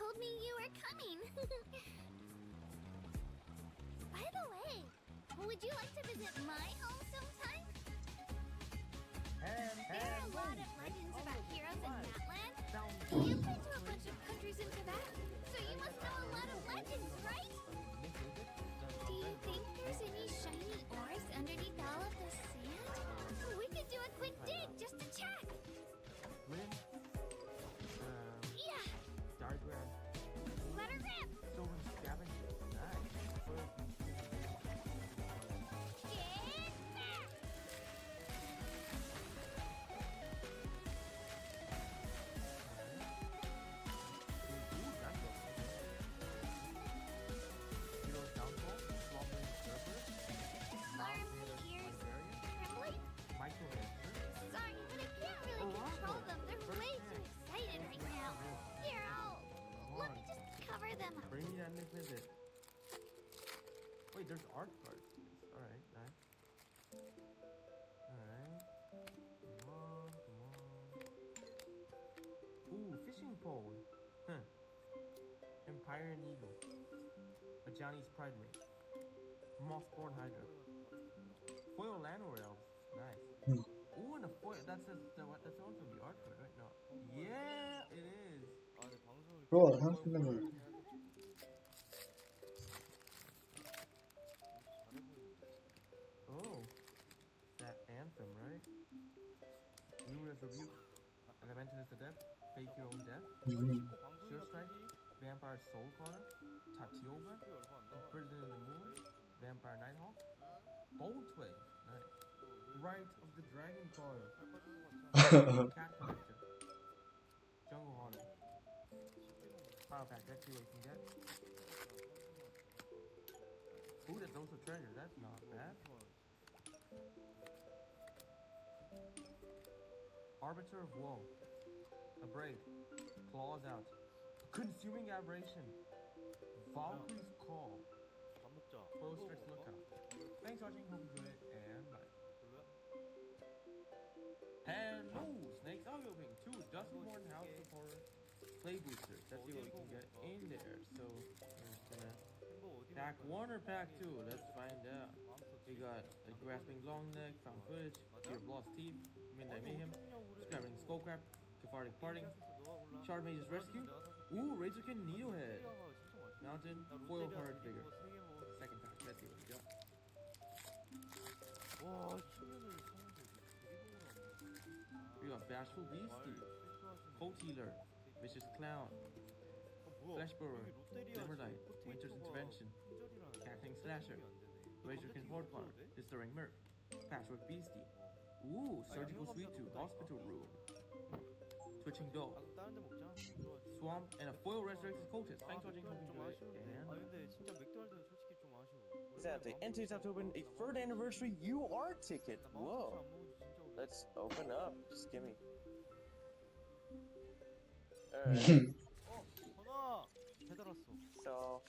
told me you were coming. By the way, would you like to visit my home sometime? There are a lot of legends about heroes in that land. You've been to a bunch of countries in Tibet, so you must know a lot of legends, right? Do you think there's any shiny ores underneath all of the sand? We could do a quick dig just to check. Yeah. Let her rip. Get back. Are my ears trembling? Sorry, but I can't really control them. They're way too excited right now. Here, let me just cover them up. Wait, there's art cards. Alright, nice. Alright. Come on. Ooh, fishing pole. Huh. Empire Needle. A Johnny's Pride Mate. Mothborn Hydra. Foil Llanowar Elves. Nice. Ooh, and a foil. That's also the art card, right? No. Yeah, it is. 그거 한숨을 Oh, that anthem, right? New Resolute, Elemental to Death, Fake Your Own Death, Sure Strike, Vampire Soul Caller, Tatioba, Prison in the Moon, Vampire Nighthawk, Bold Twig, nice. Rite of the Dragon Caller, Cat Collector, Jungle Haunter, File Pack, let's see what we can get. Ooh, that's also treasure, that's not bad. Arbiter of Woe. A Braid. Claws Out. Consuming Aberration. Valkyrie's Call. Foil Strix Lookout. Thanks for watching, hope you enjoyed it, and bye. Hello, Snakes Audio Ping 2, Dusty Morton House of Horror Play Boosters. Let's see what we can get in there. So, we're just gonna pack 1 or pack 2, let's find out. We got a Grasping Longneck, Found Footage, Fear of Lost Teeth, Midnight Mayhem, Scrabbling Skullcrap, Cathartic Parting, Shard Mage's Rescue, ooh, Razorkin Needlehead, Mountain, Foil Hard Vigor. Second pack, let's see what we got. We got Bashful Beastie, Cold Healer, Vicious Clown, Flesh Burrower, Glimmerlight, Winter's Intervention, Cackling Slasher, Razorkin Hordcar, Distorting Merc, Patchwork Beastie, ooh, Surgical Sweet Tooth, Hospital Room, Twitching Dog, Swamp, and a Foil Resurrected Cultist. Thanks for watching, hope you enjoyed it, and Santa, entities have to open a 3rd anniversary UR ticket. Whoa. Let's open up. Just give me. Alright. So,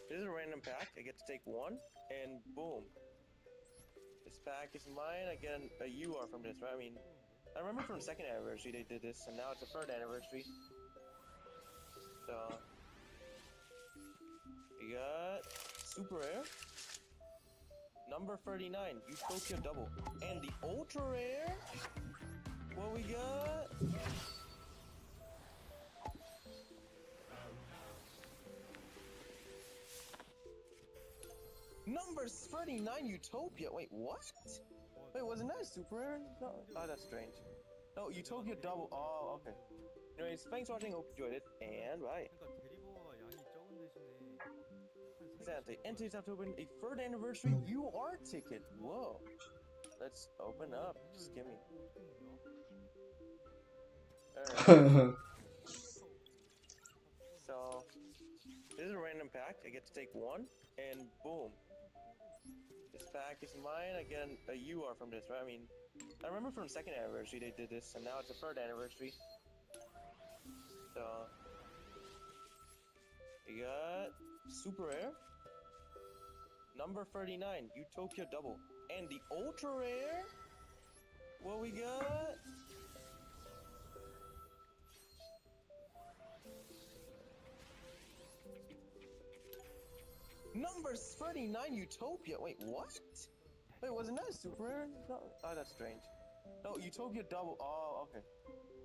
this is a random pack. I get to take 1, and boom. This pack is mine. I get a UR from this, right? I mean, I remember from 2nd anniversary they did this, and now it's the 3rd anniversary. So, we got Super Rare, number 39, Utopia Double, and the Ultra Rare. What we got? Number 39, Utopia. Wait, what? Wait, wasn't that a super rare? No. Oh, that's strange. No, Utopia Double. Oh, okay. Anyways, thanks for watching. Hope you enjoyed it, and bye. Santa, entities have to open a 3rd anniversary UR ticket. Whoa. Let's open up. Just give me. Alright. So, this is a random pack. I get to take 1, and boom. This pack is mine. I get a UR from this, right? I mean, I remember from 2nd anniversary they did this, and now it's the 3rd anniversary. So, we got Super Rare, number 39, Utopia Double, and the Ultra Rare. What we got? Number 39, Utopia. Wait, what? Wait, wasn't that a super rare? No. Oh, that's strange. No, Utopia double. Oh, okay.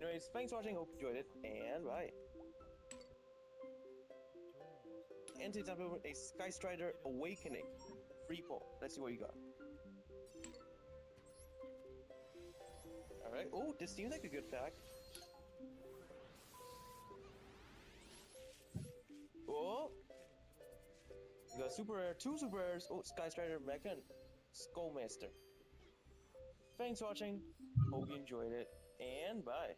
Anyways, thanks for watching. Hope you enjoyed it, and bye. Anti-example, a Sky Strider Awakening. Free pull. Let's see what you got. Alright. Oh, this seems like a good pack. Oh! You got super rare, 2 super rares. Oh, Sky Strider Mecha and Skullmaster. Thanks for watching. Hope you enjoyed it. And bye.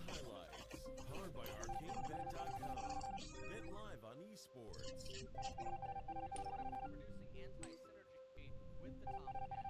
Highlights, powered by ArcadeBet.com. Bet live on esports. Producing anti-synergy with the top catch.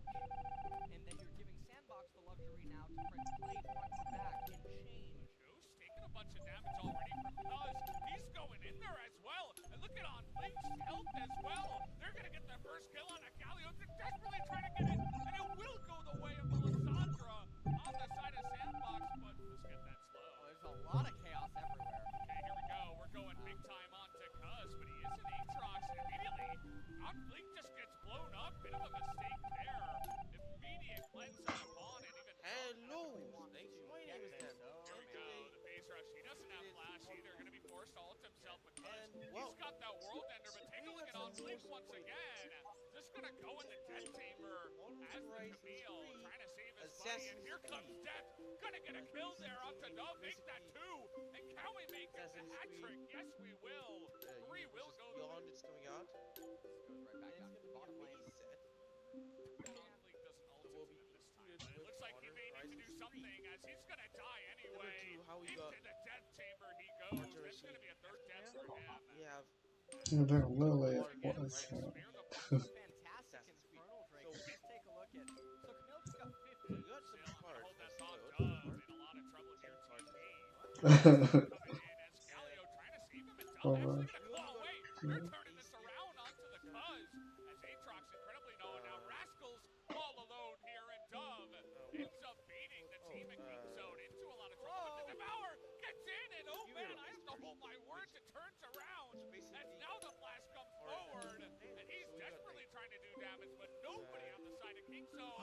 And then you're giving Sandbox the luxury now to play front to back and change. Juice taking a bunch of damage already from Cuz. He's going in there as well. And look at On Fleek's health as well. They're going to get their first kill on Agalio. They're desperately trying to get in. And it will go the way of Melisandre on the side of Sandbox. But let's get that slow. Oh, there's a lot of chaos everywhere. Okay, here we go. We're going big time onto Cuz. But he is an Aatrox. And immediately, On Fleek just gets blown up. Bit of a mistake there. Immediate cleanse on the pawn. And even Hello! Thanks. My name is Dan. here we go. The base rush. He doesn't have flash either. Going to be forced to ult himself because well, he's got that world ender. But take a look at On Fleek once again. Just going to go in the death chamber as the Camille trying to save his buddy. And here comes Death. Going to get a kill there onto Dove. Make that 2. And can we make it a hat trick? Yes, we will. 3 will go the way. It's coming out. Goes right back down to the bottom lane. And On Fleek doesn't ult into him this time. But it looks like he may need to do something as he's going to die anyway. Into the death chamber he goes. That's going to be a 3rd death for him. We have They're Lily. What is that? Fantastic Infernal Drake. Let's take a look at. So Camille just got 50. we got some cards. Hold that That's thought, good. Dove in a lot of trouble here. TP coming in as Galio trying to save him, and Dove Oh, actually gonna claw away. They're turning this around onto the Cuz as Aatrox incredibly known. Now Rascals all alone here, and Dove ends up beating the team in King Zone into a lot of trouble. But the Devourer gets in, and oh man, I have to hold my words. It turns around as now the Flash comes forward, and he's desperately trying to do damage, but nobody on the side of King Zone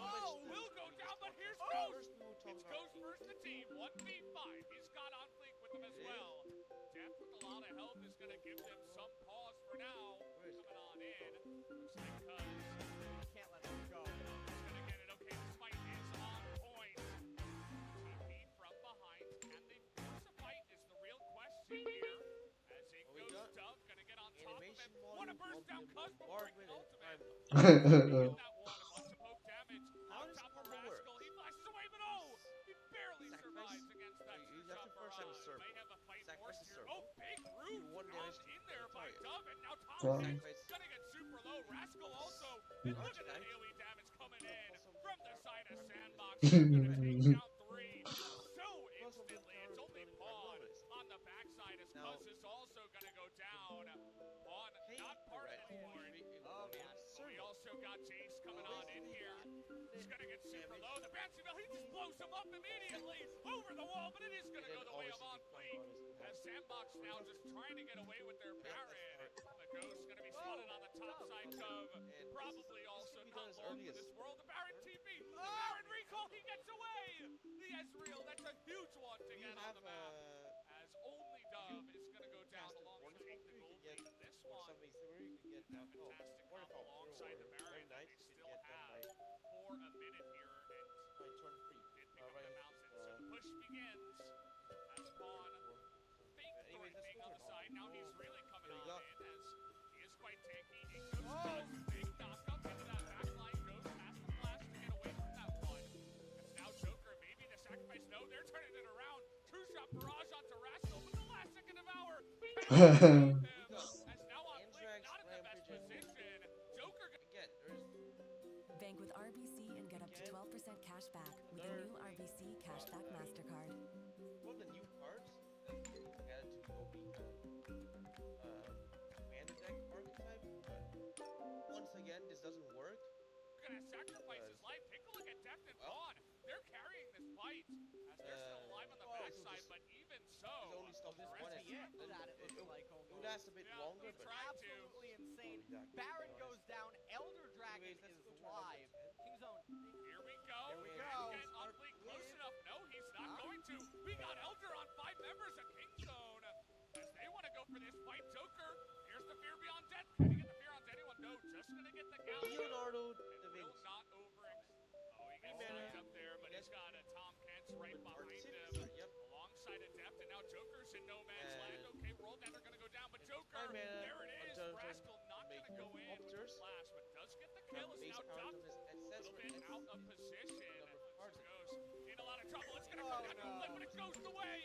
will go down. But here's Ghost. It's Ghost versus the team, 1v5. He's got On Fleek with him as well. Death with a lot of health is going to give them some pause for now. Coming on in. Looks like Cuz. Can't let him go. He's going to get it. Okay, this fight is on point. TP from behind. Can they force a fight is the real question here. As it goes Dove, going to get on top of him. Want to burst down Cuz before he can ultimate. Get that one. A bunch of poke damage. On top of Rascal. He flashes away, but oh! He barely survives against that two-shot barrage. May have a fight forced here. Oh, big root dropped in there by Dove, and now Thomas is gonna get super low. Rascal also. And look at that AoE damage coming in from the side of Sandbox. He's gonna take down 3 so instantly. It's only Pawn on the backside as Cuz is also gonna go down. Pawn not part anymore. Oh man. We also got Jace coming on in here. He's gonna get super low. The Banshee Mill, he just blows him up immediately over the wall, but it is gonna go the way of On Fleek. As Sandbox now just trying to get away with their Baron. The Ghost gonna be spotted on the top side of probably also not long for this world. The Baron TP, the Baron recall, he gets away. The Ezreal, that's a huge one to get on the map. As only Dove is gonna go down alongside the gold lead in this one. That fantastic combo alongside the Baron that they still have for a minute here, and did pick up the mountain. So the push begins as Pawn fake threatening on the side. Now he's really coming on in as he is quite tanky. It goes Cuz, big knockup into that back line. Goes past the flash to get away from that one. As now Joker, maybe the sacrifice. No, they're turning it around. True shot. As now on Blink, Anthrax, not in the best Rampage, position. Joker again, there's Bank with RBC and get up to 12% cash back with a new RBC Cashback MasterCard. one of the new cards that they added to Obi commander deck archetype, but once again, this doesn't work. gonna sacrifice his life. Take a look at Deft and Vaughn. They're carrying this fight as they're still alive on the backside, but even so, It only stops This at is one the end it, that it it, looks like it will almost. last a bit Yeah, longer, he but tried to. Absolutely insane. Exactly. Baron Nice. goes down. Elder Dragon Anyways, let's is go to our live. next King Zone. here we go. There we Can go. he get Unbleak close enough? No, he's not going to. We got Elder on 5 members of King Zone as they want to go for this fight. Joker, here's the Fear Beyond Death. Can he get the Fear on anyone? No, just gonna get the Galaxy. Leonardo It da will Vinci. not Oh, he gets Mana. right up there, but he's got a Tom Kent's right behind him. Yep. Alongside Adept, and now Joker's in no man's And- land. Okay, Roll Down are gonna go down, but Joker, Prime Mana there it on is. Jonathan Rascal not make gonna go in with the Opters. flash, but does get the Have kill. Is base now powers on ducked his a little bit accessory. out of position. Number of cards. Goes in a lot of trouble. It's gonna Oh, come down to a no. flip, but it goes the way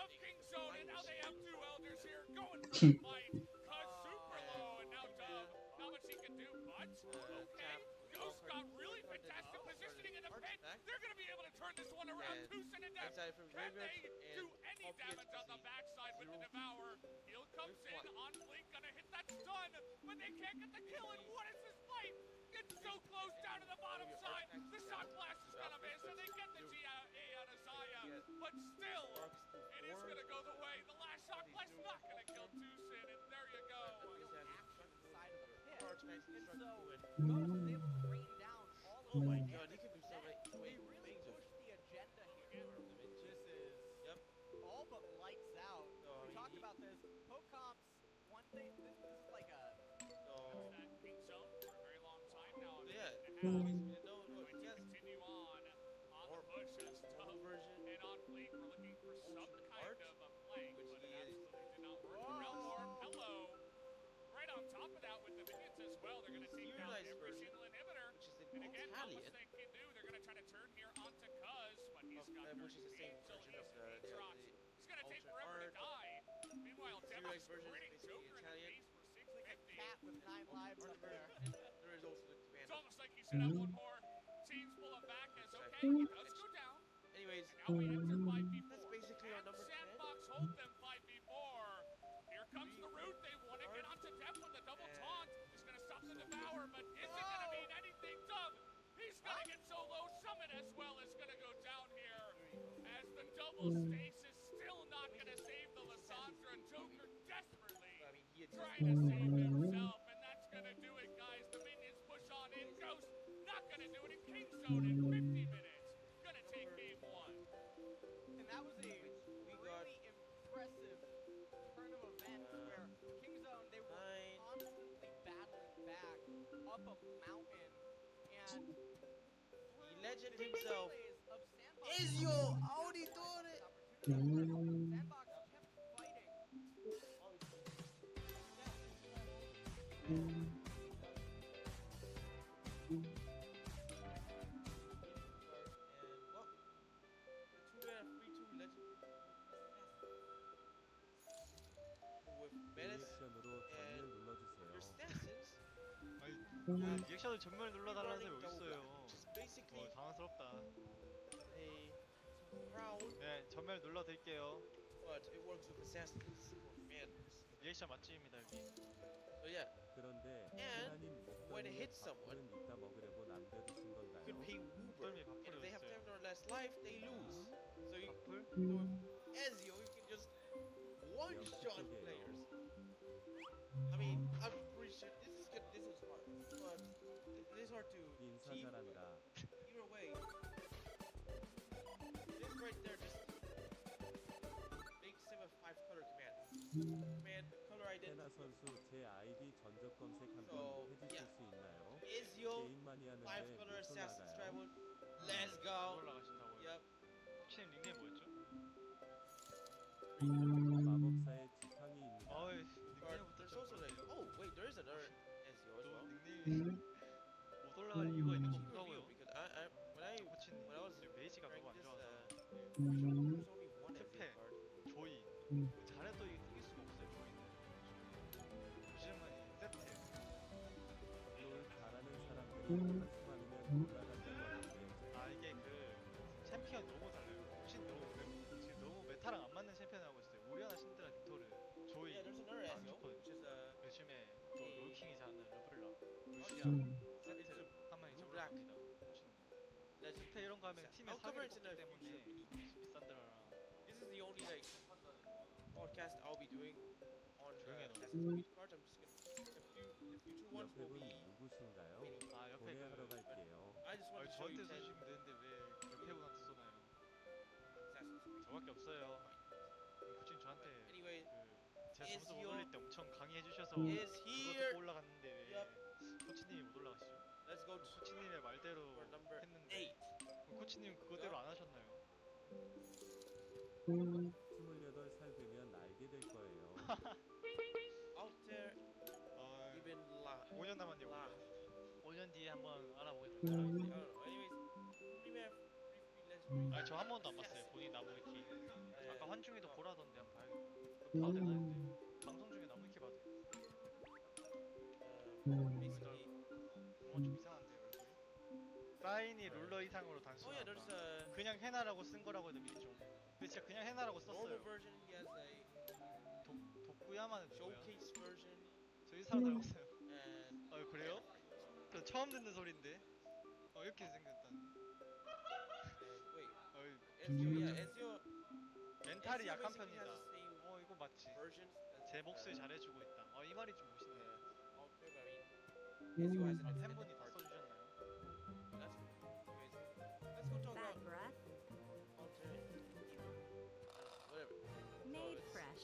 of King Zone, and now they have 2 elders here going for the fight. Cuz super low, and now Dub, not much he can do, but okay. Ghost got really fantastic positioning in the pit. They're gonna be able to turn this one around. And Tucson and Depth. outside from Can Graveyard they and do any Obvious damage on the Pussy. backside with the Devour? Heal comes in on Blink, gonna hit that stun, but they can't get the kill. And what is this fight? It's so close down to the bottom side. The shot blast is gonna miss, and they get the GA on Isaiah, but still, it is gonna go the way. The last shot blast not gonna kill Tucson, and there you go. Side of the pit. Cards max And destruction so, to it. Ghost was able to rain down all Oh of my the god, damage he could do so that many they really things with pushed the agenda here. Da Vinci. This is Yep. all but lights out. No, I We mean, talked he- about this. Pocomps, one thing, this is like a So That King Zone for a very long time now. yeah, And no, going to yes, continue on Or- the push as Dub Dub version, and on Blink. We're looking for some Ocean kind Arch, of a flank, which but it is- absolutely did not work. Realmorph, hello. Right on top of that with the minions as well. They're going to take down Serialized every version, single inhibitor. which is the And again, not much Italian, they can do. They're going to try to turn here onto Cuz, but he's got which is the same Angel, version of Ace, the Aatrox. He's going to take Ultra forever to Art. die. Meanwhile, Demo's Serialized version is critting basically Joker in the Italian. face for like a 650. cat with 9 lives up there. There is also the It's commander. almost like he should have one more. Teams pull him back as okay, he does go down. Anyways, And now we enter 5v4. that's basically our And number 10. Sandbox hold them 5v4. Here comes the root. They want to get onto Depth with the double taunt. He's going to stop the Devour, but is it going to mean anything? Dub, he's going to get so low. Summon as well is going to go down here. As the double stasis still not going to save the Lissandra. And Joker desperately I mean, he had trying to save himself. And that's going to do it, guys. The minions push on in. Ghost not going to do it in King Zone in 50 minutes. Going to take game 1. And that was a we got really impressive turn of events where King Zone, they were nine. constantly battling back up a mountain and The legend through himself, melees of Sandbox. Ezio Auditore. Sandbox kept fighting. And well, the 2 mana 3/2 legend with Menace 리액션으로 and 전면 눌러주세요. your stances. 야, 리액션을 전면에 눌러달라는 사람이 어딨어요. Which is basically 당황스럽다. a proud, 네, 전면 눌러드릴게요. but it works with assassins or commanders. 리액션 맛집입니다, 여기. So yeah, 그런데 And 하나님 when it 목덜미에 hits someone, 밥풀은 이따 먹으려고 남겨두신 you 건가요? can pay Uber. 목덜미 And if they have 밥풀이 10 or less life, they lose. So you, 밥풀? so with Ezio, you can just one-shot 영특하게요. players. I mean, I'm pretty sure this is good. This is hard, but it is hard to 인사 achieve. 잘한다. Either way, this right there just makes him a 5-color command. Command color 테나 identity. 선수 제 아이디 전적 검색 한번 So, 해주실 yeah. 수 있나요? Ezio, 게임 많이 하는데 5-color 못 assassin's 올라가요. travel. Let's go. 올라가신다고요? Yep. 코치님 닉네임 뭐였죠? 마법사의 지팡이 입니다. 어이, Or 닉네임부터 there's also like, oh wait, there is another Ezio as 저 well. 닉네임이 못 올라갈 이유가 있는 거 없다고요. Because 코치님, when I was 지금 메이지가 너무 playing 안 this, 좋아서 there's only one Ezio 특패. card. 조이. 잘해도 이길 수가 없어요, 조이는. 챔피언 너무 달라요. 지금 너무 메타랑 안 맞는 챔피언 하고 있어요. 오리아나, 신드라, 빅토르, 조이 Yeah, there's another 안 SEO, 좋거든요. which is 요즘에 또 롤킹이 잘하는 르블랑, 루시안, 음. 세트 한 명이 잡으러 갑니다. 코치님. 스페 이런 거 하면 팀에 사기를 뽑기 때문에 비싼 드라랑 This is the only like podcast I'll be doing on 조용히 해놓으세요. Assassin's Creed cards. I'm just gonna the future ones will 옆에 분 be 누구신가요? mini. 아 옆에 고뇌하러 그 갈게요. I just want to show 저한테 you 10 쏘시면 되는데 왜 옆에 분한테 쏘나요? Assassin's Creed. 저밖에 없어요. 코치님 저한테 Anyway, 그 제가 is 점수 못 your- 올릴 때 엄청 강의해 주셔서 is 그거 here. 듣고 올라갔는데 왜 코치님이 못 올라가시죠? Let's go to 코치님의 말대로 for number 했는데 8. 코치님 그거대로 안 하셨나요? 28살 되면 알게 될 거예요. Alter Ibn La. 5년 남았네요. La. 5년 뒤에 한번 알아보겠습니다. I don't know. Anyways, Premier Free Legendary. 아 저 한 번도 안 봤어요. 본인 나무위키. 네. 아까 환중에도 보라던데 한번 봐야겠다. 그거 봐도 되나 했는데 방송 중에 나무위키 봐도 돼요. Basically. 좀 이상한데 얼굴이. 사인이 룰러 이상으로 Oh yeah, there's 단순하다. a 그냥 해나라고 쓴 거라고 해도 믿죠. 근데 진짜 그냥 해나라고 normal 썼어요. version. He has a 독구야마는 누구야? showcase version. 저희 사람 닮았어요. And 그래요? 저 처음 듣는 소리인데. 이렇게 생겼다니. wait, 어이, SEO, yeah, SEO. 멘탈이 SEO 약한 basically 편이다. has the same 이거 맞지. versions as 제 몫을 잘해주고 있다. 이 말이 좀 멋있네. Alter, but I mean, SEO has an 팬분이 extended 다 version. 써주셨나요? That's anyways. Let's go talk Bad about breath, Alter. Whatever. made it's- fresh.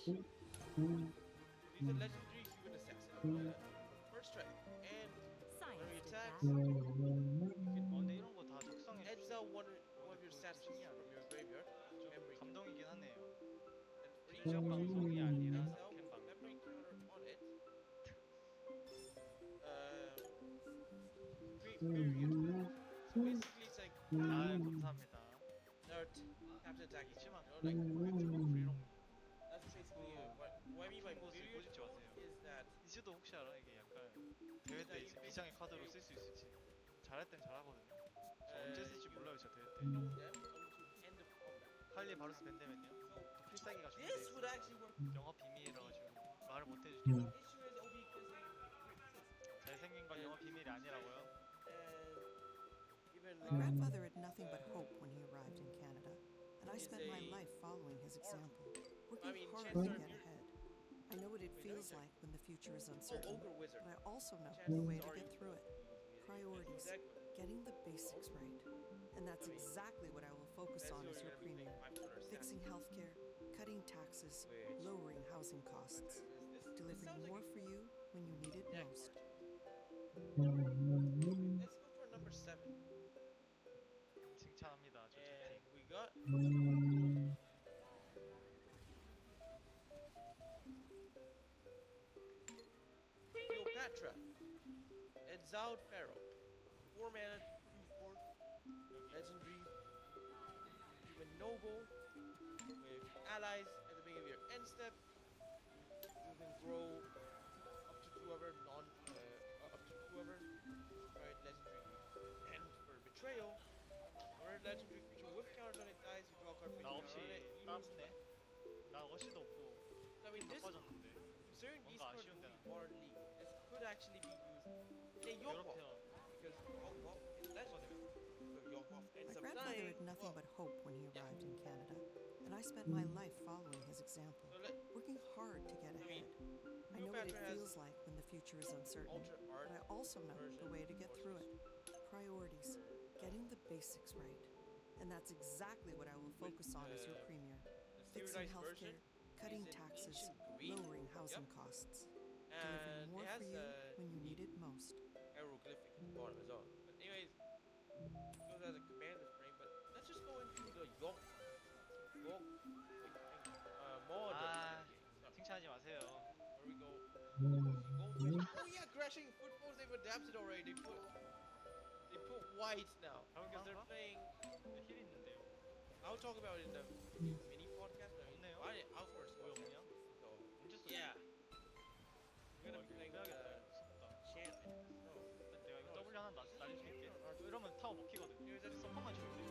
He's a legendary human assassin. First strike and Science when he did attacks, that. 근데 이런 거 다 적성에 exile one of your assassins from your graveyard. 좀 memory. 감동이긴 하네요. And for each 시작 방송이 아니라 exile 캠 방송. memory counter on it. Period. So basically, it's like 감사합니다. nerd captain attack. 있지만 You know, like 프리롱 that's basically what I mean by 꼬지 period 꼬집지 마세요. is that 이즈도 혹시 알아? 이게 약간 대회 때 이제 비장의 카드로 쓸 수 있을지. 잘할 땐 잘하거든요. 저 언제 쓸지 몰라요, 저 대회 때. them to end of combat. 칼리 바루스 밴드면요. So 또 필살기가 this 준비돼 would 있어요. actually work. 영업 비밀이라 가지고 말을 못 해주죠. The issue is OB because 잘생긴 건 영업 비밀이 아니라고요. even My grandfather had nothing but hope when he arrived in Canada, and I is spent my a life following his example, I working mean, hard chances to are get you're- ahead. I know what it feels like when the future is uncertain, ogre wizard. but I also know Chances the way to are get you- through it. Priorities, getting the basics right. And that's exactly what I will focus on as your premier. Fixing healthcare, cutting taxes, lowering housing costs, delivering more for you when you need it most. Let's go for number 7. 칭찬합니다, 저 And 채팅. we got Cleopatra, Exiled Pharaoh, 4 mana, 2/4, legendary, even noble, with allies at the beginning of your end step. You can grow up to whoever right legendary. And for betrayal, or a legendary creature with counters on it dies, you draw a card for each 나 counter 없이 on it. You lose 따스네. 나 어시도 없고 I mean, this, 바빠졌는데. considering these 뭔가 cards will 아쉬운데. be more legal, this could actually be used in a York 유럽 because York is legendary. So York ends My up grandfather dying. had nothing well, but hope when he arrived in Canada, and I spent my life following his example, so let working hard to get ahead. I know what it Cleopatra has feels like when the future is uncertain, Ultra Art but I also know the way to get through it. Priorities, getting the basics right. And that's exactly what I will focus on as your premier. the Fixing standardized version healthcare, cutting is in taxes, ancient Greek. lowering housing Yep. costs, and delivering more it has for you a when you need it most. hieroglyphic at the bottom as well. But anyways, goes as a commander frame. But let's just go into the York mod. 아, 칭찬하지 마세요. There we go. Oh yeah, crashing footballs. They've adapted already. They put white now because they're playing. 힐 있는데요. I'll talk about it in the mini podcast. But I mean, 없네요. I'll first. 왜 없냐? So 언제 써? yeah, we're gonna be 이거 playing 빼야겠다. the 무섭다. champ. No. 내가 이거 W 하나 날려줄게. 이러면 타워 먹히거든. 서퍼만 줄게.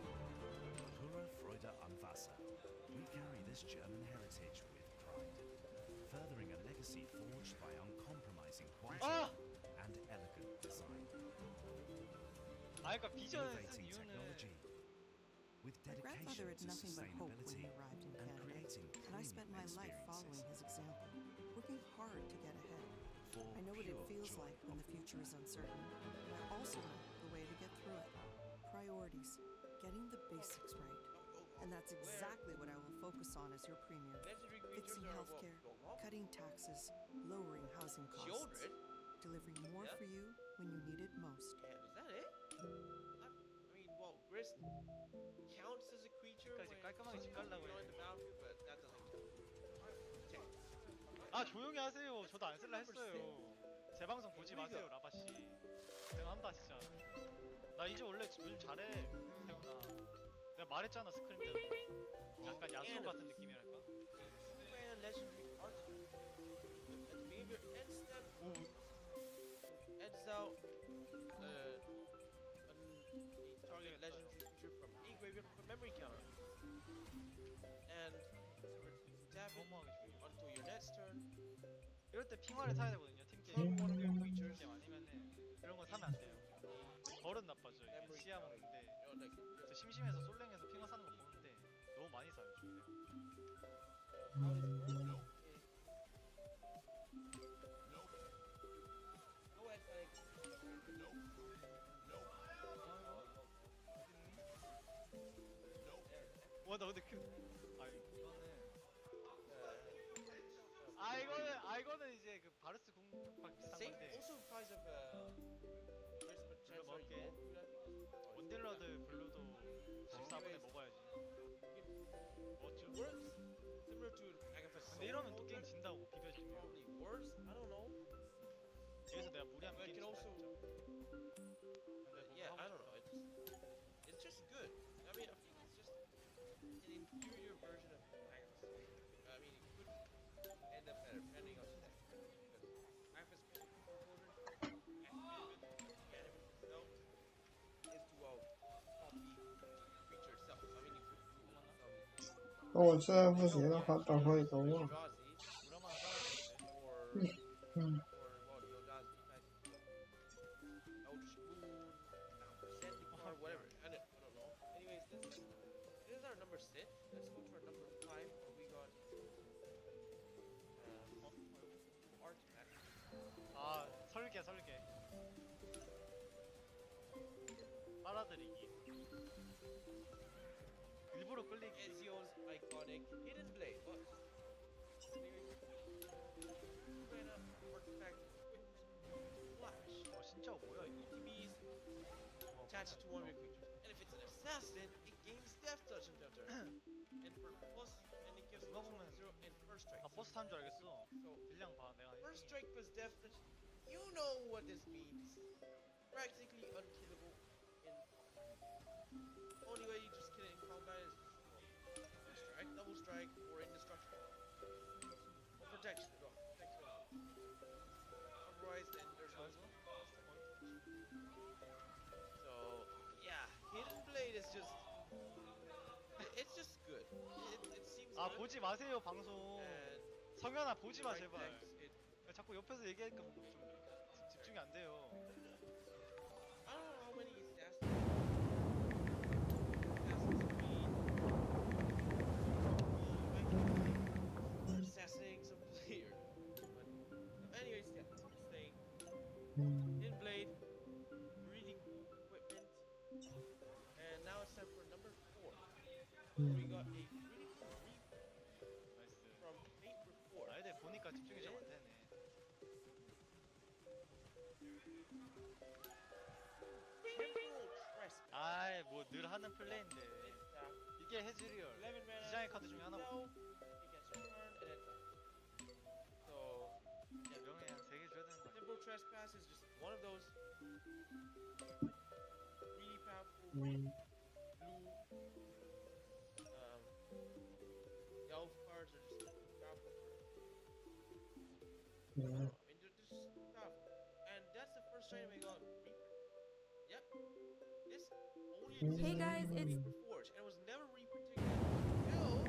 its German heritage with pride, furthering a legacy forged by uncompromising quality and elegant design. 아 그러니까 비전을 쓴 Innovating 이유는 technology with My grandfather dedication had to nothing but hope when sustainability he arrived in and Canada, creating and I spent my life following his example, working hard to get ahead. For I know what it pure feels joy like when the future is uncertain, and I also know the way to get through it. Priorities, getting the basics right. And that's exactly what I will focus on as your premier. Fixing healthcare, cutting taxes, lowering housing costs, delivering more for you when you need it most. And is that it? I mean, well, Gris counts as a creature when 이제 깔끔하게 집 가려고 you 해. join the battlefield, but that doesn't count. 아 조용히 하세요. 저도 안 쓸라 했어요. 제 방송 보지 마세요, 라바씨. 내가 한다 진짜. 나 이제 원래 요즘 잘해, 태훈아. 내가 말했잖아 스크림 때문에. 약간 야수 같은 느낌이랄까? Superman legendary archery. At the behavior end step ends out a target legendary creature from a graveyard with a memory counter. And tap it onto your next turn. 이럴 때 핑화를 타야 되거든요, 팀 게임. 게임 아니면은 이런 거 사면 안 돼요. 버릇 나빠져. 이게 시야 먹는데. 저 심심해서 솔랭에서 핑화 사는 거 보는데 너무 많이 사요, 요즘 내가. 와, 나 근데 이거는 이제 그 바르스 궁극박 비슷한 Same 건데. also applies of 블루 먹을게. 원딜러드 블루도 14분에 먹어야지. 뭐죠? Similar to Agatha's 근데 이러면 또 게임 진다고 비벼지면. Probably worse. I don't know. 여기서 내가 무리하면 But it 게임 can 진다. also. Yeah, I don't know. It's just good. I mean, I think it's just an inferior version of Agatha's. I mean, it could end up better depending on the deck. Because Agatha's composure and animation itself is to copy the creature itself. I mean, you could do some. 我这不行的话，等会给我。 or whatever. I don't know. Anyways, this is our number 6. Let's go to our number 5. We got Artifact. 아, 설계. 빨아들이기. 일부러 끌리기. Ezio's iconic Hidden Blade. What? Artifact Flash. 진짜 뭐야 이거? TVs attached to one of your creatures. And if it's an assassin, it gains death touch until turn. And for plus, and it gives plus 1/0 and first strike. 아 버스 탄 줄 알겠어. So 딜량 봐, 내가. first strike plus death touch. You know what this means. Practically unkillable. Only way you just kill it in combat is first strike, double strike, or indestructible. Or protection as well. Otherwise, then there's no. So yeah, Hidden Blade is just. It's just good. It seems. 아 good. 보지 마세요 방송. 성현아 보지 마 Right 제발. decks, 자꾸 옆에서 얘기하니까 좀 집중이 안 돼요. I don't know how many assassins assassinating some player. But anyways, yeah, just saying. Hidden Blade, breeding equipment, and now it's time for number 4. We got a breeding from Fate Report. 아이들 보니까 집중이 좀 안 되네. 아이 뭐 늘 하는 플레이인데 이게 해즈리얼 디자인 카드 중에 하나거든. So 명예 한 3개 줘야 되는 거 아니야? Temporal Trespass is just one of those really powerful blue elf cards are just powerful. And they're just powerful. And that's the first item I got. Yep. This only existed Hey guys, in it's Reaper Forge and was never reprinted until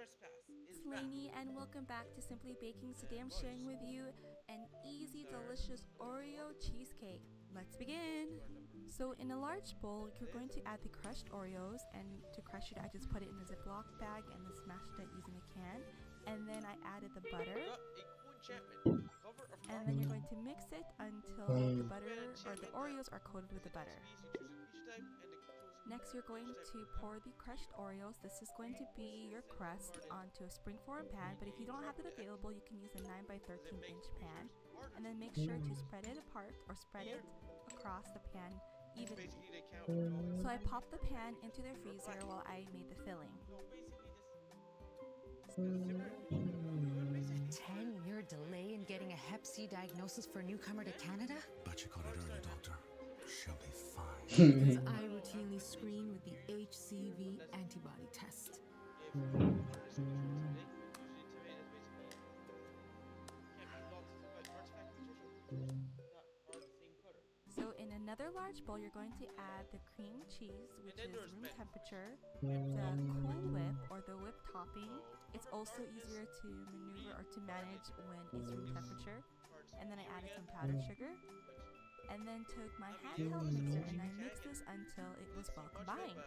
trespass is Slaney, and welcome back to Simply Baking. Today I'm sharing with you an easy, delicious Oreo cheesecake. Let's begin. So in a large bowl, you're going to add the crushed Oreos, and to crush it, I just put it in a Ziploc bag and then smashed it using a can. And then I added the butter. And then you're going to mix it until the butter or the Oreos are coated with the butter. Next, you're going to pour the crushed Oreos. This is going to be your crust onto a springform pan, but if you don't have it available, you can use a 9x13-inch pan. And then make sure to spread it apart or spread it across the pan evenly. So I popped the pan into their freezer while I made the filling. 10-year delay in getting a Hep C diagnosis for a newcomer to Canada? But you caught it early, doctor. She'll be fine. Because I routinely screen with the HCV antibody test. So in another large bowl, you're going to add the cream cheese, which is room temperature, the Cool Whip or the whip topping. It's also easier to maneuver or to manage when it's room temperature. And then I added some powdered sugar. And then took my handheld mixer and I mixed this until it was well combined.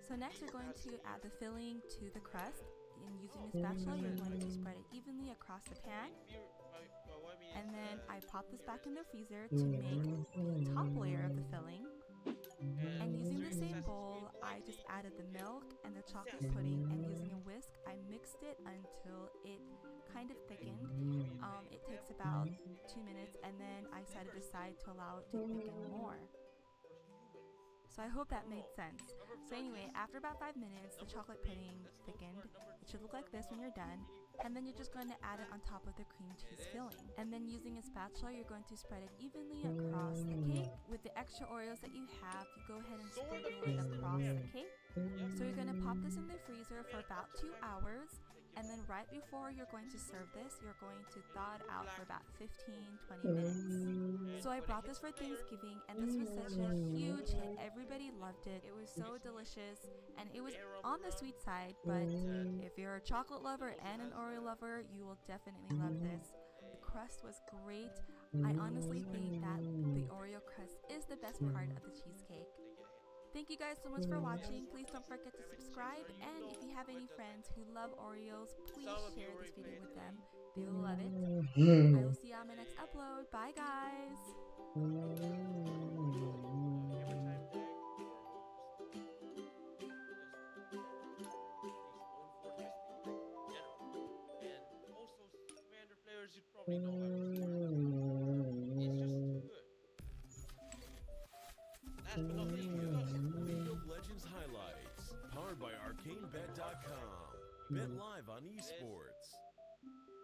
So next you're going to add the filling to the crust. And using a spatula, you're going to spread it evenly across the pan. And then I pop this back in the freezer to make the top layer of the filling. And using the same bowl, I just added the milk and the chocolate pudding, and using a whisk, I mixed it until it kind of thickened. It takes about 2 minutes, and then I set it aside to allow it to thicken more. So I hope that made sense. So anyway, after about 5 minutes, the chocolate pudding thickened. It should look like this when you're done. And then you're just going to add it on top of the cream cheese filling. And then using a spatula, you're going to spread it evenly across the cake. With the extra Oreos that you have, you go ahead and sprinkle it across the cake. So you're going to pop this in the freezer for about 2 hours. And then right before you're going to serve this, you're going to thaw it out for about 15-20 minutes. So I brought this for Thanksgiving, and this was such a huge hit. Everybody loved it. It was so delicious, and it was on the sweet side, but if you're a chocolate lover and an Oreo lover, you will definitely love this. The crust was great. I honestly think that the Oreo crust is the best part of the cheesecake. Thank you guys so much for watching. Please don't forget to subscribe, and if you have any friends who love Oreos, please share this video with them. They will love it. I will see you on my next upload. Bye guys! Probably know how to it's just good. Last but not least, League of Legends highlights, powered by ArcaneBet.com. Bet live on esports.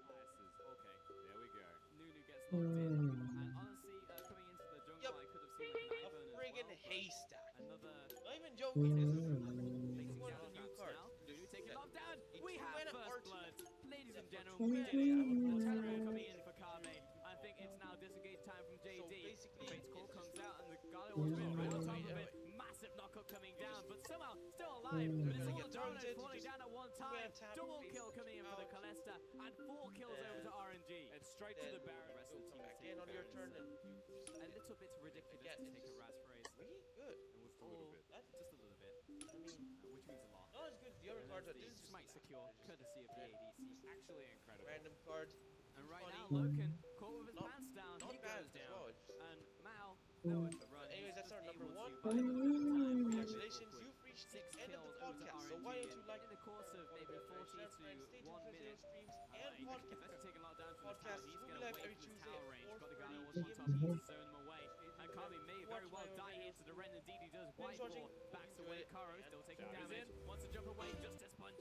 Okay, there we go. Nunu gets locked in, and honestly, coming into the jungle, I could have seen like an eye burner friggin' as well. haystack. Another. Not even joking. This is One of the new cards. Nunu taking off down. We have first blood, ladies and gentlemen. The Terror coming in for Kame. I think it's now disengage time from JD. The Fate's call comes out, and the Gala was right on top of it. Massive knockup coming down, but somehow still alive. But it's all Dominoes falling down at one time. Double kill coming in for the Kalesta, and 4 kills over to RNG. And straight to the Baron. The rest of the team again on your turn. A little bit ridiculous to take a Raz phrase. Really good. Just a little bit. I mean, which means a lot. Not as good as the other cards. This is Smite secure, courtesy of the ADC. Actually incredible. Random cards. And right now, Loken caught with his pants down. He goes down. Well. And Mao, nowhere to run. Anyways, that's our number 1. Congratulations, you've reached the end of the podcast. So why don't you like in the course of maybe 40 to 1 minute streams and podcasts? That's taking a lot down from Podcast. He's We going to live wait every for the Tuesday tower at range. 4:30 Got the guy on one top, he can zone them away. And Kami may very well die into the Ren. Indeed, he does. Whiteball backs away. Karo still taking damage. Wants to jump away. Justice punch.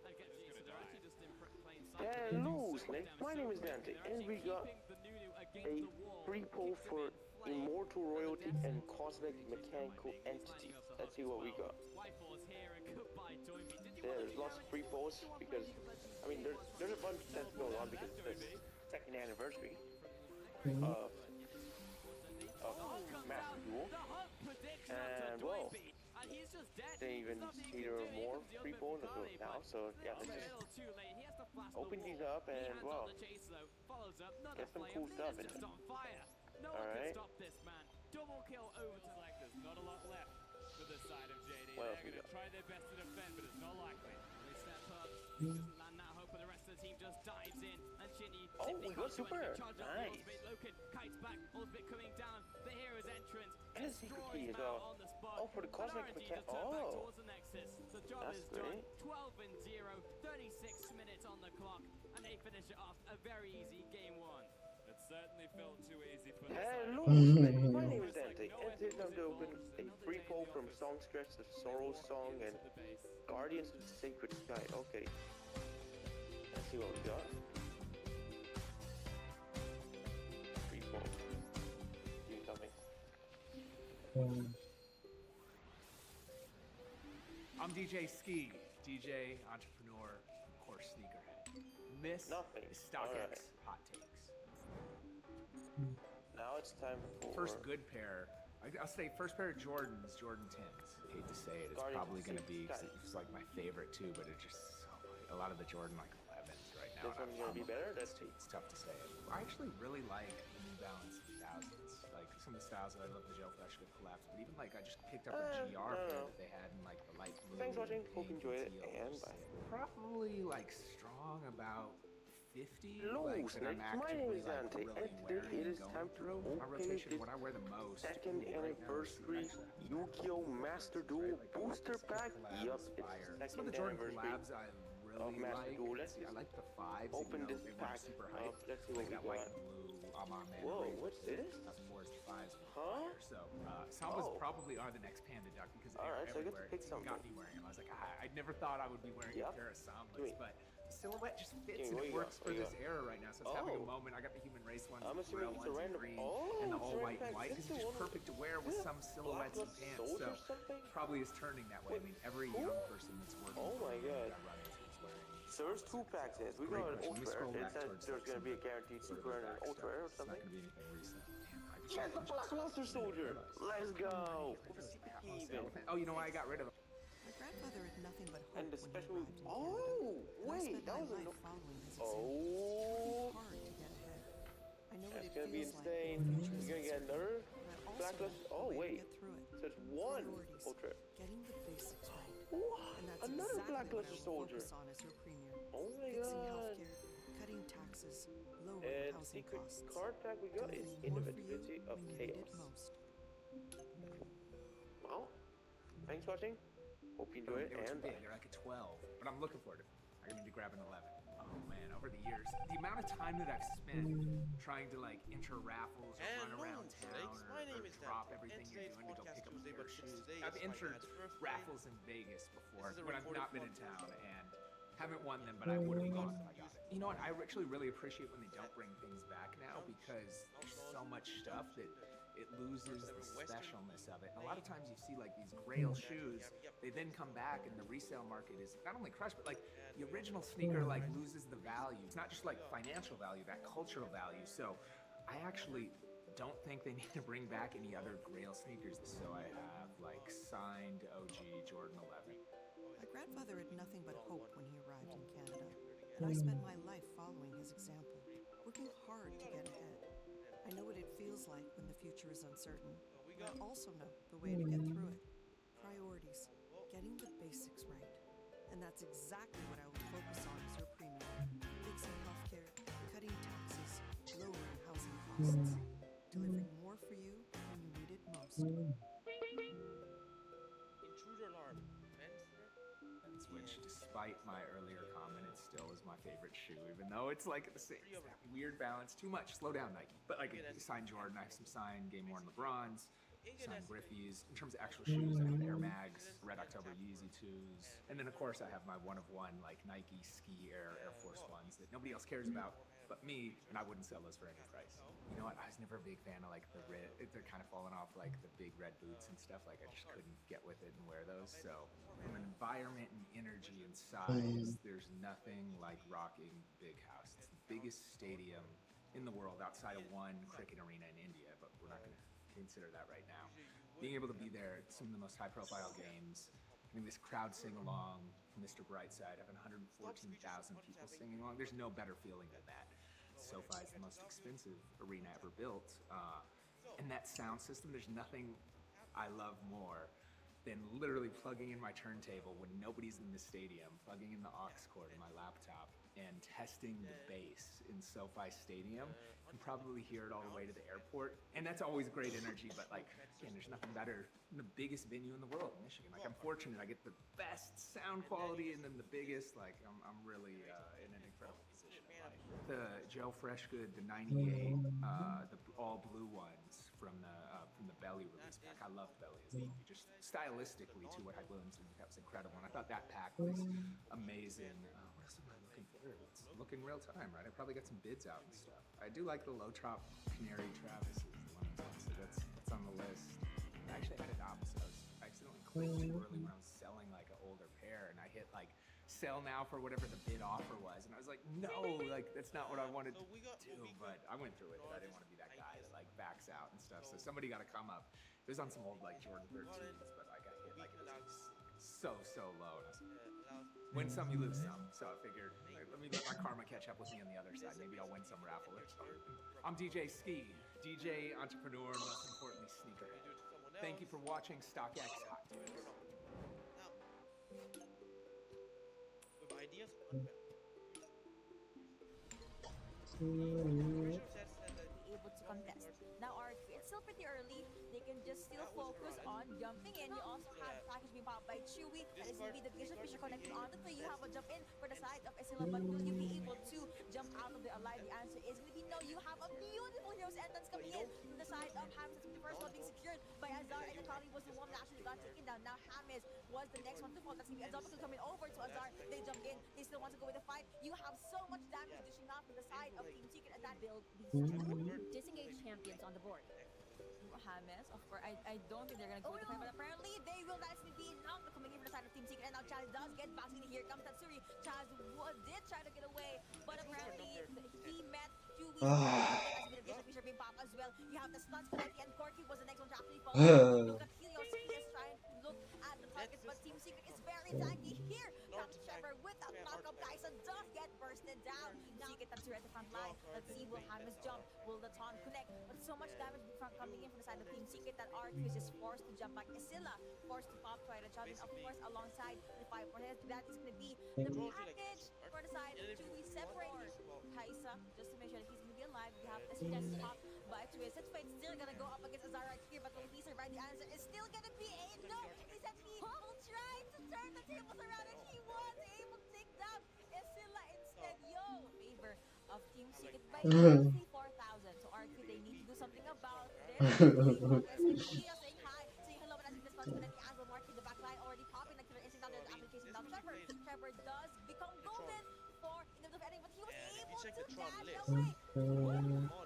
And gets it. They're actually just in plain sight. Hello, Snake. My name is Dante, and we got a free poll for Immortal Royalty and Cosmic Mechanical Entity. Let's see what we got. There's lots of free polls because, I mean, there's a bunch that's going on because it's the 2nd anniversary of Master Duel. And, well, want to do it now, so yeah, let's just open these up and, well, get some cool stuff in it. Alright. Double kill over to selectors. Not a lot left for the side of JD. Well, They're going to try their best to defend, but it's not likely. They step up. Doesn't land that hope, but the rest of the team just dives in. And Shinny we got super. Nice. Loken kites back. Ultimate coming down. The hero's entrance. And a secret key as well. On the spot. Oh, for the cosmic protect. Oh. The Nexus. The job That's is great. done. 12-0. 36 minutes on the clock. And they finish it off. A very easy game one. It certainly felt too easy for Hello, my name is Dante, and today I'm going to open a free poll from Songstretch, the Sorrow Song, and Guardians of the Sacred Sky. Okay, let's see what we got. Free poll. You tell me. I'm DJ Ski, DJ, entrepreneur, of course, sneakerhead. This is StockX Hot Takes. Now it's time for... First good pair. I'll say first pair of Jordans, Jordan 10s. Hate to say it, it's probably going to be, cause it's like my favorite too, but it's just a lot of the Jordan like 11s right now. This one's going to be better? It's tough to say. I actually really like the New Balance 2000s. Like some of the styles that I love, the Gel Fresh with collapse, but even like I just picked up a GR pair that they had in like the light blue. Thanks for watching, hope you enjoyed it, and bye. Probably like strong about 50. Hello, like, that I'm my name is actively, like, Dante, really and today it is time to my open rotation, this what I wear the most. second anniversary Yu-Gi-Oh! Master Duel Booster Pack. Yup, it's the Some of second the Jordan anniversary collabs I really Master like. Duel. Let's I like the 5s. open even though this they pack weren't super up. hype. Let's see what Like we that white got. and blue Man. Whoa, what's this? 2004's 5s. Huh? So, Sambas Oh. probably are the next Panda Duck because they Alright, are so I get to everywhere. pick It something. got me wearing them. I was like, I never thought I would be wearing a pair of Sambas, but the silhouette just fits and What it you works got? for What you this got? era right now. So it's having a Oh. moment. I got the Human Race ones, I'm the Braille assuming it's a ones in random. green, Oh, and the it's all a white random and white. pack. It's This is just one of perfect to wear with some silhouettes and Blacklist pants. Soldier So or something? probably is turning that way. I mean, every young person that's working. Oh my god. I run into is wearing. So there's 2 packs in. We Great got an question. Let me Ultra scroll Rare. It back says towards there's going to be a guaranteed sort of Super and the an back Ultra stuff. Rare or It's not something. going to be anything recent. Yes, the Blockbuster Soldier. Let's go. Even. Oh, you know why I got rid of them? My grandfather had nothing but hope And the when he special. arrived in Oh, Canada. And I wait, spent that my was a. life following his example, Oh. working hard to get ahead. I know what That's it gonna be feels like insane. when the future You're gonna is get another uncertain, but I also Blacklist. know Oh the way to wait, get through it. so it's one Priorities, Ultra. getting the basics right. What? And that's Another exactly Blackluster what I will Soldier. focus on as your premier. Oh my Fixing god. healthcare, cutting taxes, lowering And housing secret costs. card pack we got is Delivering more for you Inevitability of when you need it Chaos. most. Well, thanks for watching. Hope you enjoyed it, They were and too big. They're like a 12, but I'm looking forward to it. I need to grab an 11. Oh man, over the years, the amount of time that I've spent trying to like enter raffles or run around town or drop everything you're doing to go pick up a pair of shoes. I've entered raffles in Vegas before when I've not been in town and haven't won them, but I would have gone if I got it. You know what? I actually really appreciate when they don't bring things back now because there's so much stuff that it loses the specialness of it. And a lot of times you see like these grail shoes, they then come back and the resale market is not only crushed, but like the original sneaker like loses the value. It's not just like financial value, that cultural value. So I actually don't think they need to bring back any other grail sneakers. So I have like signed OG Jordan 11. My grandfather had nothing but hope when he arrived in Canada, and I spent my life following his example, working hard to get ahead. I know what it feels like when the future is uncertain, but I also know the way to get through it. Priorities, getting the basics right. And that's exactly what I will focus on as your premier. Fixing healthcare, cutting taxes, lowering housing costs. Delivering more for you when you need it most. Intruder alarm. Which, despite my earlier comment, it still is my favorite shoe, even though it's like the same it's that weird balance. Too much. Slow down, Nike. But like signed Jordan, I have some signed Game Worn LeBrons, signed Griffeys. In terms of actual shoes, I have Air Mags, Red October Yeezy 2s, and then of course I have my one of one like Nike Ski Air Force Ones that nobody else cares about but me, and I wouldn't sell those for any price. You know what? I was never a big fan of like the red. They're kind of falling off like the big red boots and stuff. Like I just couldn't get with it and wear those. So from an environment and energy and size, there's nothing like rocking Big House. It's the biggest stadium in the world outside of one cricket arena in India, but we're not going to consider that right now. Being able to be there at some of the most high-profile games, getting this crowd sing along, Mr. Brightside, having 114,000 people singing along. There's no better feeling than that. SoFi is the most expensive arena ever built. And that sound system, there's nothing I love more than literally plugging in my turntable when nobody's in the stadium, plugging in the aux cord in my laptop, and testing the bass in SoFi Stadium. You can probably hear it all the way to the airport. And that's always great energy, but like, again, there's nothing better than the biggest venue in the world, Michigan. Like, I'm fortunate, I get the best sound quality and then the biggest. Like, I'm really in an incredible position in life. The Joe Freshgood, the 98, the all blue ones from the Belly release pack. I love Belly as a movie, just stylistically too. What Hype Williams did, that was incredible. And I thought that pack was amazing. What else am I looking for? It's looking real time, right? I probably got some bids out and stuff. I do like the low top Canary Travis is the one so that's on the list. I actually had it opposite. I accidentally clicked too early when I was selling like an older pair, and I hit like sell now for whatever the bid offer was, and I was like, no, like that's not what I wanted to do. But I went through it, and I didn't want to be that guy that like backs out and stuff. So somebody got to come up. It was on some old like Jordan 13s, but like I hit like it was so low. And I was like, win some, you lose some. So I figured, let me let my karma catch up with me on the other side. Maybe I'll win some raffle or something. I'm DJ Ski, DJ, entrepreneur, and most importantly, sneakerhead. Thank you for watching StockX Hot Toys. With ideas, able to contest. Now, it's still pretty early. They can just still focus on jumping in. You also have package being popped by Chewy. That is going to be the Vision Fisher connecting on the three. You have a jump in for the side of Esila, but will you be able to jump out of the alive? The answer is going to be no. You have a beautiful Heroes entrance coming in from the side of Hamis. The first one being secured by Azar, and the Kali was the one that actually got taken down. Now Hamis was the next one to fall. That's going to be Azar coming over to Azar. They jump in. They still want to go with the fight. You have so much damage dishing out from the side of Team Secret, and that build disengage champions on the board. Hamis, of course, I don't think they're gonna go with the fight, but apparently they will. That's going to be now coming in from the side of Team Secret, and now Chaz does get back in. Here comes Tatsuri. Chaz did try to get away, but apparently he met Chewy. Fisher being popped as well. You have the stunts connecting, and Corky was the next one to actually fall. Look at Helios, he is trying to look at the targets, but Team Secret is very tanky here. Captain Trevor without knockup, Dyson does get bursted down. Now you get Tatsuri at the front line. Let's see, will Hamis jump? Will the taunt connect? But so much damage coming in from the side of Team Secret that Arcus is forced to jump back. Esila forced to pop, try to jump in, of course, alongside the 5 for his. That is going to be the package for the side of Chewy separating Kaisa, just to make sure that he's going to be alive. You have this just pop by Twisted Fate, still going to go up against Azar right here, but will he survive? The answer is still going to be a no. He said he will try to turn the tables around, and he was able to take down Esila instead. Yo, favor of Team Secret by 4,000. So Arcus, they need to do something about this. Saying hi, saying hello, but as this one's connecting as well, marking the back line, already popping the killer instinct down there, the application down Trevor does become golden for in terms of editing, but he was able to dash away.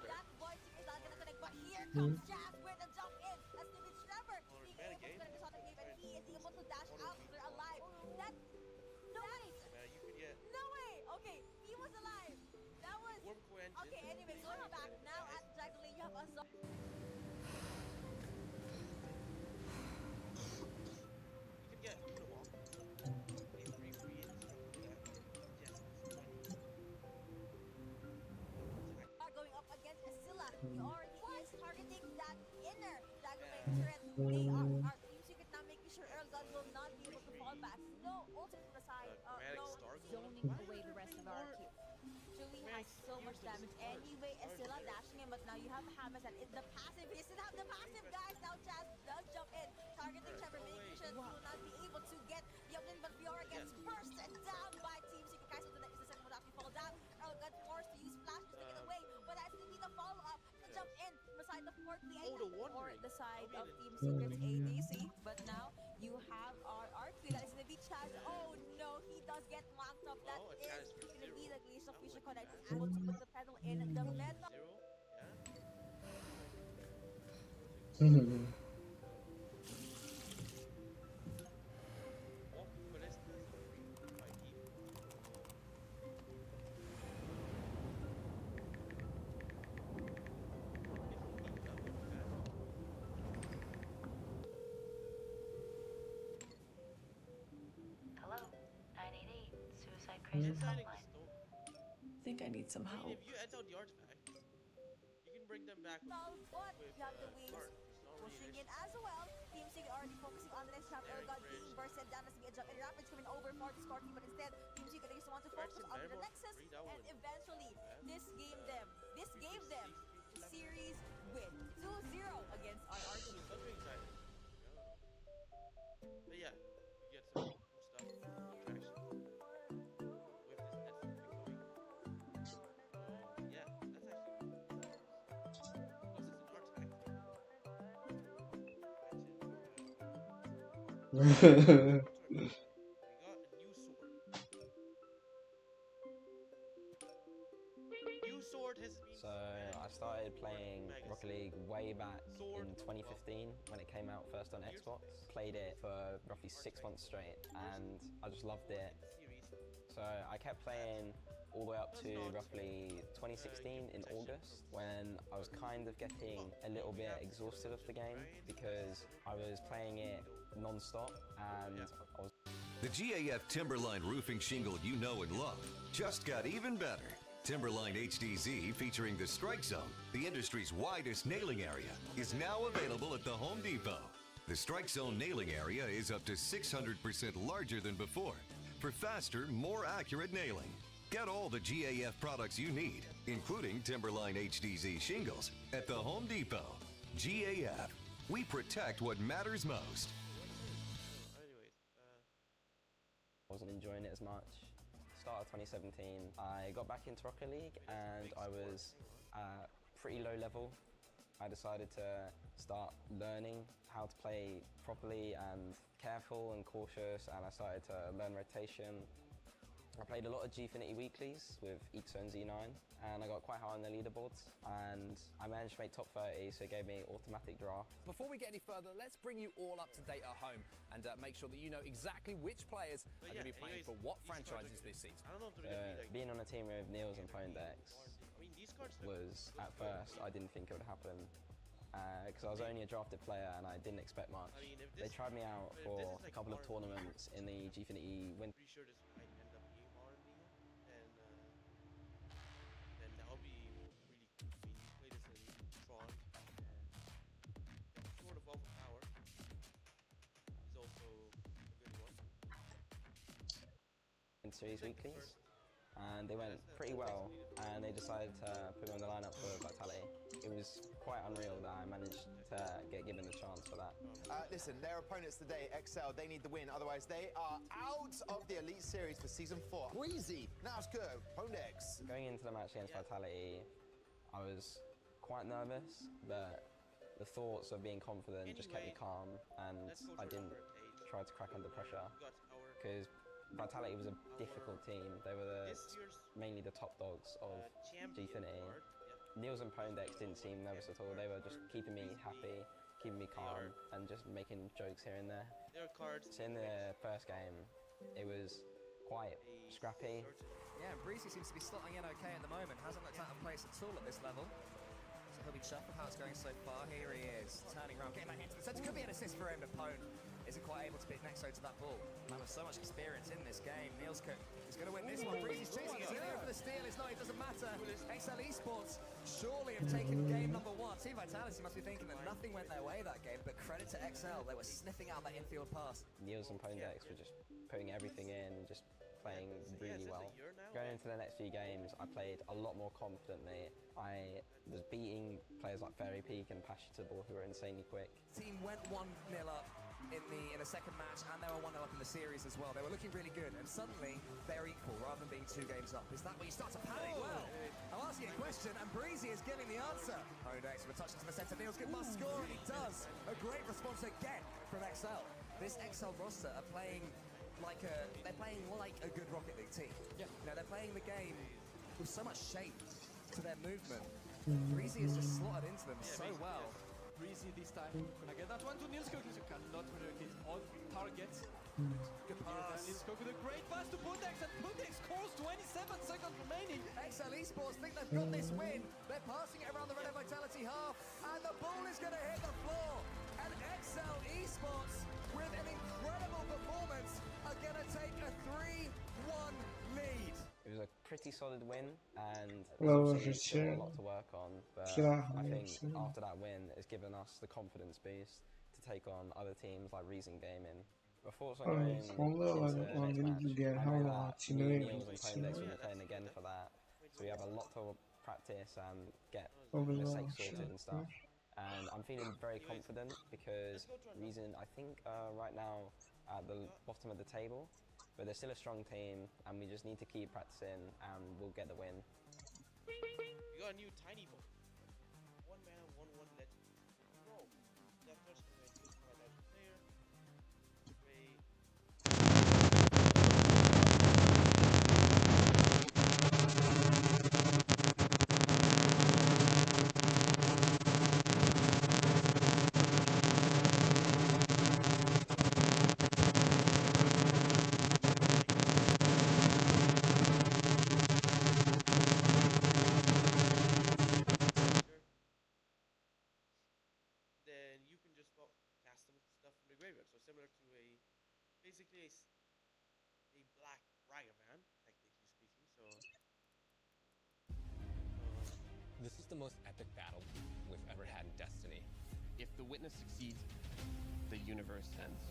That voice is not gonna connect, but here comes Jazz with a jump in. That's gonna be Trevor being able to connect this on the game, and he is able to dash out. They're alive. That no way. No way. Okay, he was alive. That was okay. Anyway, going back now at Jacqueline, you have Azar. Going up against Esila. He already is targeting that inner Dragonbane turret. They are Team Secret now making sure Earl God will not be able to fall back. No ultimate from the side. No zoning away the rest of our queue. Chewy has so much damage anyway. Esila dashing him, but now you have Hamis and the passive. He still have the passive, guys. Now Chaz does jump in, targeting Trevor, making sure he will not be able to get the opening, but Fiora gets bursted down by Team Secret. Guys, so the next second will actually fall down. Earl got forced to use flash just to get away, but that's going to be the follow-up to jump in from the side of Fort Lee or the side of Team Secret's ADC. But now you have our R3 that is going to be Chaz. Oh no, he does get mocked up. That is going to be the Glacier of Fisher Connect, able to put the pedal in the metal. Inside the stone. I think I need some I help. mean, if you edit out the artifact, you can bring them back with, But with you have the wings card. It's not really pushing an in as well. Team Secret already focusing on the next chapter. God being bursted down as we jump and Rapids coming over for the Scorpion, but instead Team Secret just want to focus on the Nexus and eventually this gave them the series win 2-0 against RRQ. Got me excited. But yeah, you get some cool stuff, traction. With this net going. Yeah, that's actually plus it's an artifact. We got a new sword has been. So I started playing Rocket League way back in 2015 when it came out first on Xbox. Played it for roughly 6 months straight and I just loved it. So I kept playing all the way up to roughly 2016 in August when I was kind of getting a little bit exhausted of the game because I was playing it non-stop and I was... The GAF Timberline roofing shingle you know and love just got even better. Timberline HDZ featuring the Strike Zone, the industry's widest nailing area, is now available at the Home Depot. The Strike Zone nailing area is up to 600% larger than before for faster, more accurate nailing. Get all the GAF products you need, including Timberline HDZ shingles, at the Home Depot. GAF, we protect what matters most. I wasn't enjoying it as much. Start of 2017, I got back into Rocket League and I was at pretty low level. I decided to start learning how to play properly and careful and cautious, and I started to learn rotation. I played a lot of Gfinity weeklies with Ixo and Z9 and I got quite high on the leaderboards and I managed to make top 30, so it gave me automatic draft. Before we get any further, let's bring you all up to date at home and make sure that you know exactly which players are going to be playing for what franchises this season. Being on a team with Niels and Poindex was, at first, I didn't think it would happen because I was only a drafted player and I didn't expect much. They tried me out for a couple of tournaments in the Gfinity Winter. Pretty sure this might end up being R&D, and then that would be really cool. I mean, you play this in Tron, and Sword of Wealth of Power is also a good one. In series weeklies, and they went pretty well, and they decided to put me on the lineup for Vitality. It was quite unreal that I managed to get given the chance for that. Listen, their opponents today, XL, they need the win, otherwise they are out of the Elite Series for Season 4. Breezy, now it's go, Ponex. Going into the match against Vitality, I was quite nervous, but the thoughts of being confident just kept me calm, and I didn't try to crack under pressure, because Vitality was a difficult team. They were mainly the top dogs of Gfinity. Niels and Ponex didn't seem nervous at all. They were just keeping me happy, keeping me calm, and just making jokes here and there. So in the first game, it was quite scrappy. Yeah, Breezy seems to be slotting in okay at the moment. Hasn't looked out of place at all at this level. So he'll be chuffed with how it's going so far. Here he is, turning around, getting back into the centre. Could be an assist for him, but Pone isn't quite able to beat Nexo to that ball. Man with so much experience in this game. Niels is going to win this one. Breezy's chasing. Is he there for the steal? It's not. It doesn't matter. XL Esports surely have taken game number 1. Team Vitality must be thinking that nothing went their way that game, but credit to XL. They were sniffing out that infield pass. Niels and Ponex were just putting everything in and just playing really well. Going into the next few games, I played a lot more confidently. I was beating players like Fairy Peak and Pashitable, who were insanely quick. Team went 1-0 up in the second match, and they were 1-0 up in the series as well. They were looking really good, and suddenly they're equal rather than being 2 games up. Is that where you start to panic? Well, I'm asking a question, and Breezy is giving the answer. Ponex with a touch into the centre. Niels must score, and he does. A great response again from XL. This XL roster are playing they're playing like a good Rocket League team. Yeah. You know, they're playing the game with so much shape to their movement. Breezy has just slotted into them so well. Breezy this time. Gonna get that one to Niels Cook. You cannot relocate on target. Good pass. Niels Cook with a great pass to Ponex, and Ponex scores 27 seconds remaining. XL Esports think they've got this win. They're passing it around the Red Vitality half, and the ball is going to hit the floor. And XL Esports, with an incredible performance, are going to take a 3-1 lead. pretty solid win, and Well, there's obviously it's still a true. lot to work on. But Yeah, I think it's true. after that win, it's given us the confidence boost to take on other teams like Reason Gaming. But thoughts on going into the next match? I know that me, Niels, and Ponedex will be playing again for that, so we have a lot to practice and get mistakes sorted and stuff. And I'm feeling very confident because Reason, I think right now at the bottom of the table, but they're still a strong team, and we just need to keep practicing, and we'll get the win. You got a new tiny boat. 1 mana, 1/1 legend. Bro, that first one I use for that player. Wait. Then you can just cast them stuff from the graveyard. So similar to basically a black Ragavan, technically speaking. So This is the most epic battle we've ever had in Destiny. If the Witness succeeds, the universe ends.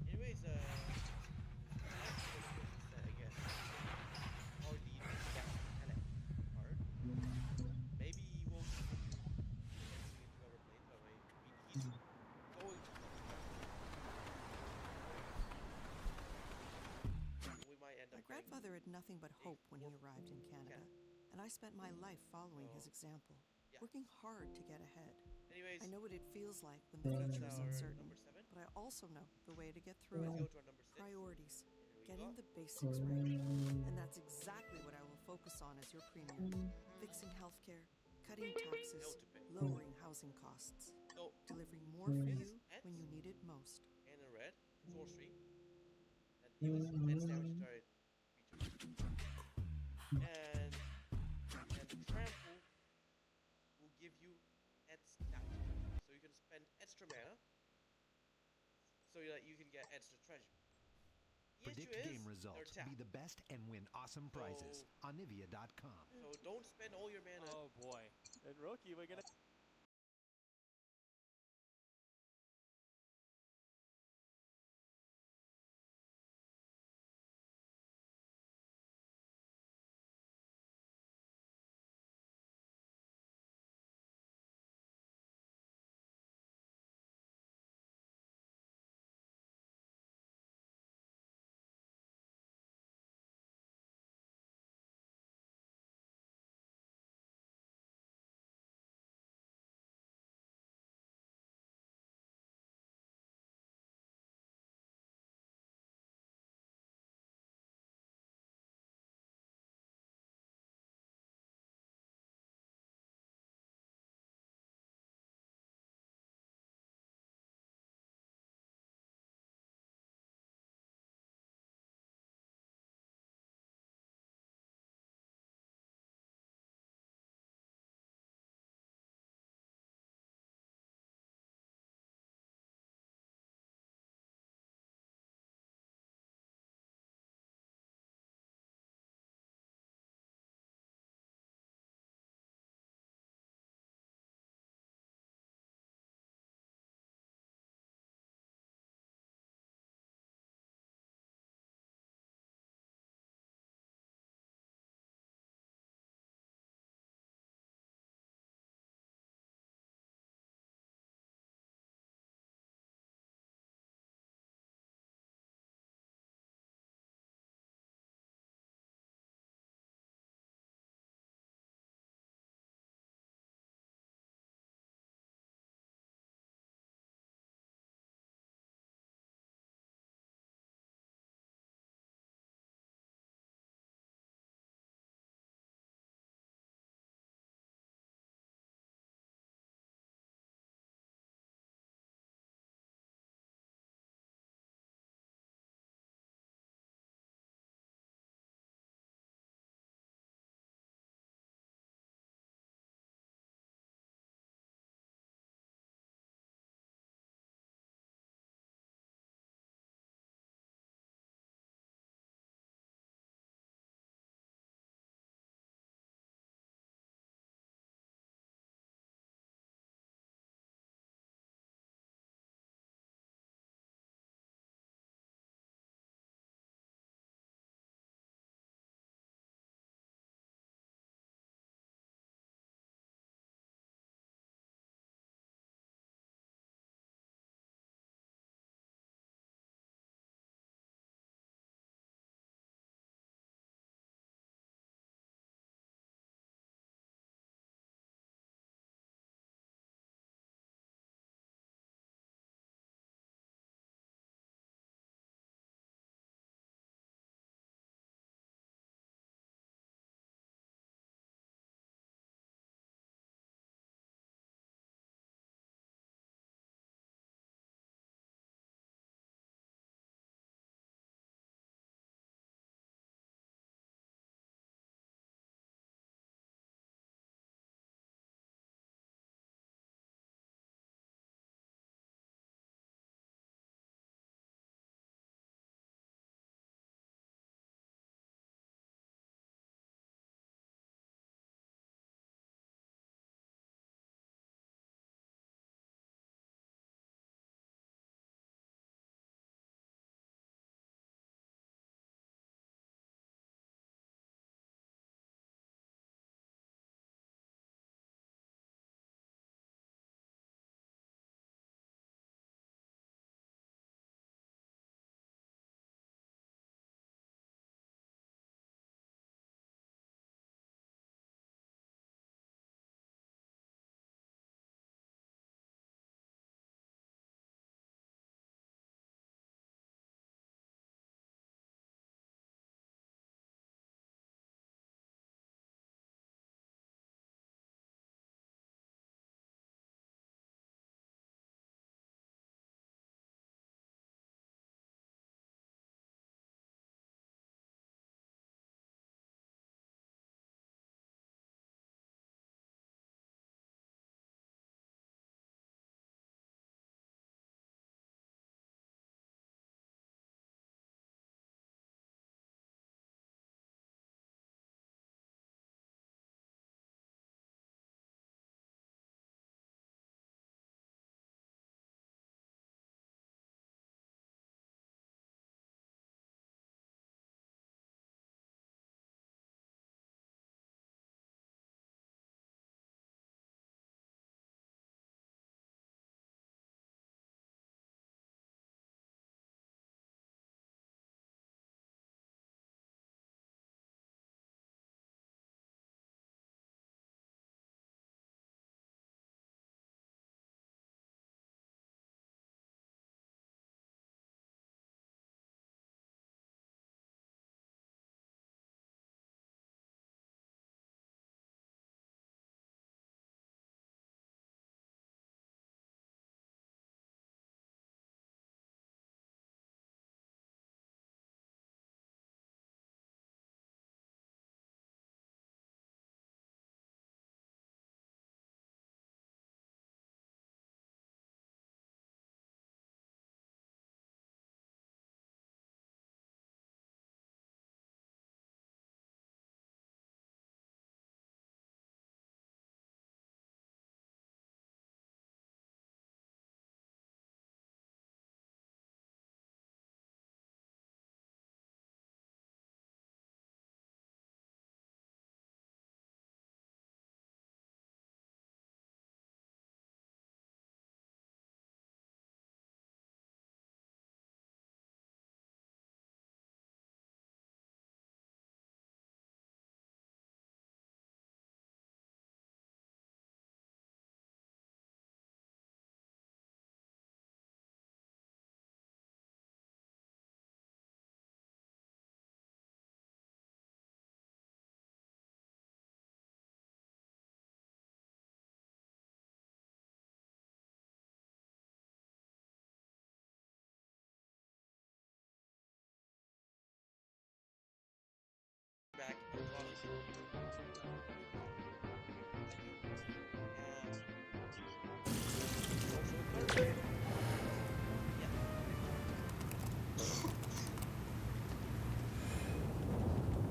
anyways, I guess. Or the Telex card. Maybe he won't continue advancing into other planes, but I mean, he's going to. We might end up My grandfather had nothing but hope when he arrived in Canada, and I spent my life following his example, working hard to get ahead. Anyways, I know what it feels like when the future is uncertain, but I also know the way to get through Let's it. go to our number 6. Priorities, getting the basics right. And that's exactly what I will focus on as your premier. Fixing healthcare, cutting taxes, lowering housing costs. Delivering more for you when you need it most. And in red, sorcery. That deals immense damage to target creature. And trample will give you so you can spend extra mana so that you can get extra treasure. The Predict issue game is results, they're be the best, and win awesome prizes on Nivea.com. So don't spend all your mana. Oh boy. And Rookie, we're gonna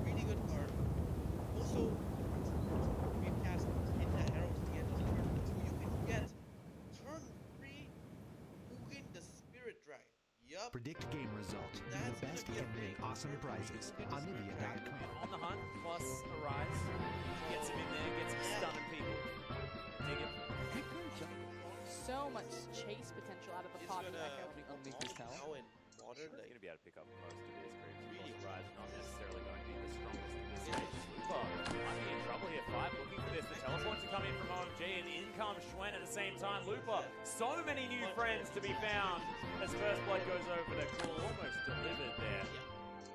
Really good card. Also, we cast in the arrows at the end of turn 2. You can get turn 3 Mugen the Spirit Dragon. Yup. Predict game results. Do your best to win awesome prizes on Nivea.com. On the hunt, plus Arise. Gets him in there, gets him stunning people. Dig it. So much chase potential out of the poppy Echo. Now in modern, He's like, going to be able to pick up most of his creeps. Really? Arise not necessarily going to be the strongest at this stage. Lupa might be in trouble here. 5 looking for this. The teleport to come in from OMG, and in comes Schwen at the same time. Lupa, so many new friends to be found as First Blood goes over to Cool. Almost delivered there.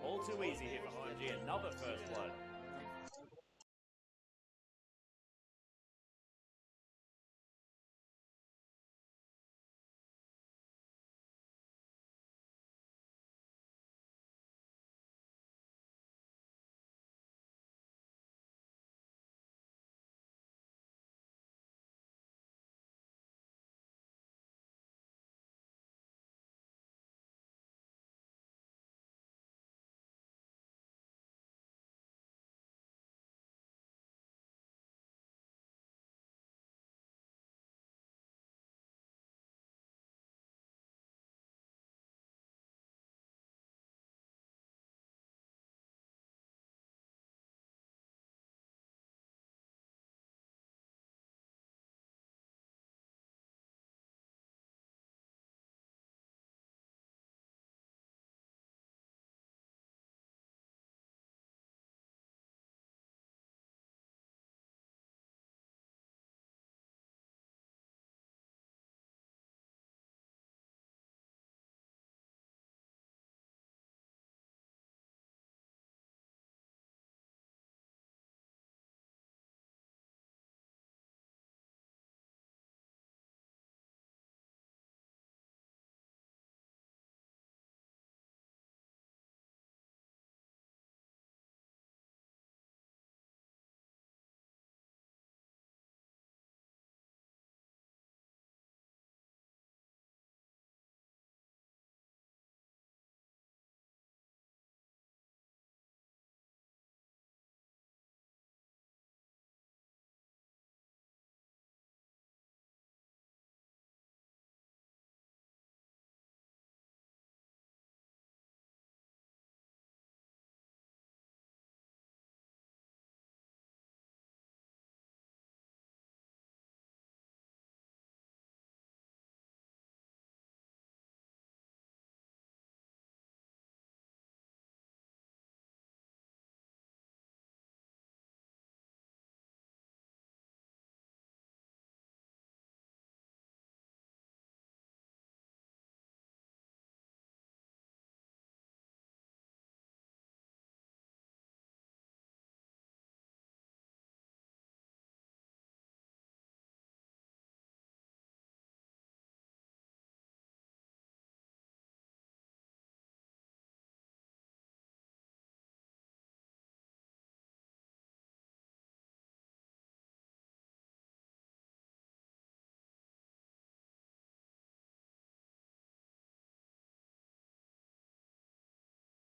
All too easy here for OMG. Another First Blood.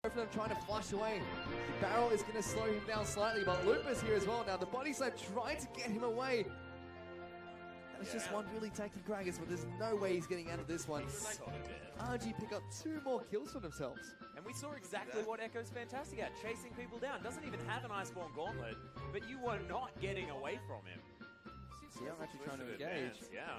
Both of them trying to flush away. The barrel is going to slow him down slightly, but Lupa's here as well. Now the body slam trying to get him away. That was just one really tacky Gragas, but there's no way he's getting out of this one. RG pick up 2 more kills for themselves. And we saw exactly what Echo's fantastic at, chasing people down. Doesn't even have an Iceborne Gauntlet, but you are not getting away from him. Yeah, I'm actually trying to engage. Yeah.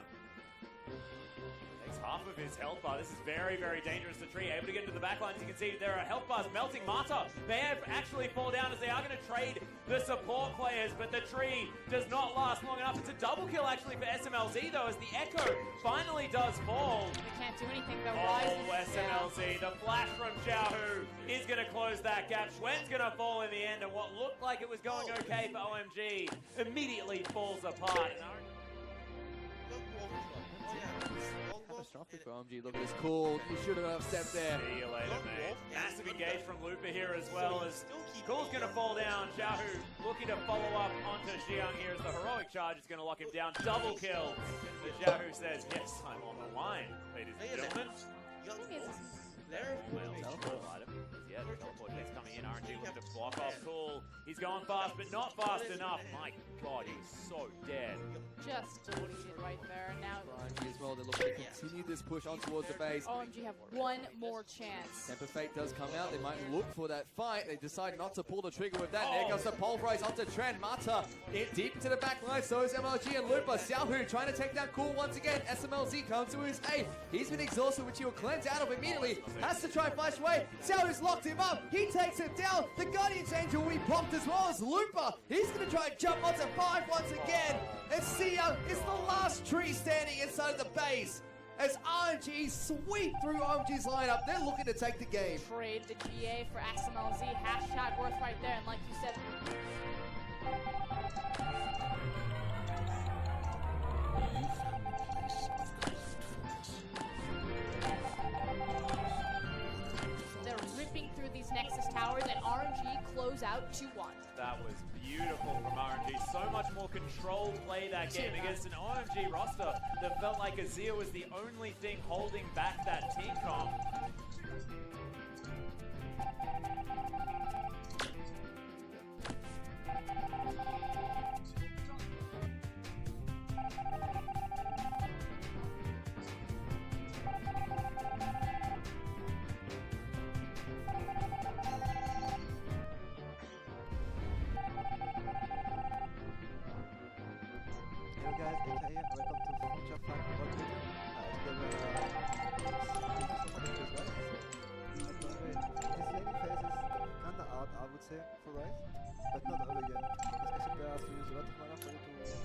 Takes half of his health bar. This is very, very dangerous. The tree able to get into the back lines. You can see there are health bars melting. Marta may have actually fall down as they are going to trade the support players, but the tree does not last long enough. It's a double kill actually for SMLZ though, as the Echo finally does fall. They can't do anything though. Oh, SMLZ. The flash from Xiaohu is going to close that gap. Schwen's going to fall in the end, and what looked like it was going okay for OMG immediately falls apart. catastrophic for OMG. Look at this Cool. You should have stepped there. See you later, mate. Massive engage from Lupa here as well as Cool's going to fall down. Xiaohu looking to follow up onto Xiang here as the heroic charge is going to lock him down. Double kill. As Xiaohu says, yes, I'm on the line, ladies and gentlemen. Yeah, the teleport is coming in. RNG looking to block off Cool. He's going fast, but not fast enough. My God, he's so dead. Just deleted right there. Now RNG as well. They're looking to continue this push on towards the base. OMG have one more chance. Temper Fate does come out. They might look for that fight. They decide not to pull the trigger with that. There goes the pulverize onto Trent. Mata deep into the back line. So is MLG and Lupa. Xiaohu trying to take down Cool once again. SMLZ comes to his aid. He's been exhausted, which he will cleanse out of immediately. Has to try and flash away. Xiaohu's locked him up. He takes him down. The Guardian's Angel will be popped as well as Lupa. He's going to try and jump onto 5 once again. And Sia is the last tree standing inside of the base. As RNG sweep through OMG's lineup, they're looking to take the game. Trade the GA for SMLZ. Hashtag worth right there. And like you said, they're ripping through these Nexus towers, and RNG close out 2-1. That was beautiful from RNG. So much more controlled play that game against an OMG roster that felt like Azir was the only thing holding back that team comp. Hello guys, Eka here. Welcome to Future Fun World Twitter. This laning phase is kinda hard, I would say, for Ryze, but not all again. Especially there has to use a lot of mana for you to get it.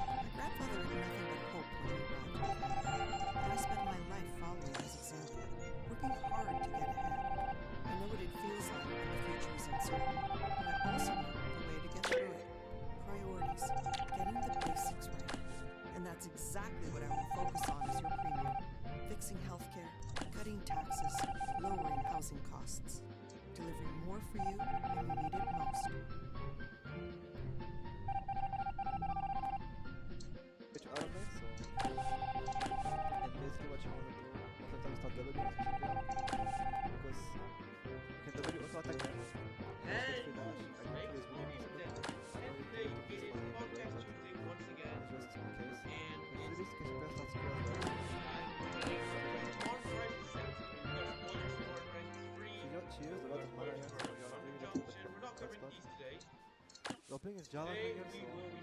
My grandfather had nothing but hope when he arrived in Canada, and I spent my life following his example, working hard to get ahead. I know what it feels like when the future is uncertain, but I also know the way to get through it. Priorities, getting the basics right. And that's exactly what I will focus on as your premier. Fixing healthcare, cutting taxes, lowering housing costs. Delivering more for you when you need it most. Which are of it, so and basically what you want to do most of the time is start W as a champion, because you can W auto attack them. She used a lot of mana here, so you're not really getting the spot. You're playing as Java here, so getting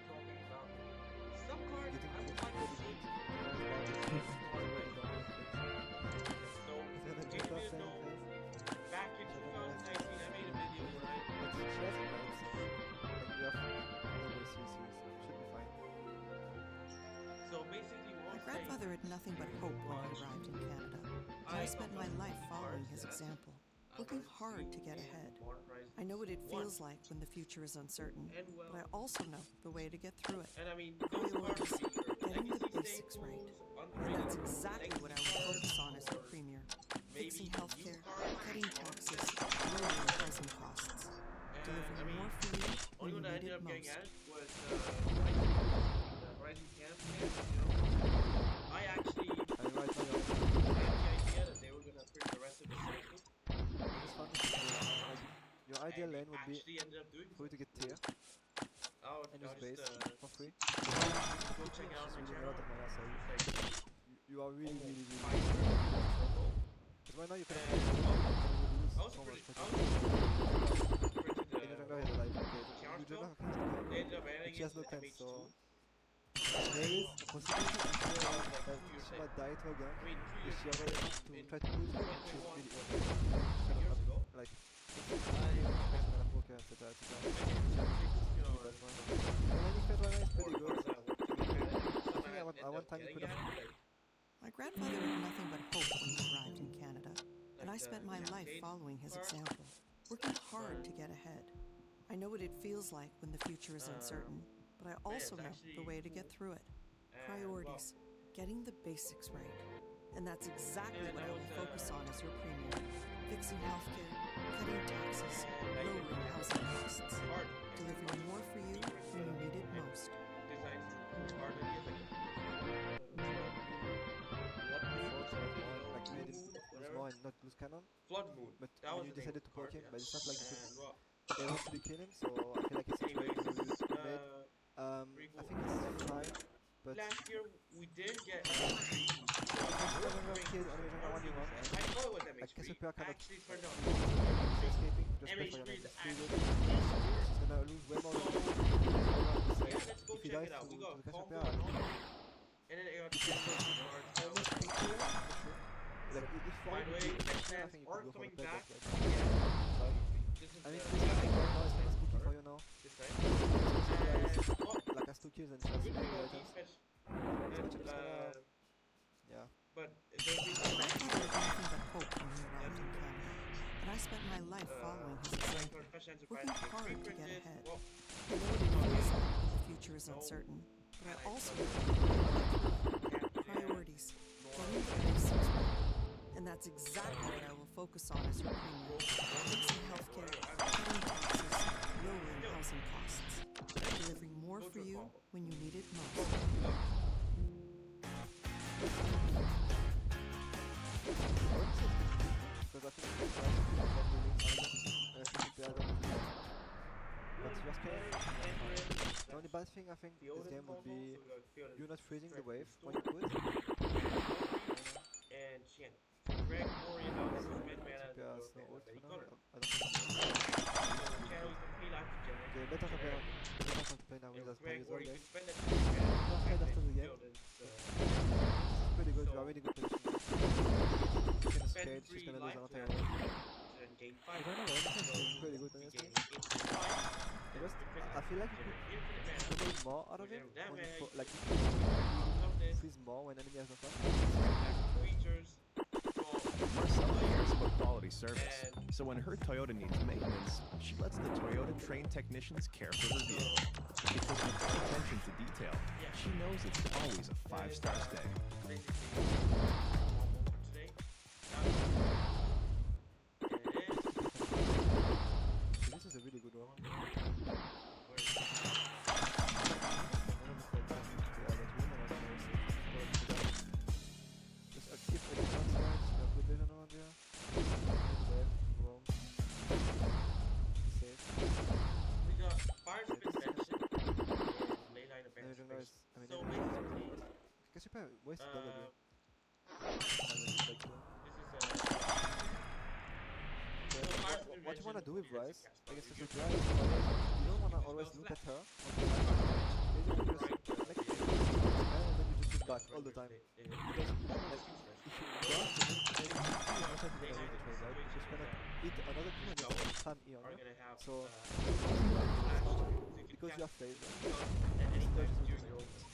Back in 2019, I made a video where I So basically, my grandfather had nothing but hope when he arrived in Canada, and I spent my life following his example, working hard to get ahead. I know what it feels like when the future is uncertain, but I also know the way to get through it. Priorities, getting the basics right. And that's exactly what I will focus on as your premier. Fixing healthcare, cutting taxes, lowering housing costs. Delivering more for you when you need it most. Was Rising Camp. I actually had the idea that they were gonna bring the rest of the cycle. Your ideal lane would be for you to get tier and use base for free. Go check out my channel. You are really because right now you can lose so much in the jungle has a life she has no pen, so there is a possibility that she might die to a gang if she ever to try to lose her, she's really like etc. I want time to put My grandfather had nothing but hope when he arrived in Canada, and I spent my life following his example, working hard to get ahead. I know what it feels like when the future is uncertain, but I also know the way to get through it. Priorities, getting the basics right. And that's exactly what I will focus on as your premium. Fixing healthcare, cutting taxes, lowering housing costs. Delivering more for you when you need it most. More and not lose cannon. Flood Moon. But That when was you the decided to name poke of the him, card, but it's not like you and could eventually kill him, so I feel like it's a trade you made. I think it's fine, but last year we did get I thought it was MH3. Cassiopeia cannot Actually turned out escaping just by MH3 is Fire. actually He's gonna lose way more than yeah, let's go if he check dies it out. to We got the combo Cassiopeia. and then it got Almost 3 kills, for sure. Like if by the way, I and think you Orc could go for coming the back. pet, Yeah. This is I mean, the this guy right now is kind of spooky for you now. this time. Like has 2 kills and just Good 3 thing about items. defense. So much And, is gonna, yeah. but there's been My father had nothing but hope when he arrived in Canada, and I spent my life following his example, working hard to get ahead. I know what it feels like when the future is uncertain, but I also know priorities, getting the basics right. And that's exactly what I will focus on as your premium. Fixing healthcare, cutting taxes, lowering housing costs. Delivering more for you when you need it most. Because I think it's but your scale, the only bad thing I think this game would be you not freezing the wave when you could. And Shen. Greg Morian out as red mana. Cassiopeia has no ult for now. I don't Carries the free life to generate. Okay, better to play now with as Greg, as or well, you guys. can spend that Go ahead after the game. It's pretty good, you are really good position. She's gonna scared, she's gonna lose another one. I don't know, it's pretty good honestly. I feel like you could get more out of it when you like freeze more when enemy has no flash. Marcella cares about quality service, so when her Toyota needs maintenance, she lets the Toyota trained technicians care for her vehicle. Because with her attention to detail, she knows it's always a 5-star stay. This is a really good one. Just keep it outside, good vision around here. Safe. We got Fire Spin Benson and Leyline of Benson. So basically, Cassiopeia, where's the W? What you wanna do with Ryze, I guess it's with Ryze, you don't wanna always look at her. Basically just make it and then you just look back all the time. Because like, if you don't, maybe you don't have to get away the trade, right? You just gonna eat another two and just spam E on her. So, because you have phase, right?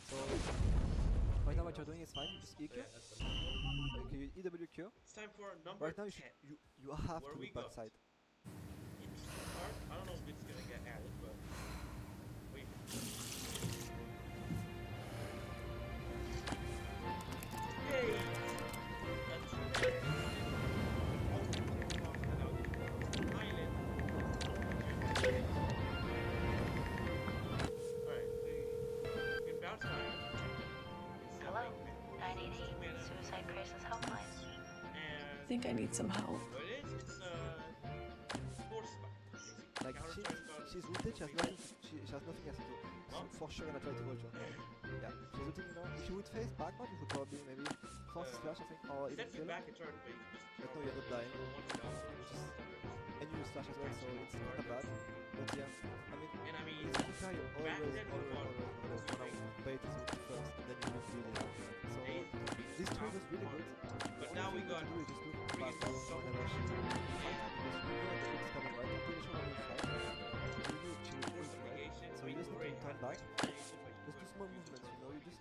So, right now what you're doing is fine, you just EQ. Okay, you EWQ. It's time for number Right now 10. you have to look backside. I don't know if it's gonna get added, but wait. Hey! Hello, 988 Suicide Crisis Helpline. I think I need some help. Like she's ulted, she has nothing else to do. She's for sure gonna try to ult you. Yeah, she's ulting, you know. If you would face backward, you could probably maybe force slash, I think, or even kill her. But no, you're not dying. And you use slash as well, so it's kinda bad. But yeah, I mean, with Kuka, you always wanna bait his ulti first, and then you look really hard. So this trade was really good. But now we got to do is just look back whenever she fights, because you know the ult's coming right after the show when you fight. You know she will ult, right? So you just need to turn back. Just do small movements, you know. You just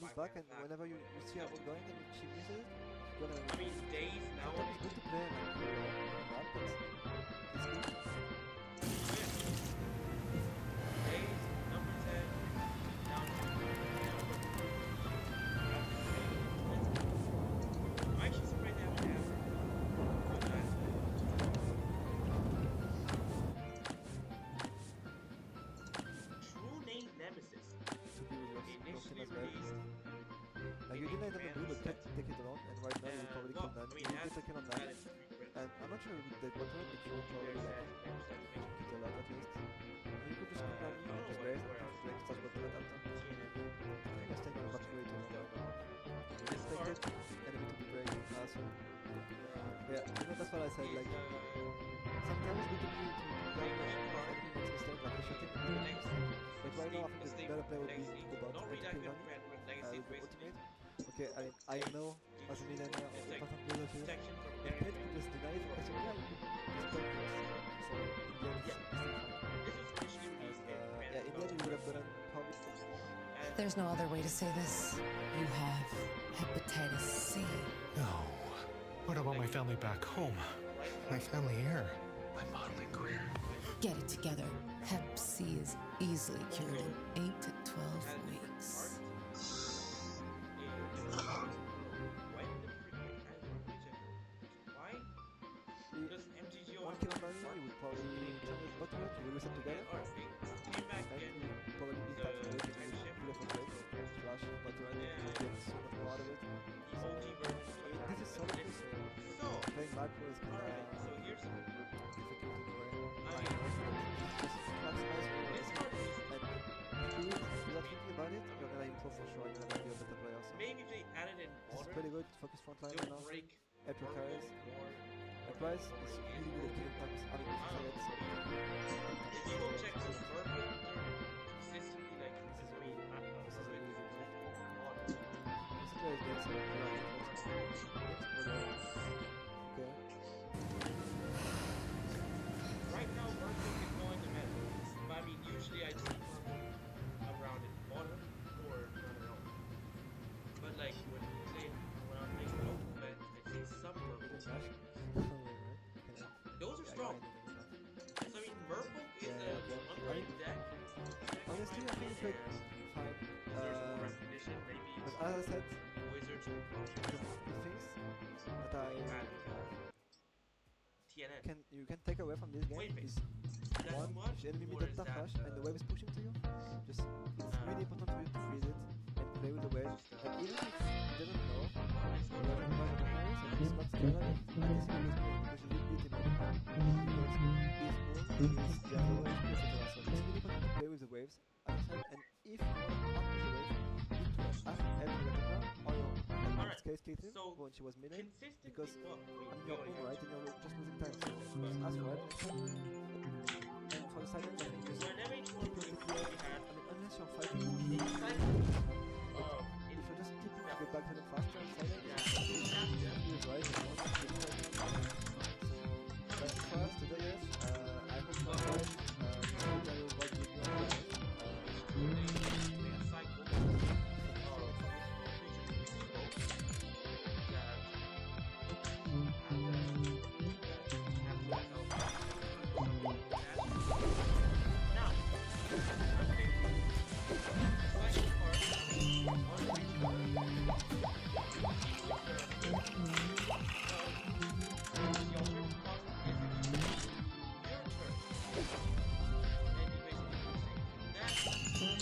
move back, and whenever you see her ult going and she misses, you're gonna. I mean, days now. Sometimes it's good to play like that, but it's good. Days number 10. Down to on none. You get a kill on none. And I'm not sure with the bottom, but you will probably like hit a lot at least. And you could just come down and just wait and like start bottom at after. I think it's taking much way too long right now. Expected enemy to be very awesome. Yeah, you know that's what I said, like sometimes we can need to enemy makes mistake like a shooting and make a mistake. But right now I think the better play would be the bot and to kill Nani with the ultimate. Okay, I know as a millionaire of the bottom builder here, the kid could just deny it because yeah, you could just go first. So in the end it's still fine. And yeah, in the end you would have gotten probably. There's no other way to say this. You have hepatitis C. No. What about my family back home? My family here? My modeling career? Get it together. Hep C is easily cured in 8 to 12 weeks. One kill on Nani, you would probably turn with bottom left, you will reset together. And you would probably be back to it, you would pull off a break, flash bottom right, you would get so much more out of it. So, I mean, this is solid, so playing macro is kinda difficult in a way. I know, but just maximize your ways. And do it without thinking about it, you're gonna improve for sure, you're gonna be a better player. So. Maybe if they added in This is pretty good, focus front line right now. break Edward carries. Price is really good at killing times. I mean, if you go check the Purple, they're consistently like this is really not this is a really good move. This guy is getting some okay. Right now, Purple is going to mid. But I mean, usually I see Purple around it bottom or run around. But like when I'm playing local bet, I see some Purple. Those are strong. So I mean, Merfolk is an underrated deck. Honestly, I think it's like fine. But as I said, Wizards, the things that you can take away from this game is one, if the enemy mid delta flash and the wave is pushing to you, just it's really important for you to freeze it and play with the wave. And even if you didn't know, you have a bunch of players and he's not still alive, at least he was good because you will beat him every time. Because his moon is the other wave, etc. So it's really important to play with the waves, as I said, and if you want to outpush the wave, you need to ask every weapon or your, in this case, Caitlyn, when she was mid-lane, because in your own right, and you're just losing time. So just ask for help next time. And for the side lane, I think just keep your TP. I mean, unless you're fighting, if you just keep to get back to them faster, side lane, is right, and you want to keep it. So that's it for us today, yes. I hope you enjoyed. I will watch with you on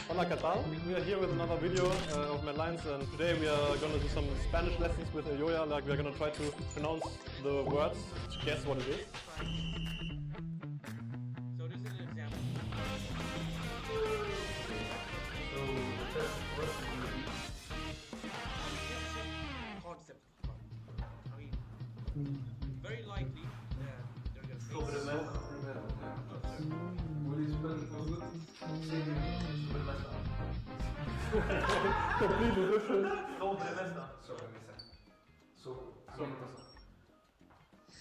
Hola, ¿qué tal? We are here with another video of Mad Lions, and today we are going to do some Spanish lessons with Yoya. Like, we are going to try to pronounce the words, guess what it is. So this is an example. So the first word will be concept. I mean, very likely they're going to face. Completely different.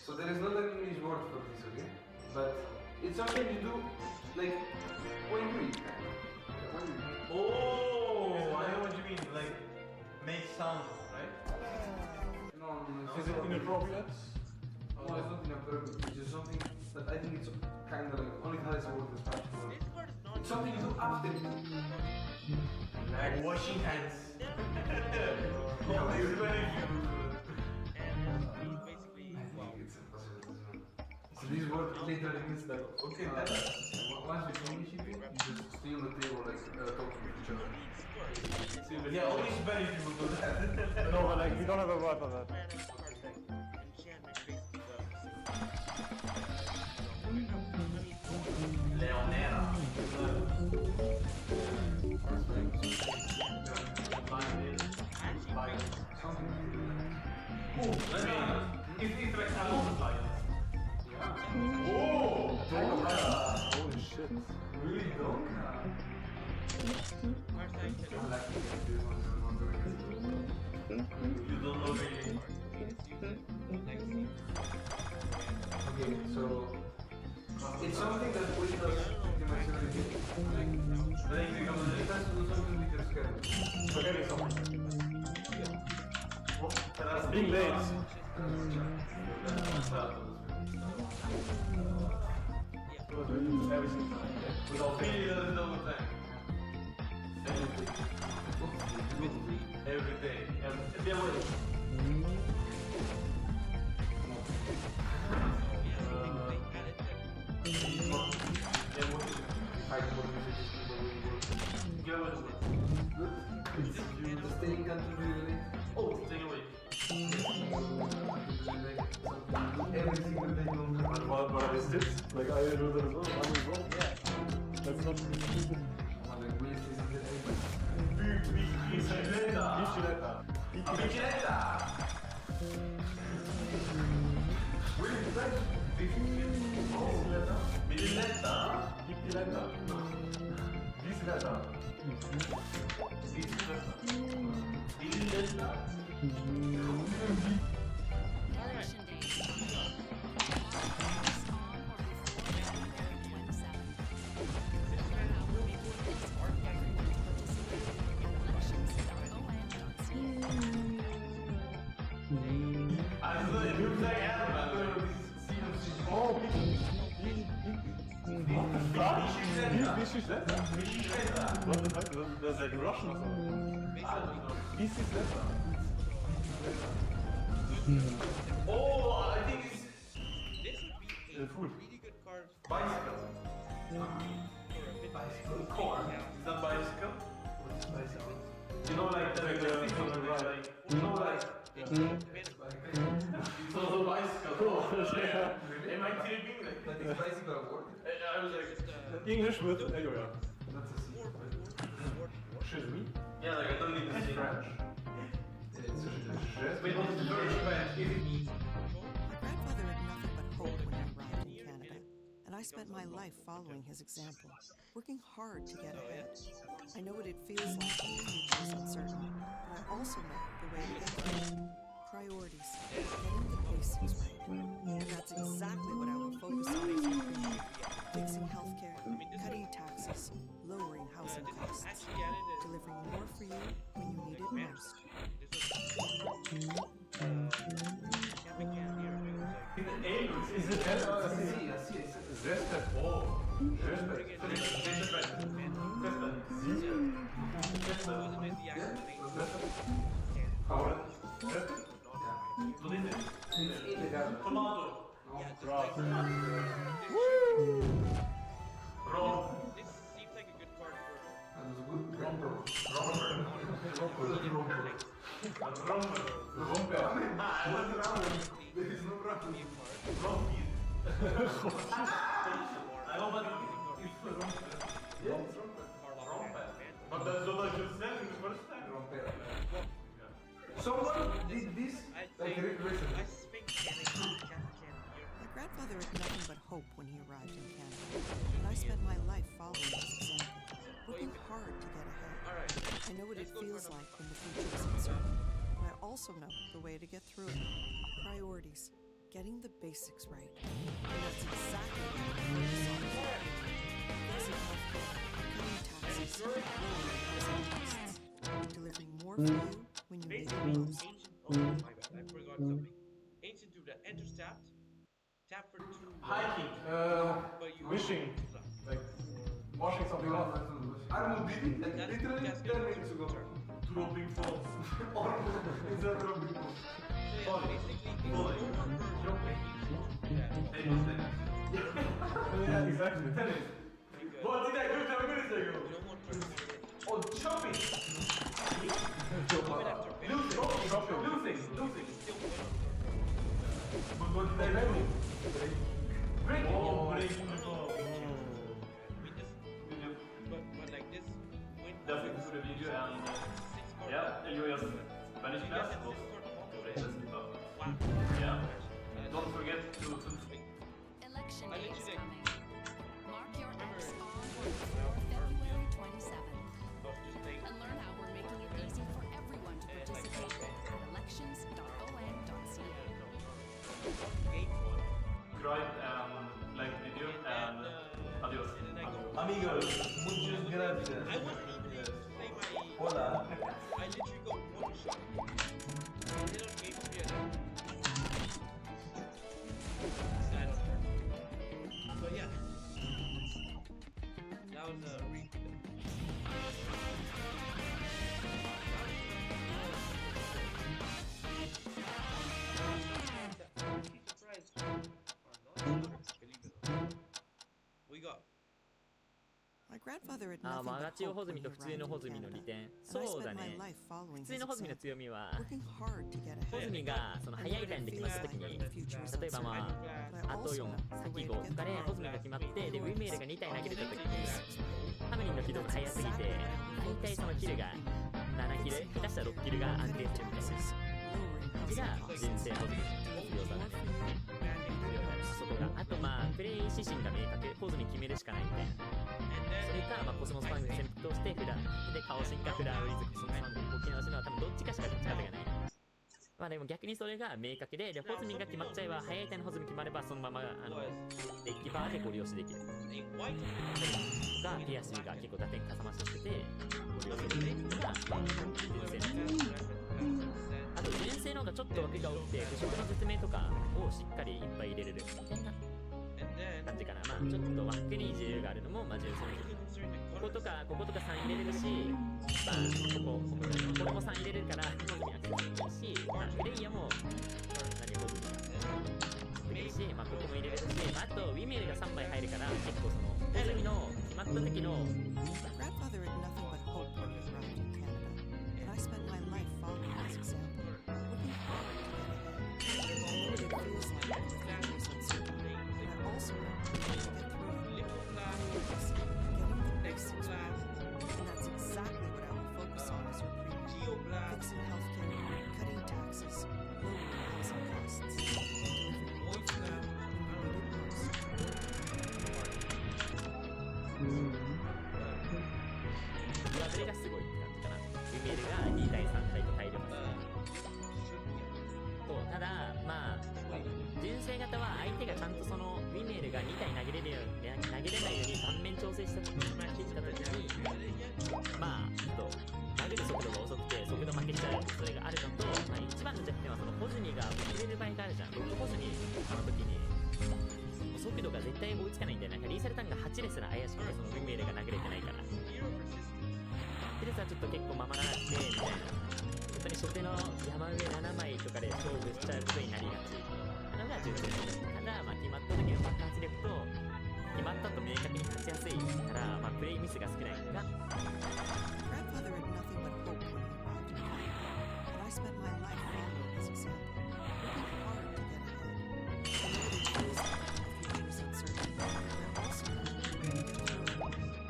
So there is not an English word for this, okay? But it's something you do, like, when you eat. Oh, I know what you mean. Like, make sound, right? No, Is it inappropriate? No, it's not inappropriate. It's just something that I think it's kind of like, only has a word in Spanish. It's something you do after it. Like washing hands. Yeah, it's very good. So this word literally means that, okay, once you finish it, you just stay on the table like talking to each other. Yeah, only Spanish people do that. No, but like, we don't have a word for that. If it's like a lot of science. Yeah. Oh! Donka! Holy shit. Really Donka? You don't know really. Okay, so it's something that we does dimensionality. Like because it has to do something with your schedule. Forgetting something. That's being late. Everything. Without feeling that it's all the time. Every day. Every day. Staying continually. Oh, stay away. Every single day. But is this? Like I do that as well? I'm as well? Yeah. That's not stupid. Bicicleta. What the fuck? That's like Russian or something. Bicicleta. Oh, I think it's food. Really good card. Bicycle. Bicycle. Car. Is that bicycle? What's bicycle? You know, like the thing on the right. You know, like. It's also a bicycle. Am I tripping? But it's bicycle a word? I was like. English with Ayoya. That's a C. Excuse me? Yeah, like I don't need to say French. Wait, what's the first French? My grandfather had nothing but hope when he arrived in Canada, and I spent my life following his example, working hard to get ahead. I know what it feels like when the future is uncertain, but I also know the way to get there. Priorities, getting the basics right. And that's exactly what I will focus on as a premier. Fixing healthcare, cutting taxes, lowering housing costs, delivering more for you when you need it most. Is it respect? Oh, Tomato. Rom. This seems like a good card for. There is no problem. I know, but it's for romper. Yeah, it's romper. But that's what I just said in the first time. Someone did this like recently. My grandfather had nothing but hope when he arrived in Canada, and I spent my life following his example, working hard to get ahead. I know what it feels like when the future is uncertain, but I also know the way to get through it. Priorities, getting the basics right. And that's exactly what I focus on. Fixing healthcare, cutting taxes, lowering housing costs, delivering more for you when you need it most. Oh my god, I forgot something. Ancient do that. Enter tapped. Tap for 2. Hiking. Wishing. Like washing something off. I'm beating like literally 10 minutes ago. Dropping falls. It's a dropping falls. Yeah, exactly. What did I do 10 minutes ago? Oh, chopping! Losing. But what did I do? Breaking. But like this, when That's a good video and yeah, your Spanish class was great. Election day is coming. Mark your X on or before February 27th. And learn how we're making it easy for everyone to participate at elections.on.ca. Subscribe and like the video and adios. Amigos, muchas gracias. Hola. I literally got one shot. I did on game 3 and but yeah. That was a really We got My grandfather had ああ、 nothing マガ but チオ hope ホズ when ミ he と普通の arrived ホ in ズミの Canada. 利点。 And I そう spent だ my ね。 life following 普通 his のホズミの example, 強みは、 working hard to get ホズ ahead. ミがその速いタイムで決まった時に、例えばまあ、あと4、先5とかでホズミが決まって、で、ウィメールが2体投げれた時に、ハムリンの軌道が速すぎて、大体そのキルが7キル、下手したら6キルが安定するみたいな。それが人生ホズミの強さだね。そこが。あとまあ、プレイ指針が明確、ホズミ決めるしかないみたいな。それか、まあ、コスモスファング戦闘してフラで顔進化フラウリズコスモスファングを沖縄するのは多分どっちかしか勝ち方がない。まあでも逆にそれが明確で、でホズミが決まっちゃえば速いタイのホズミ決まればそのままデッキパワーでご利用しできる。とかピアスが結構打点かさ増ししててご利用できるのが純正の。あと純正の方がちょっと枠が多くて腐食の説明とかをしっかりいっぱい入れれるみたいな感じかな。まあちょっと枠に自由があるのもまあ純正の。こことか3入れれるし、まあこれも3入れれるからホズミアクセスできるし、まあフレイヤもホズミができるし、まあここも入れれるし、まああとウィメールが3枚入るから結構そのホズミの決まった時の Grandfather had nothing but hope when he arrived in Canada, and I spent my life following his example, working hard to get ahead. I know what it feels like when the future is uncertain, and I also know how to get through it. Priorities, getting the basics right, and that's exactly what I will focus on as your premium. Fixing healthcare, cutting taxes, lowering housing costs, delivering more for you when you need it most. 上振れがすごいって感じかな。ウィメールが2対3対と大量そうただまあ純正型は相手がちゃんとそのウィメールが2体投げれないように盤面調整してきた時にまあちょっと投げる速度が遅くて速度負けしちゃうそれがあるのと、まあ、一番の弱点はそのホズミが遅れる場合があるじゃん。6ホズミの時に速度が絶対追いつかないんだよ。なんかリーサルタンが8レスラー怪しくてそのウィメールが投げれてないからテレスはちょっと結構ままならなくてみたいな本当に初手の山上7枚とかで勝負しちゃうことになりがちなのが純正ただまあ決まった時の爆発力と決まったと明確に勝ちやすいからまあプレイミスが少ないのが Grandfather had nothing but hope when he arrived in Canada, and I spent my life following his example, working hard to get ahead. I know what it feels like when the future is uncertain, and I also know how to get through it. Priorities,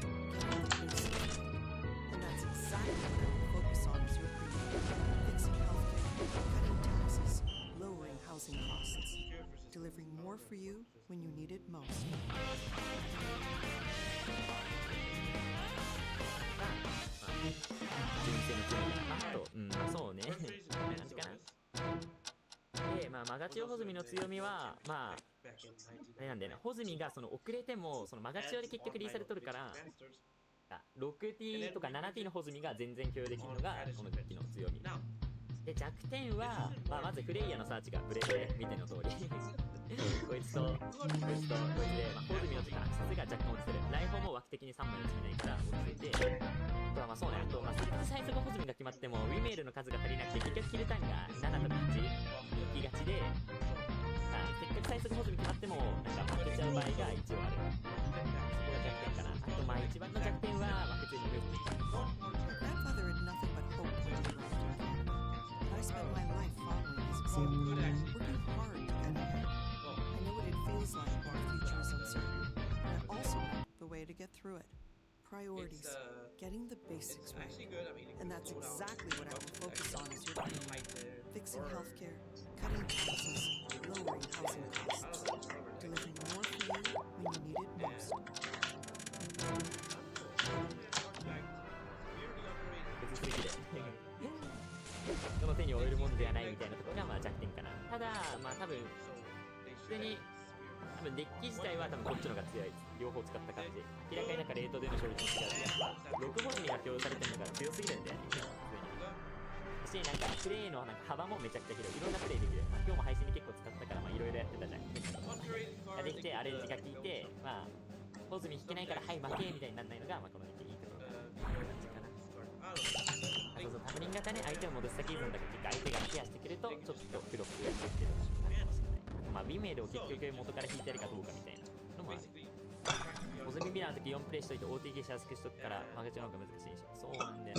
getting the basics right, and that's exactly what I will focus on as your premium. Fixing healthcare, cutting taxes, lowering housing costs, delivering more for you when you need it most. 純正の国があとまあそうね感じかな。でまあマガチオホズミの強みはまああれなんだよね。ホズミがその遅れてもそのマガチオで結局リーサル取るから6T とか 7T のホズミが全然共有できるのがこの機の強みで弱点は、まあ、まずフレイヤのサーチがブレブレ見ての通りこいつとこいつで、まあ、ホズミの時間アクセスが若干落ちてる。ライフも枠的に3枚落ちてないから落ちててあとはまあそうね。あとまあ最速ホズミが決まってもウィメールの数が足りなくて結局キルタイムが7とか8行きがちで結局最速ホズミ決まってもなんか負けちゃう場合が一応ある。そこが弱点かな。あとまあ一番の弱点は負けずにループ Grandfather had nothing but hope when he arrived in Canada, and I spent my life following his example, working hard to get ahead. I know what it feels like when the future is uncertain, and I also know the way to get through it. Priorities, getting the basics right, and that's exactly what I will focus on as your premium. Fixing healthcare, cutting taxes, lowering housing ただまあ多分普通に多分デッキ自体は多分こっちの方が強い。両方使った感じ。明らかになんかレートでの勝率も違うし、やっぱ6ホズミが共有されてるのから強すぎるんだよね。普通に。し、なんかプレイのなんか幅もめちゃくちゃ広い。いろんなプレイできる。まあ、今日も配信で結構使ったからまあいろいろやってたじゃん。ができてアレンジが効いて、まあホズミ引けないからはい負けみたいにならないのがまあこのデッキいいところ。そうそう、タブリン型ね、相手を戻す先依存だから結構相手がケアしてくるとちょっとブロックができてるかもしれない。まあビメイルを結局元から引いてやるかどうかみたいなのもある。ホズミビラーの時4プレイしといて OTK しやすくしとくからマガチの方が難しいし。そうなんだよ。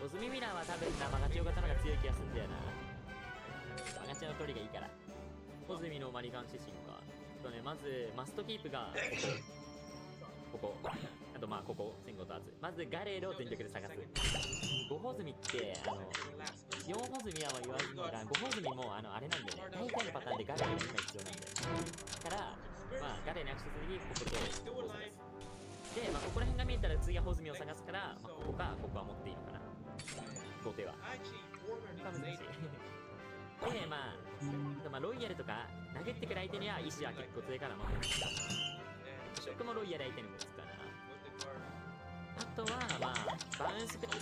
ホズミミラーは多分なマガチオ型の方が強い気がするんだよな。マガチの通りがいいから。ホズミのマリガン指針か。まずマストキープがここ、あとまあここ15と圧。まずガレールを全力で探す。5ホズミって4ホズミは言わずにが5ホズミもあれなんだよね。大体のパターンでガレールが今必要なんだよ。だからまあガレールにアクセスにこことここを探す。でまあここら辺が見えたら次はホズミを探すから、まあ、ここかここは持っていいのかな。後手は。難しい。でまあロイヤルとか殴ってくる相手には意志は結構強いからまあ持ってきた。食もロイヤル相手に持つかな。あとはまあバウンスプレイ。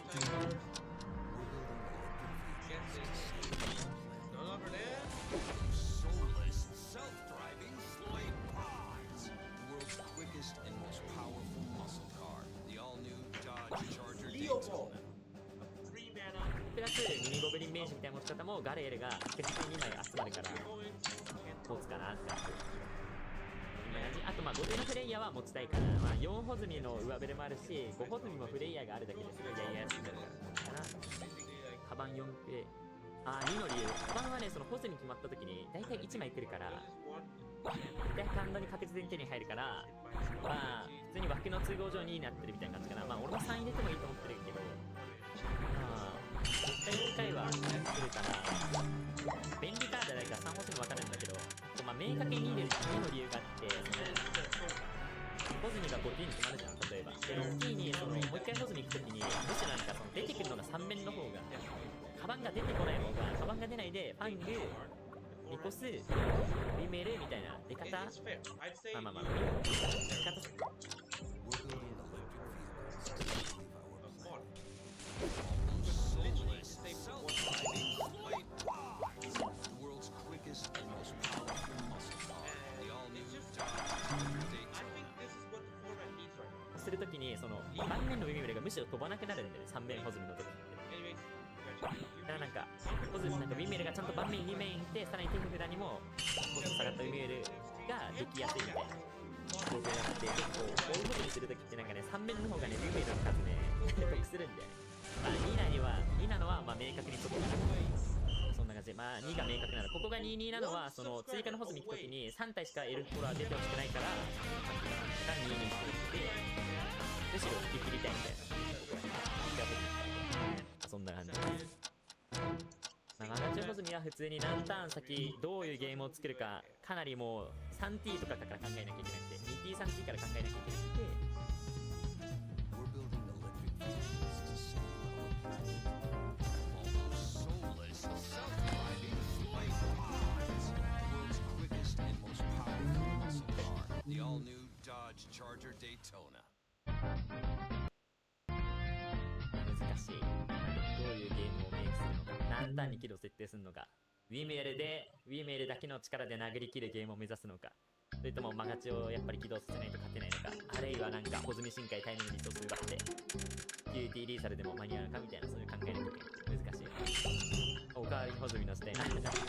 プラスミニゴブリン名手みたいな持ち方もガレールが確実に2枚集まるから持つかなって感じ。あとまあ後手のフレイヤーは持ちたいから、まあ、4ホズミの上ベルもあるし5ホズミもフレイヤーがあるだけですごいやりやすくなるからかな。カバン4ペ2の理由。カバンはねそのホズミ決まった時に大体1枚来るから大体簡単に確実に手に入るから、まあ普通に枠の都合上2になってるみたいな感じかな。まあ俺も3入れてもいいと思ってるけど、まあ絶対1回は来るから便利カードじゃないから3ホズミ分かるんだけど、まあ明確に2で2の理由があって、ホズミが5Tに決まるじゃん例えば。で6Tにそのもう1回ホズミ行く時にむしろなんかその出てくるのが3面の方がカバンが出てこない方がカバンが出ないでファングミコスビメルみたいな出方まあ出方するときにその盤面のビメルがむしろ飛ばなくなるんだよね3面ホズミの時って。だからなんかホズミなんかビメルがちゃんと盤面2面いてさらに手札にもコスト下がったビメルができやすいみたいな構成になって結構こういうことにするときってなんかね3面の方がねビメルの数ね得するんだよね。まあ2なのはまあ明確にそこがそんな感じで、まあ2が明確なの。ここが22なのはその追加のホズミ行くときに3体しかエルフコラ出てほしくないから22にしてるってむしろ引き切りたいみたいなそんな感じ。マガチョホズミは普通に何ターン先どういうゲームを作るかかなりもう 3T とかから考えなきゃいけなくて 2T3T から考えなきゃいけなくてThe all-new Dodge Charger Daytona. 難しい。どういうゲームをメイクするのか何ターンにキルを設定するのかウィメールだけの力で殴り切るゲームを目指すのかそれともマガチをやっぱり起動させないと勝てないのかあるいはなんかホズミ深海タイミングリソース奪って QT リーサルでも間に合うかみたいなそういう考えの時難しい。おかわりホズミの視点そうね、まあ、結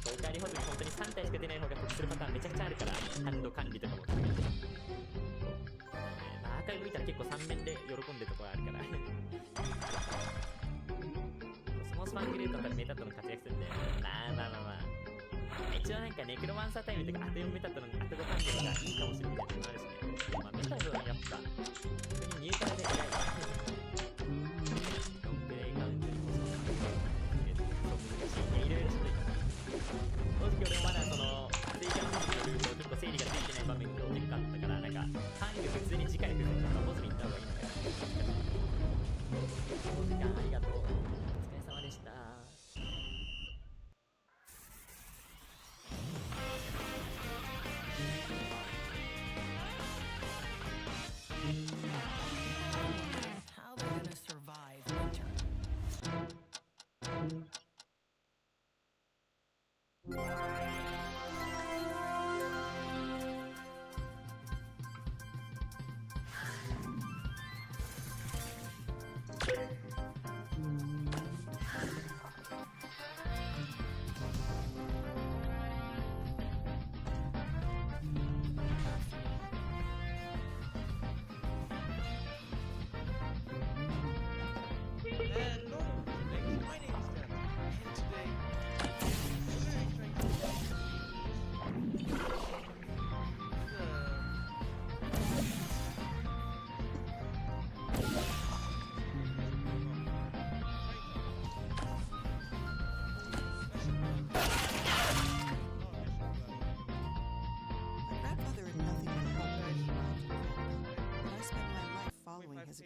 構おかわりホズミ本当に3体しか出ない方が得するパターンめちゃくちゃあるからハンド管理とかも含めて、まあ、アーカイブ見たら結構3面で喜んでるところあるからそのスパングルートとかでメタットの活躍するんでまあ一応なんかネクロマンサータイムとかあと4メタットのあと5タイムがいいかもしれないっていうのもあるしね。まあメタットはやっぱ本当にニュートラルで偉いから4プレイカウントに難しい。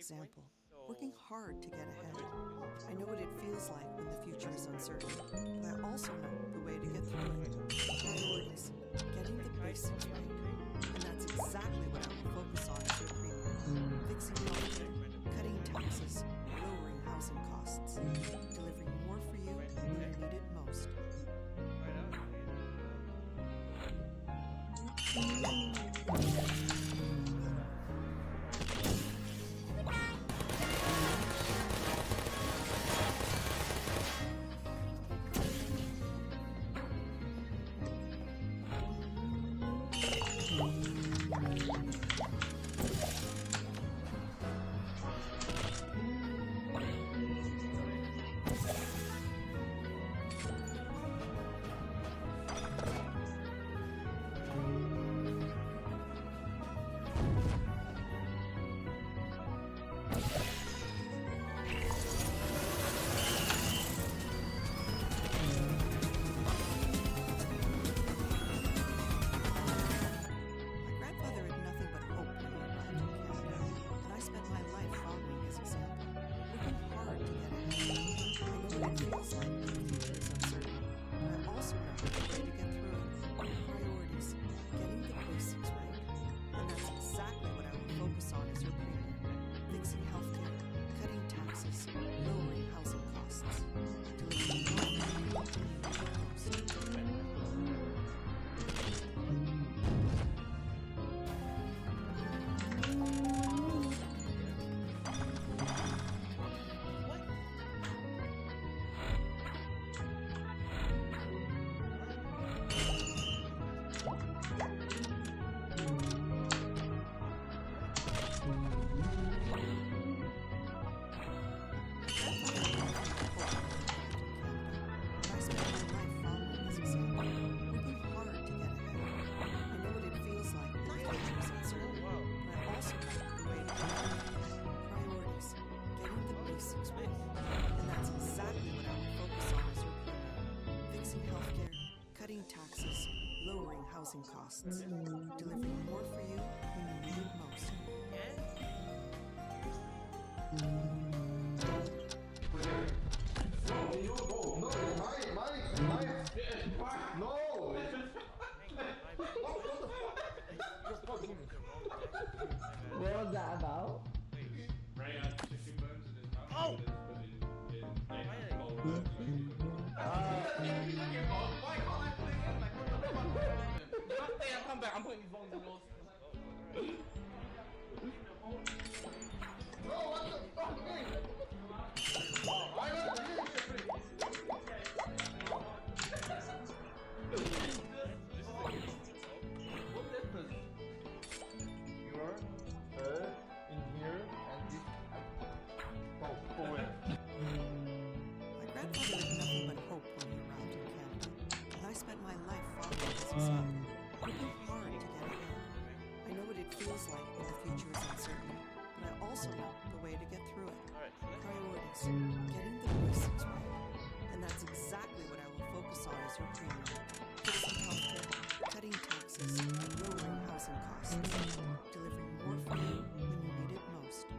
example, working hard to get ahead. I know what it feels like when the future is uncertain, but I also know the way to get through it. Priorities, getting the basics right. And that's exactly what I will focus on as your premium. Fixing healthcare, cutting taxes, lowering housing costs, delivering more for you when you need it most. Taxes, lowering housing costs, delivering more for you when you need it most. What was that about? Oh! Come back, I'm putting these bones in yours. No, what the fuck, man? What difference? You are in here and this. Oh, go away. My grandfather had nothing but hope when he arrived in Canada, and I spent my life following his example, working hard to get ahead. I know what it feels like when the future is uncertain, but I also know the way to get through it. Priorities, getting the basics right. And that's exactly what I will focus on as your premium. Fixing healthcare, cutting taxes, lowering housing costs, delivering more for you when you need it most.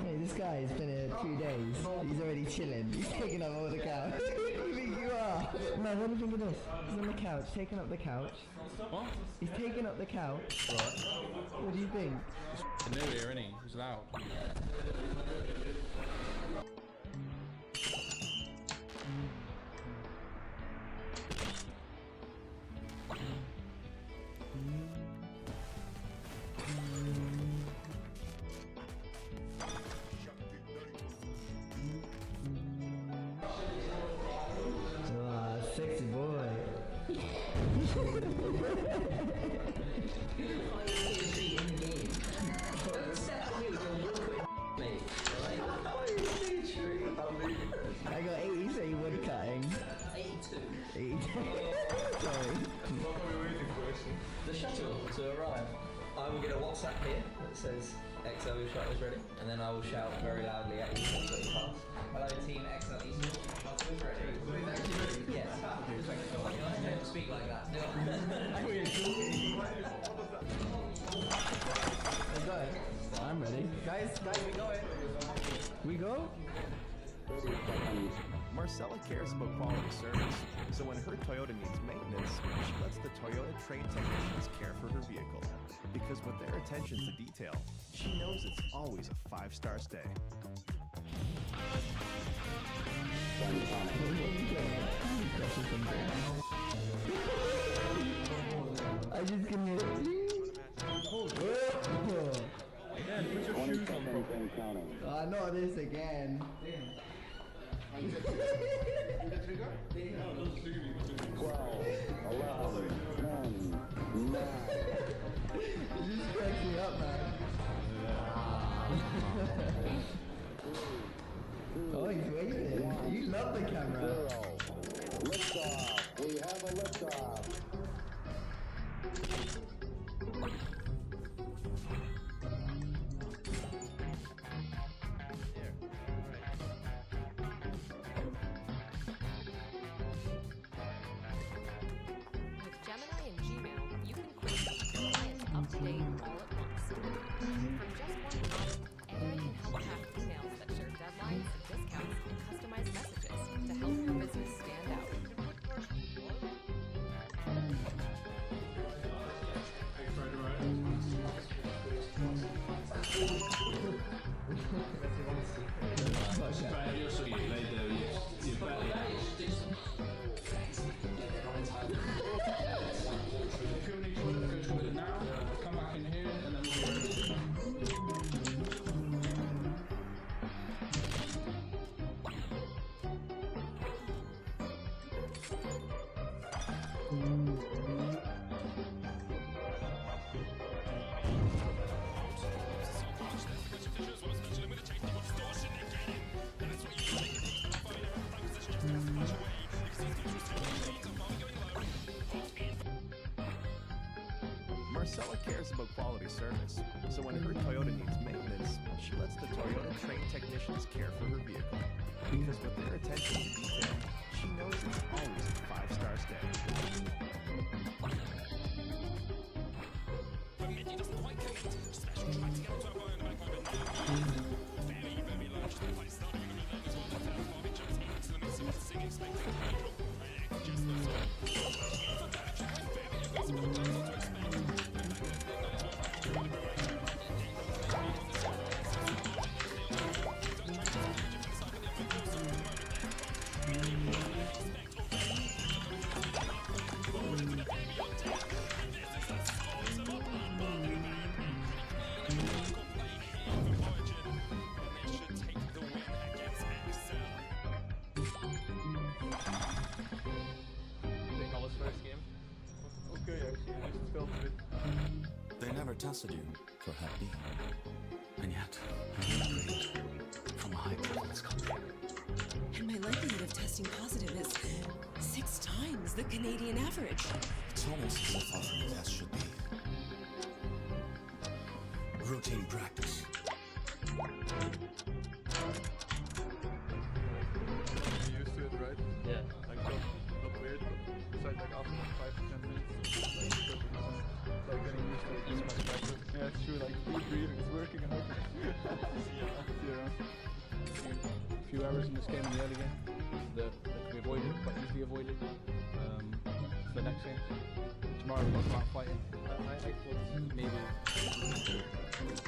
Hey, this guy's been here 2 days. He's already chilling. He's taking up all the couch. Who do you think you are? No, what do you think of this? He's on the couch, taking up the couch. What? He's taking up the couch. Right. What do you think? He's new here, isn't he? He's loud. Sexy boy. I got 83 wood cutting. 82. 82. Sorry. What are we waiting for? The shuttle to arrive. I will get a WhatsApp here that says XO shuttle is ready, and then I will shout very loudly at you when you pass. Hello, team XO East. Shuttle is ready. Yes. Don't speak like that. Let's go. I'm ready. Guys, we go in. We go? Marcella cares about quality service, so when her Toyota needs maintenance, she lets the Toyota trained technicians care for her vehicle. Because with their attention to detail, she knows it's always a 5-star stay. I just can hear Again, put your shoes on properly. not this again. 12, 11, 10, 9. It just cracks me up, man. Oh, he's waving. You love the camera. Liftoff. We have a liftoff. With Gemini and Gmail, you can quickly keep your clients up to date all at once. From just one prompt, AI can help craft emails that share deadlines, discounts, and customized messages to help your business stand out. Come back in here and then we'll be ready. Marcella cares about quality service, so when her Toyota needs maintenance, she lets the Toyota trained technicians care for her vehicle. Because with their attention to detail, she knows it's always a 5-star stay. They never tested you for Hep B, and yet you're great from a high prevalence country. And my likelihood of testing positive is 6 times the Canadian average. It's almost as if offering a test should be routine practice. You're used to it, right? Yeah. Like, not weird, but besides, like, after 5 to 10 minutes, it's like getting used to it, just much better. Yeah, it's true, like, deep breathing is working and working. A few errors in this game in the early game that can be avoided, quite easily avoided. For the next game. Tomorrow we're talking about fighting. I thought maybe,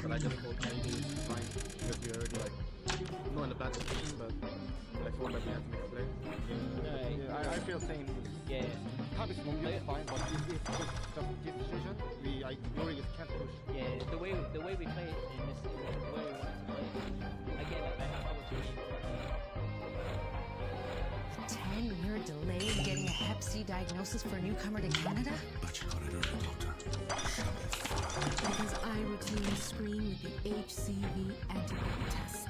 but I just thought maybe it's fine because we're already like not in a bad position, but I thought that we had to make a play. I feel same. Yeah. Can't be smooth, it's fine, but if this decision, we already can't push. Yeah, the way we play it in this, the way we want to play it. Again, I know what you mean. 10-year delay in getting a Hep C diagnosis for a newcomer to Canada? But you got it early, doctor. Because I routinely screen with the HCV antibody test.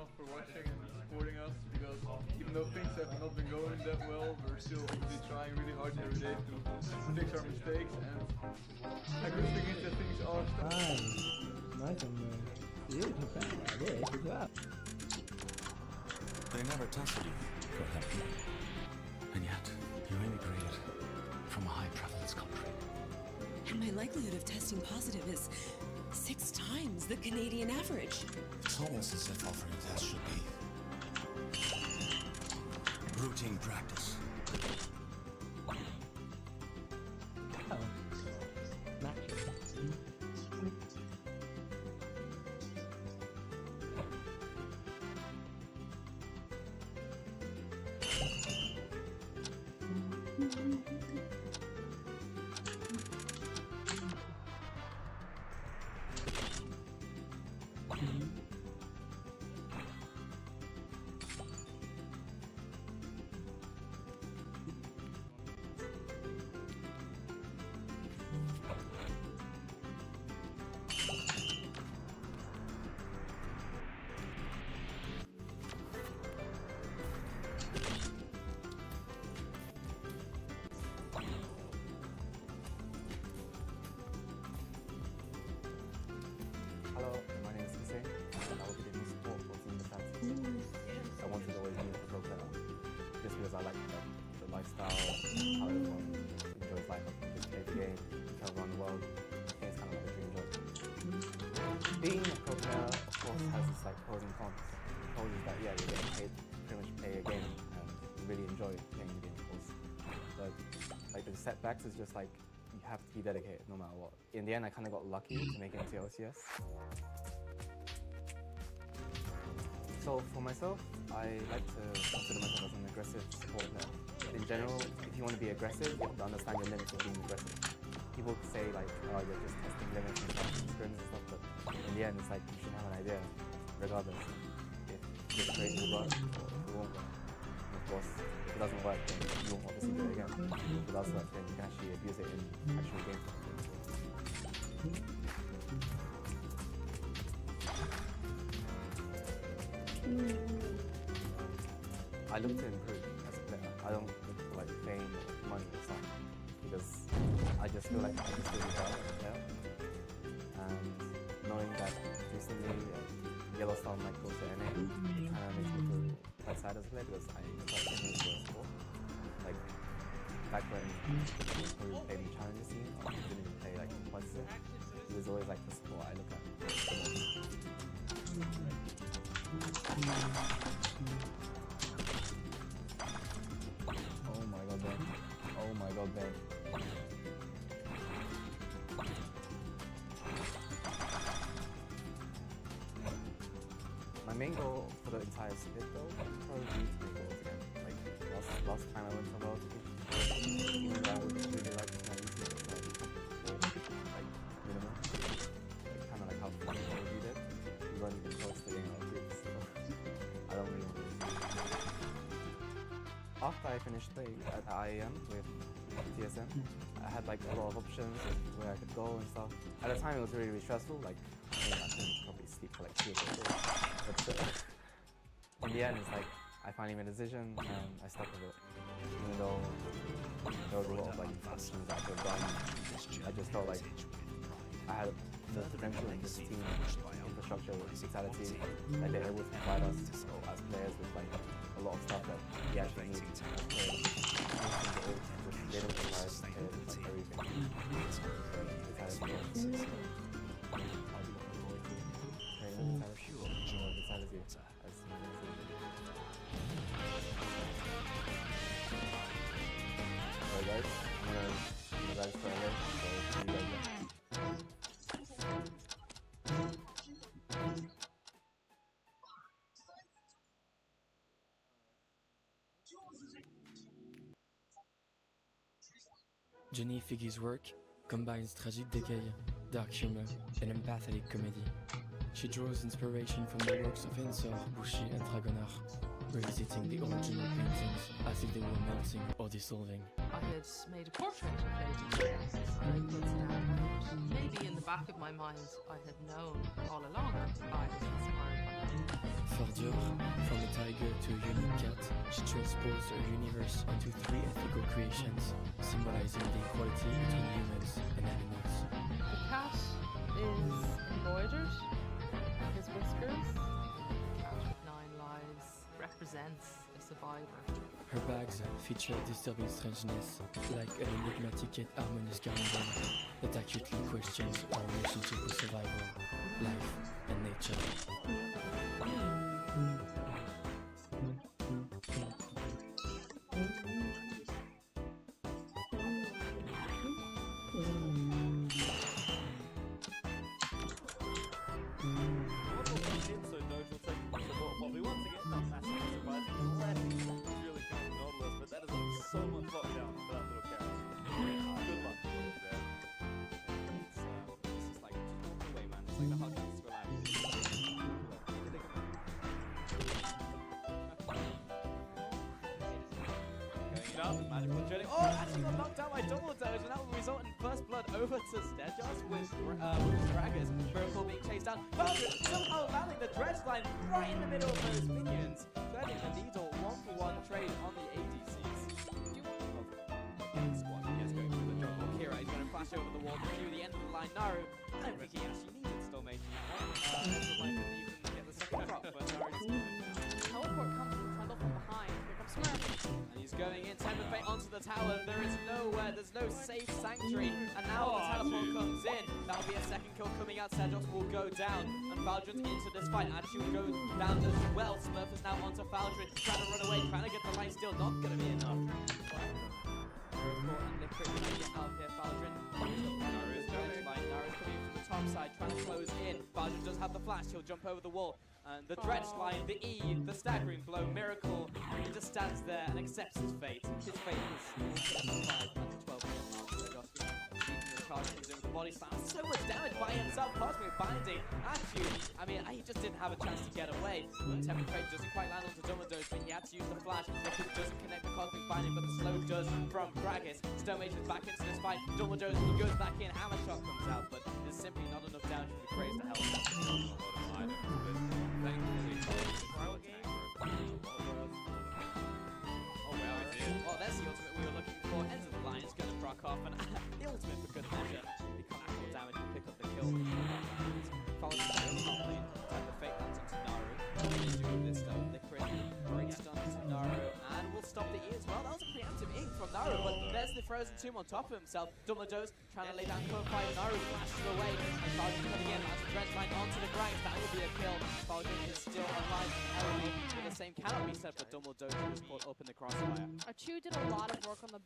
enough for watching and supporting us, because even though things have not been going that well, we're still obviously trying really hard every day to fix our mistakes, and the good thing is that things are Nice one, man. You look bad like this as well. They never tested you for him. And yet, you immigrated from a high prevalence country. And my likelihood of testing positive is 6 times the Canadian average. It's almost as if offering a test should be routine practice. Hello, my name is Hussein, and I will be the new support for Team Defense. I wanted to always be a pro player, just because I like the lifestyle, how everyone enjoys life, just play the game, travel around the world. I think it's kind of like a dream job. Being a pro player, of course, has its like pros and cons. The pros is that yeah, you're getting paid to pretty much play a game, and you really enjoy playing the game, of course. But like the setbacks is just like, you have to be dedicated no matter what. In the end, I kind of got lucky to make it into OCS. So for myself, I like to consider myself as an aggressive support player. In general, if you want to be aggressive, you have to understand your limits of being aggressive. People say like, oh, you're just testing limits and stuff, scrims and stuff, but in the end, it's like you should have an idea, regardless, if this trade will work or if it won't work. And of course, if it doesn't work, then you won't obviously do it again. If it does work, then you can actually abuse it in actual games. I look to improve as a player. I don't look for like fame or money or something, because I just feel like I can still be better as a player. And knowing that recently Yellowstone might go to NA kind of makes me feel quite sad as a player, because I quite genuinely enjoy sport. Like back when we played in the challenger scene, I didn't even play like competitive. It was always like the sport I look at the most. Oh my god, Ben. Oh my god, Ben. My main goal for the entire split though would probably be to make goals again. Like last time I went to World Cup, even though I would really like to kind of use it like minimum. Like kind of like how we did. We weren't even close to getting our groups, so I don't really want to. After I finished playing at IAM with TSM, I had like a lot of options of where I could go and stuff. At the time it was really, really stressful, like I couldn't probably sleep for like 2 or 4 days. But in the end it's like, I finally made a decision and I stuck with it. Even though there was a lot of like options I could have done, I just felt like I had the potential in this team, infrastructure with Vitality, that they're able to provide us as players with like a lot of stuff that we actually need. They don't provide us like everything. Vitality. Alright guys, I'm gonna guys for LA, so see you guys there. Jenny Figgy's work combines tragic decay, dark humor, and empathetic comedy. She draws inspiration from the works of Ensor, Bushi, and Dragonar, revisiting the original paintings as if they were melting or dissolving. I had made a portrait of Lady Jane, and I put it down. Maybe in the back of my mind, I had known all along that I was inspired by her. For Dior, from a tiger to a unique cat, she transposed her universe into 3 ethical creations, symbolizing the equality between humans and animals. The cat is embroidered. His whiskers, cat with 9 lives, represents a survivor. Her bags feature disturbing strangeness, like an enigmatic yet harmonious garden that accurately questions our relationship with survival, life, and nature. Oh, actually got knocked down by Double Doge, and that will result in first blood over to Stejos with Gragas. Miracle being chased down. Falcon somehow landing the dredge line right in the middle of those minions. Threading the needle, 1-for-1 trade on the ADCs. Squad, yes, going for the jungle. Kira is going to flash over the wall to the end of the line. Naru, I don't think he actually needed Stormage. Might didn't even get the second crop, but Naru just Teleport comes from Trundle from behind. Here comes Smurf. And he's going in, Temper Fate onto the tower. There is nowhere, there's no safe sanctuary. And now the teleport comes in. That'll be a second kill coming out. Stejos will go down. And Valdrin into this fight. Actually will go down as well. Smurf is now onto Valdrin. Trying to run away, trying to get the light still. Not going to be enough. And Liquid trying to get out of here. Valdrin. Naru's going to line. Naru's coming from the top side, trying to close in. Valdrin does have the flash. He'll jump over the wall. And the dredge line, the E, the staggering blow, Miracle. He just stands there and accepts his fate. His fate is 5 under 12 miles. Charges in with the body slam. So much damage by himself. Cosmic binding at you. I mean, he just didn't have a chance to get away. But Temper Fate doesn't quite land onto Dumbledore, but he had to use the flash. Liquid doesn't connect the Cosmic binding, but the slow does from Gragas. Stonemage is back into this fight. Dumbledore, he goes back in. Hammer shot comes out, but there's simply not enough damage to praise the hell of that. Oh, there's the ultimate we were looking for. End of the line is going to proc off, and the ultimate for good measure. The collateral damage will pick up the kill. Follows the down, Temper Fate lands onto Naru. He's doing this stuff. Liquid, great stun to Naru, and we'll stop the E as well. That was a preemptive ink from Naru, but there's the frozen tomb on top of himself. Dumbledore's trying to lay down cover fire. Naru flashes away, and Valdrin coming in. That's a dredge line onto the ground. That will be a kill. Valdrin is still alive. The same cannot be said for Dumbledore, who was caught up in the crossfire. Achu did a lot of work on the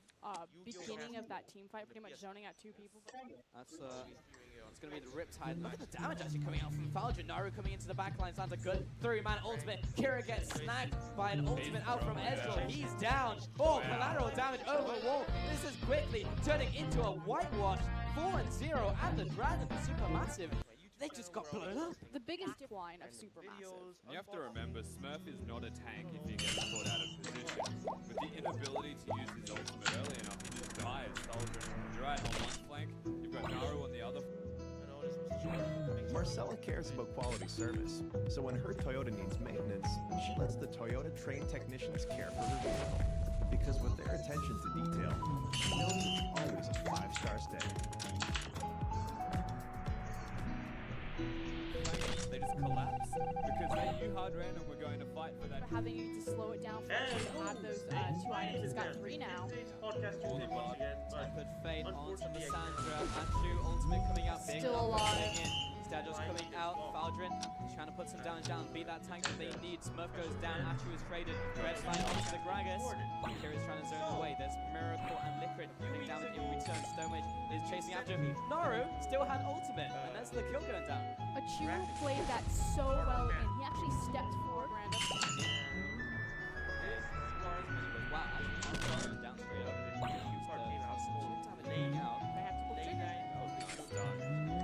beginning of that team fight, pretty much zoning out 2 people. That's it's going to be the Riptide. Look at the damage actually coming out from Valdrin. Naru coming into the backline. Sounds a good 3-man ultimate. Kira gets snagged by an ultimate out from Ezreal. He's down. Oh, collateral damage over the wall. This is quickly turning into a whitewash. 4-0, and the Dragon, the Supermassive. They just got blown up. The biggest line of Supermassive. You have to remember, Smurf is not a tank if he gets caught out of position. With the inability to use his ultimate early enough, he just dies. You're right, on one flank, you've got Naru on the other. Marcella cares about quality service, so when her Toyota needs maintenance, she lets the Toyota trained technicians care for her vehicle. Because with their attention to detail, she knows it's always a 5-star stay. They just collapse because they knew hard random were going to fight for that. We're having you to slow it down for him to have those 2 items. He's got 3 now. Tempered Fate onto Lissandra. Achu ultimate coming out big. Still alive. Stejos coming out. Valdrin is trying to put some damage down, beat that tank that they need. Smurf goes down. Achu is traded. Red line onto the Gragas. Kira's trying to zone away. There's Miracle and Liquid getting damage in return. Stonemage is chasing after him. Naru still had ultimate, and that's the kill going down. Achu played that so well in. He actually stepped forward. Random. Wow, actually, down straight up. Laying out. They have to pull trigger.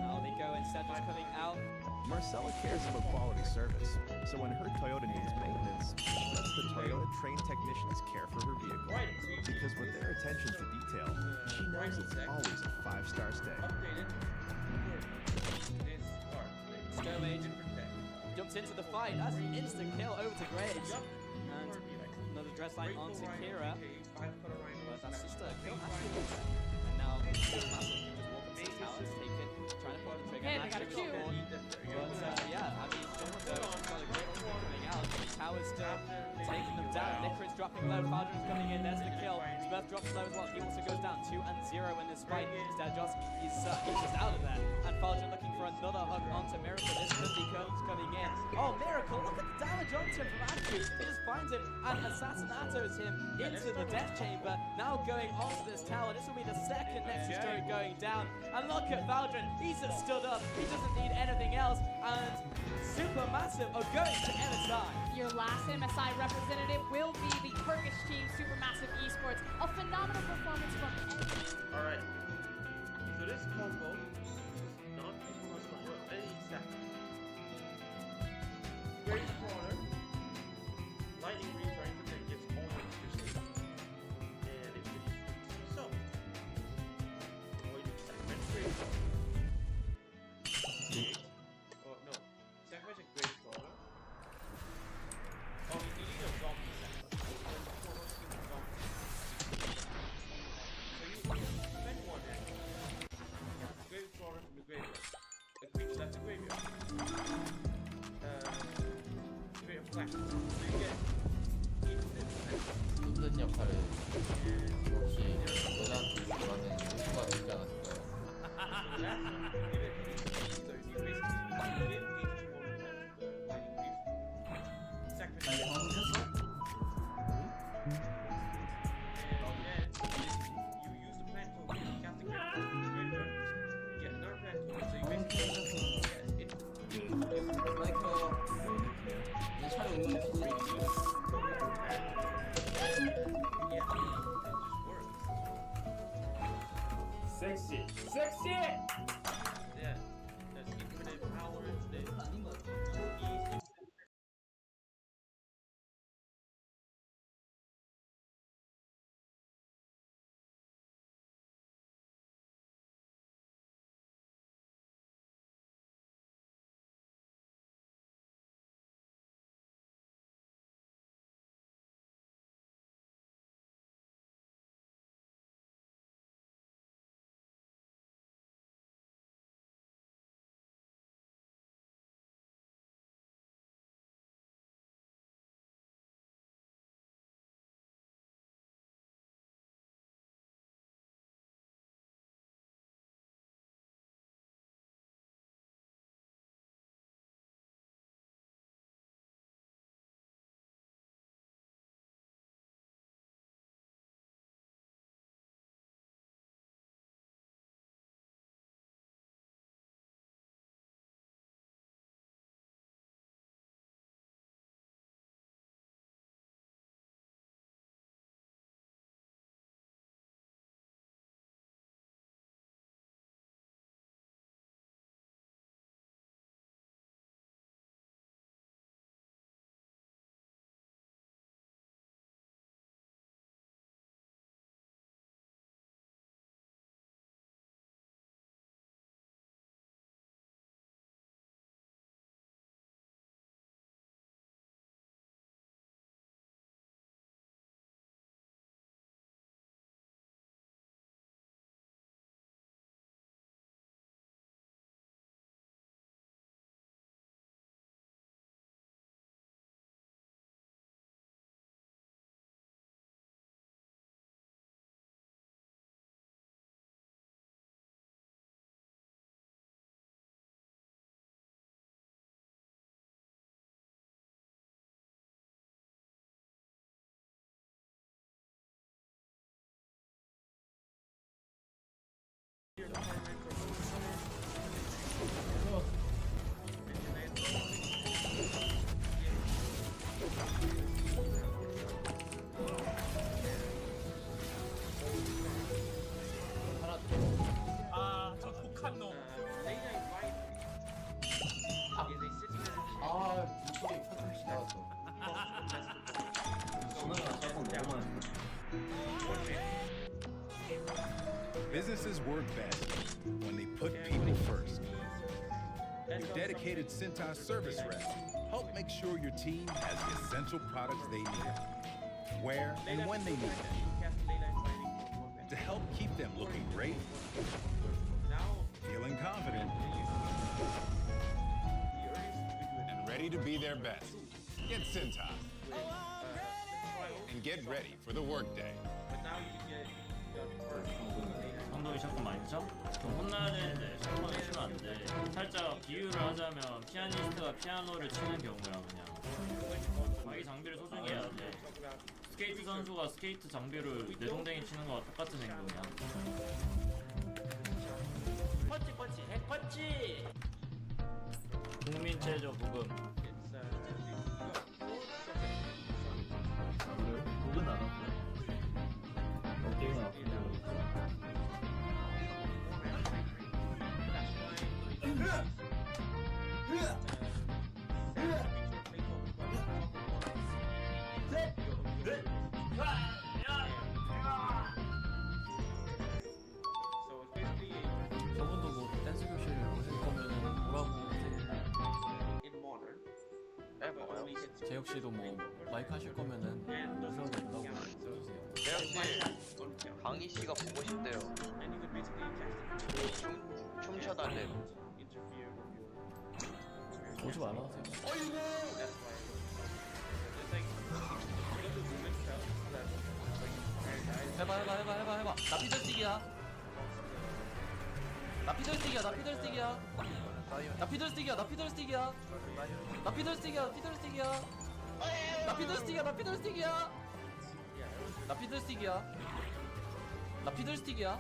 Now they go and Stejos coming out. Marcella cares about quality service, so when her Toyota needs maintenance, she lets the Toyota trained technicians care for her vehicle. Because with their attention to detail, she knows it's always a 5-star stay. Stonemage jumps into the fight. That's an instant kill over to Graves. And another dress line onto Kira. But that's just a kill afterwards. And now Supermassive can just walk up to the tower, take it, trying to pull the trigger. Hey, they got a Q. But yeah, I mean, Jonathan's got a great one coming out. Tower's still taking them down. Licorice dropping low. Faldron's coming in. There's the kill. Smurf drops low as well. He also goes down 2-0 in this fight. Instead, he's just out of there. And Faldron looking for another hook onto Miracle. This could be Curtis coming in. Oh, Miracle! Look at the damage onto him from Andrew. He just finds him and assassinatos him into the death chamber. Now going onto this tower. This will be the second Nexus turret going down. And look at Faldron. He's just stood up. He doesn't need anything else. And Supermassive are going to MSI. Your last MSI representative will be the Turkish team, Supermassive Esports. A phenomenal performance from Alright. So this combo is not very exact. Great corner. Lightning Green trying to take its own position. And it finishes so. Avoiding segment great. Oh no. Segment is great corner. Oh, we need a zombie segment. So you spend one hand. Grave corner in the graveyard. The creature left the graveyard. Create a flash. So you get 힘든 역할을 역시 여자한테 좋아하는 요소가 되지 않았을까요? Sexy! Sexy! Yeah, there's infinite power in this. Businesses work best when they put people first. Your dedicated Cintas service reps help make sure your team has the essential products they need, where and when they need them, to help keep them looking great, feeling confident, and ready to be their best. Get Cintas. And get ready for the workday. 감독이 샷건 많이 쳐? 좀 혼나야 되는데 샷건을 치면 안 돼. 살짝 비유를 하자면 피아니스트가 피아노를 치는 경우야 그냥. 자기 장비를 소중히 해야 돼. 스케이트 선수가 스케이트 장비를 내동댕이 치는 거와 똑같은 행동이야. 펀치 핵펀치! 국민 체조 부금. 그건 안 왔네. 어깨가 아픈데. 저분도 뭐 댄스 교실 오실 거면은 뭐라고 재혁 씨도 뭐 마이크 하실 거면은 오셔도 된다고 해주세요. 재혁 씨, 강희 씨가 보고 싶대요. 춤 춰달래요. 오지 말아주세요. 해봐. 나 피들스틱이야. 나 피들스틱이야. 나 피들스틱이야. 나 피들스틱이야. 나 피들스틱이야. 나 피들스틱이야. 나 피들스틱이야. 나 피들스틱이야. 나 피들스틱이야. 나 피들스틱이야. 나 피들스틱이야.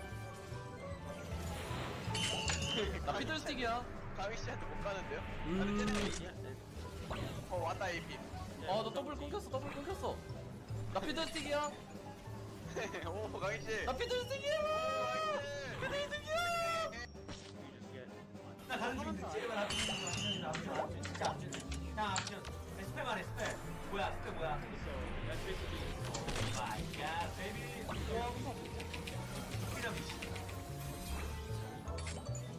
나 피들스틱이야. 강희 씨한테 못 가는데요? 왔다 에이핀. 너 더블 끊겼어. 더블 끊겼어. 나 피들스틱이야. 오 강희 씨. 나 피들스틱이야. 피들스틱이야. 나 다른 중 찍으면 진짜 스페 말해 스페 뭐야 스페 뭐야 마이 갓 베이비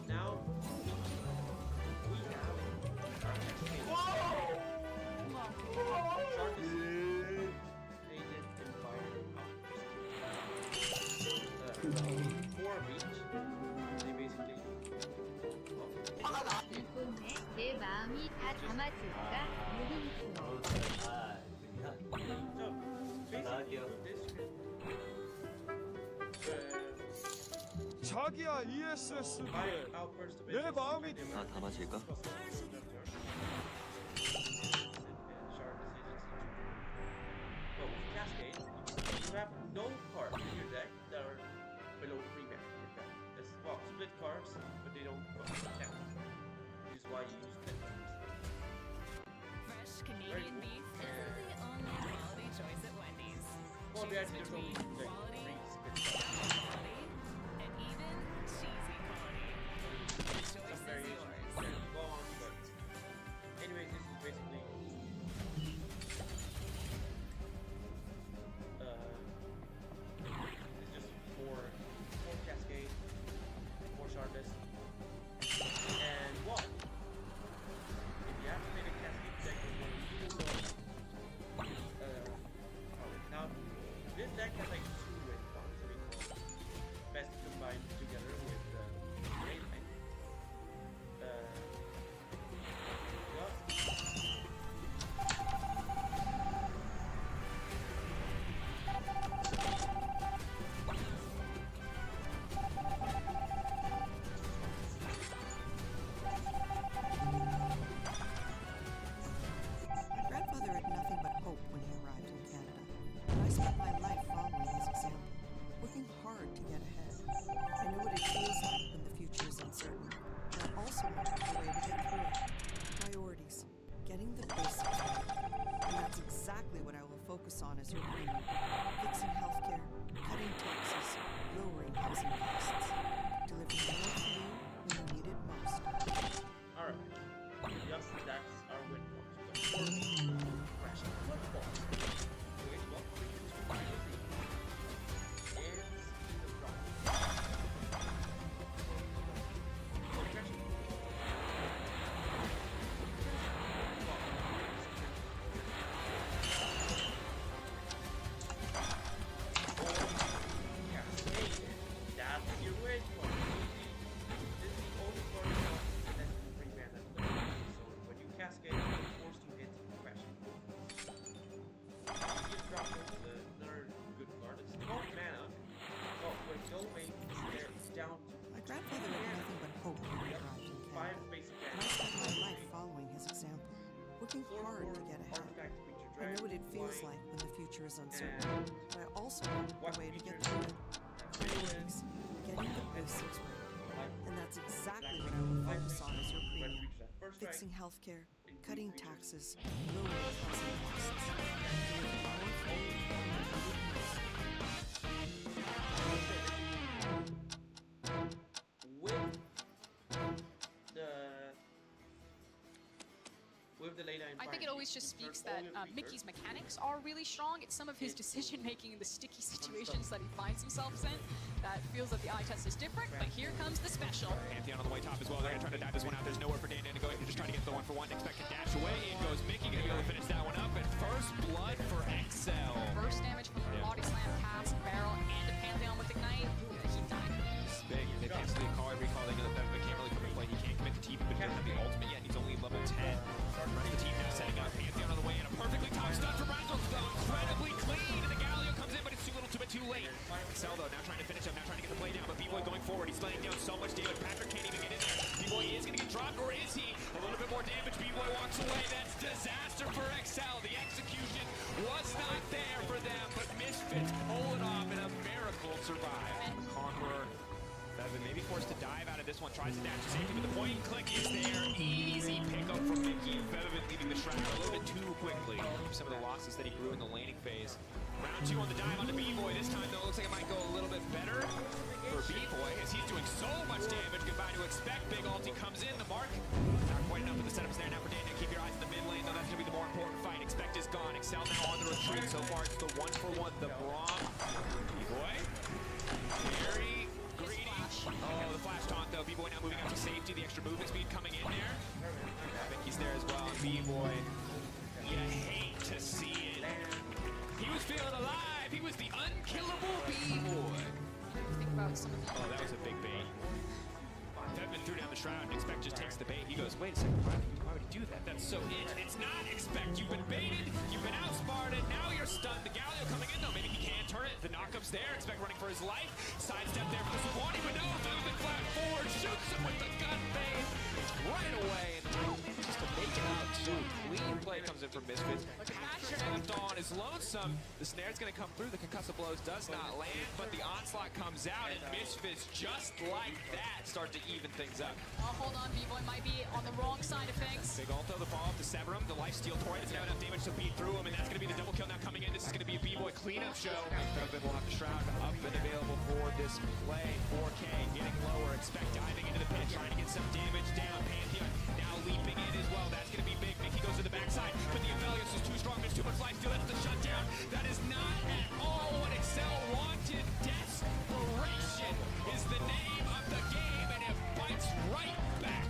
Now we 내 마음이 다 담아줄까? 자기야 ESS 내 마음이 다 담아질까? Cascade, you have no cards in your deck that are below 3 mana. It's well, split cards, but they don't count. Which is why you use split cards. Fresh Canadian beef isn't the only quality choice at Wendy's. Well, we Choose actually between don't like quality, 3 split cards. quality, and even cheesy quality. The choice Some is variations. yours. Yeah, you go on, but anyways, this is basically it's just four cascade, 4 sharpness, and wall. If you have to make a cascade deck with one, even though now this deck has like 2 wins. hard to get ahead. I know what it feels like when the future is uncertain, but I also know a way to get through it. Priorities, getting the basics right. And that's exactly what I will focus on as your premium. Fixing healthcare, cutting taxes, lowering housing costs. Doing more for you than you needed most. With the later I think it always just speaks that Mickey's mechanics are really strong. It's some of his decision making in the sticky situations that he finds himself in that feels that the eye test is different, but here comes the special. Pantheon on the way top as well. They're going to try to dive this one out. There's nowhere for Dan to go. They're just trying to get the 1-for-1. Expect to dash away. In goes Mickey. Going to be able to finish that one up. And first blood for Excel. First damage from the body slam, pass, barrel, and a Pantheon with Ignite. He died. This is big. They can't see the call every call. They know that they can't really come and play. He can't commit to TP, but he doesn't have the ultimate yet. He's only level 10. Running the team now, setting up Pantheon on the way, and a perfectly timed stun for Razzle, though incredibly clean, and the Galio comes in, but it's too little, too late. Excel, though, now trying to finish him, now trying to get the play down, but B-Boy going forward, he's laying down so much damage, Patrick can't even get in there. B-Boy is going to get dropped, or is he? A little bit more damage, B-Boy walks away, that's disaster for Excel. The execution was not there for them, but Misfits pull it off, and a miracle survive. Conqueror. Bevin maybe forced to dive out of this one, tries to dash to safety, but the point and click is there. Easy pickup from Mickey. Bevin leaving the Shroud a little bit too quickly. Some of the losses that he grew in the laning phase. Round 2 on the dive onto B-Boy. This time, though, looks like it might go a little bit better for B-Boy as he's doing so much damage. Goodbye to Expect. Big ulti comes in. The mark not quite enough, but the setup's there now for Daniel. Keep your eyes in the mid lane, though. That's going to be the more important fight. Expect is gone. Excel now on the retreat. So far, it's the 1-for-1. The Braum. B-Boy. Very greedy. Oh, the flash taunt, though. B-Boy now moving up to safety. The extra movement speed coming in there. Mickey's there as well. B-Boy. You hate to see it. He was feeling alive. He was the unkillable B-Boy. Think about some of the... Oh, that was a big bait. Devin threw down the Shroud, and Expect just takes the bait. He goes, wait a second, why would he do that? That's so it. It's not Expect. You've been baited. You've been outsmarted. Now you're stunned. The Galio coming in, though. Maybe he can turn it. The knockup's there. Expect running for his life. Sidestep there for the Swanee, but no. Devin flat forward. Shoots him with the gun bait right away. And just to make it out, too. Clean play comes in from Misfits. Patrick left on is lonesome. The snare's going to come through. The concussive blows does not land, but the onslaught comes out, and Misfits, just like that, start to even things up. Oh, hold on, B-Boy might be on the wrong side of things. Big ulto, the follow-up to Severum. The lifesteal Tori doesn't have enough damage to beat through him, and that's going to be the double kill now coming in. This is going to be a B-Boy cleanup show. Bevin will have the Shroud up and available for this play. 4K getting lower. Expect diving into the pit, trying to get some damage down. Pantheon now leaping in as well. That's going to be big. Mickey goes to the backside, but the Aphelios is too strong. There's too much lifesteal. That's the shutdown. That is not at all what Excel wanted. Desperation is the name of the game, and it bites right back.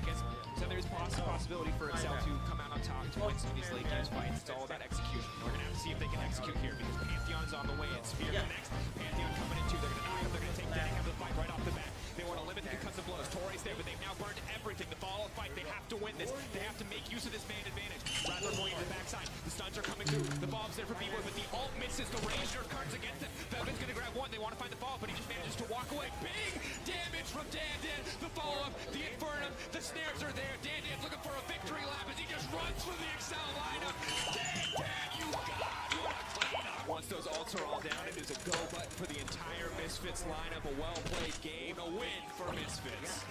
So there's possibility for Excel to come out on top to win some of these late games fights. It's all about execution. We're going to have to see if they can execute here because Pantheon is on the way and Sphere next. Pantheon coming in too. They're going to knock him. They're going to take Danny out of the fight right off the bat. They want to limit the concussive blows. Tori's there, but they've now burned everything. The follow-up fight, they have to win this. They have to make use of this man advantage. Rattler going to the backside. The stuns are coming through. The bomb's there for B-Boy, but the ult misses. The Razor curves against him. Bevin's going to grab one. They want to find the follow-up, but he just manages to walk away. Big damage from Dan. The follow-up, the Infernum, the snares are there. Dan's looking for a victory lap as he just runs through the Excel lineup. Dan, you got what a cleanup. Once those ults are all down, it is a go button for the entire Misfits lineup. A well-played game, a win for Misfits.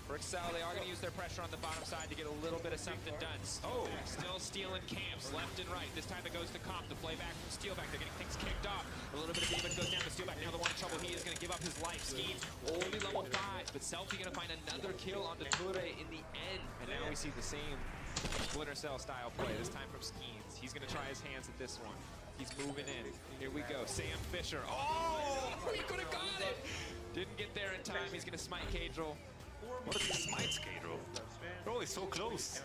For Excel, they are going to use their pressure on the bottom side to get a little bit of something done. Oh, still stealing camps left and right. This time it goes to Comp, the play back from Steelback. They're getting things kicked off. A little bit of damage goes down to Steelback. Now the one in trouble. He is going to give up his life. Scheme only level 5, but Selfie going to find another kill on the Ture in the end. And now we see the same Splinter Cell style play, this time from Schemes. He's going to try his hands at this one. He's moving in. Here we go. Sam Fisher. Oh, he could have got it. Didn't get there in time. He's going to smite Cadril. What if he smites Cadril? Oh, he's so close.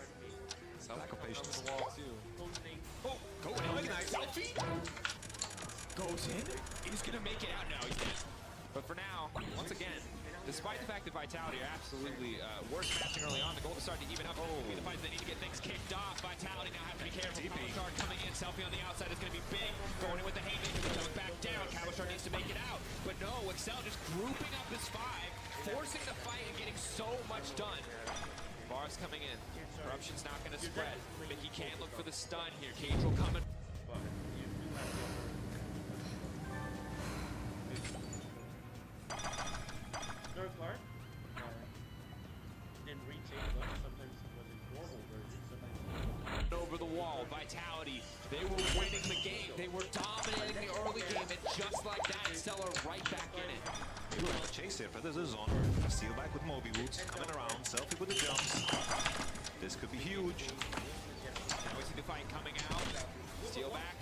Lack of patience. Wall too. Oh, going in. Look at that. Selfie. Goes in. He's going to make it out. No, he's dead. But for now, once again, despite the fact that Vitality are absolutely worse matching early on, the goal to start to even up. Oh, the fights that need to get things kicked off. Vitality now have to be careful. Cabochard coming in. Selfie on the outside is going to be big. Going in with the haymaker. The dunk back down. Cabochard needs to make it out. But no, Excel just grouping up his 5, forcing the fight and getting so much done. Bars coming in. Corruption's not going to spread. Mickey can't look for the stun here. Cadril coming. Over the wall, Vitality. They were winning the game. They were dominating the early game, and just like that, Excel are right back in it. You're on the chase here. Predators is on. Steal back with Moby Woods. Coming around. Selfie with the jumps. This could be huge. Now we see the fight coming out. Steal back.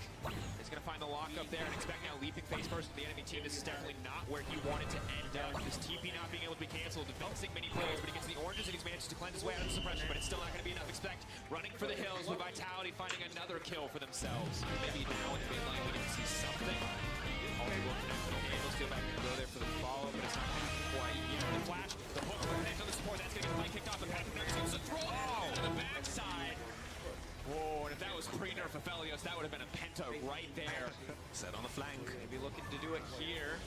He's going to find the lock up there and expect now leaping face first to the enemy team. This is definitely not where he wanted to end up. This TP not being able to be canceled. Defensing many players, but he gets the oranges and he's managed to cleanse his way out of the suppression, but it's still not going to be enough. Expect running for the hills with Vitality finding another kill for themselves. Maybe now in the mid lane we need to see something. All the work connected on the angle. Steal back and go there for the follow, but it's not happening quite yet. The flash, the hook, connect on the support. That's going to get the fight kicked off. The Patrick next seems to throw it to the backside. Whoa, and if that was pre-nerf Aphelios, that would have been a penta right there. Set on the flank. Maybe looking to do it here.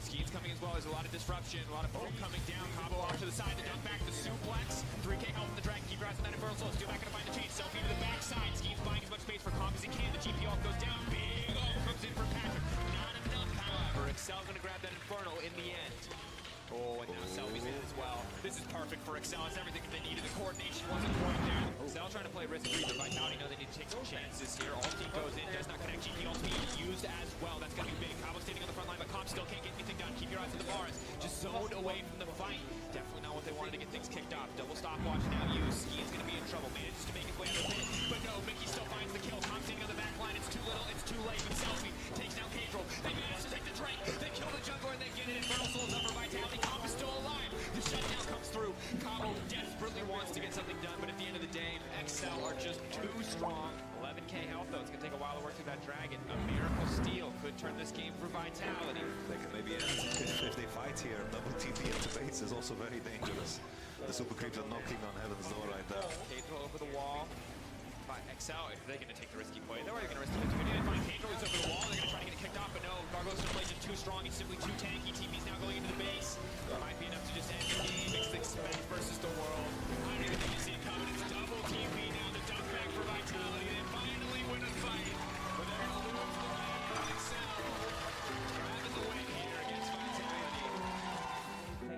Schemes coming as well. There's a lot of disruption, a lot of boom coming down. Cabo off to the side, the dunk back, the suplex. 3K help from the Dragon. Keep your eyes on that Infernal Soul. Still back to find the chain. Selfie to the backside. Schemes buying as much space for Kong as he can. The GP off goes down. Big ult comes in for Patrick. Not enough, however. Excel's going to grab that Infernal in the end. Oh, and now Selfie's in as well. This is perfect for Excel. It's everything they needed. The coordination wasn't quite there. Excel trying to play risk-free, but Vitality know they need to take some chances here. Ulti goes in, does not connect. GP ulti used as well. That's going to be big. Cabo standing on the front line, but Comp still can't get anything done. Keep your eyes on the bars. Just zoned away from the fight. Definitely not what they wanted to get things kicked off. Double stopwatch now used. Ski's going to be in trouble. Manages to make his way out of the pit, but no, Mickey still finds the kill. Comp standing on the back line. It's too little, it's too late. But Selfie takes down Cadril. They manage to take the Drake. They kill the jungler and they get it. Infernal Souls up for Vitality. Comp is still alive. The shutdown comes through. Cabo desperately wants to get something done, but at the end of the day, Excel are just too strong. 11k health though. It's going to take a while to work through that Dragon. A miracle steal could turn this game for Vitality. They can maybe end if they fight here. Double TP into base is also very dangerous. The super creeps are knocking on Heaven's door right now. Cadril over the wall. Excel, if they're going to take the risky play, they're already going to risk the 50. They find Cadril is over the wall. They're going to try to get it kicked off, but no. Gargoyle's going to play just too strong. He's simply too tanky. TP's now going into the base. It might be enough to just end the game. It's the Expect versus the world. I don't even think you see it coming. It's double TP now. The dunk back for Vitality. They finally win a fight. But they're going to lose the game. Excel grabbing the win here against Vitality.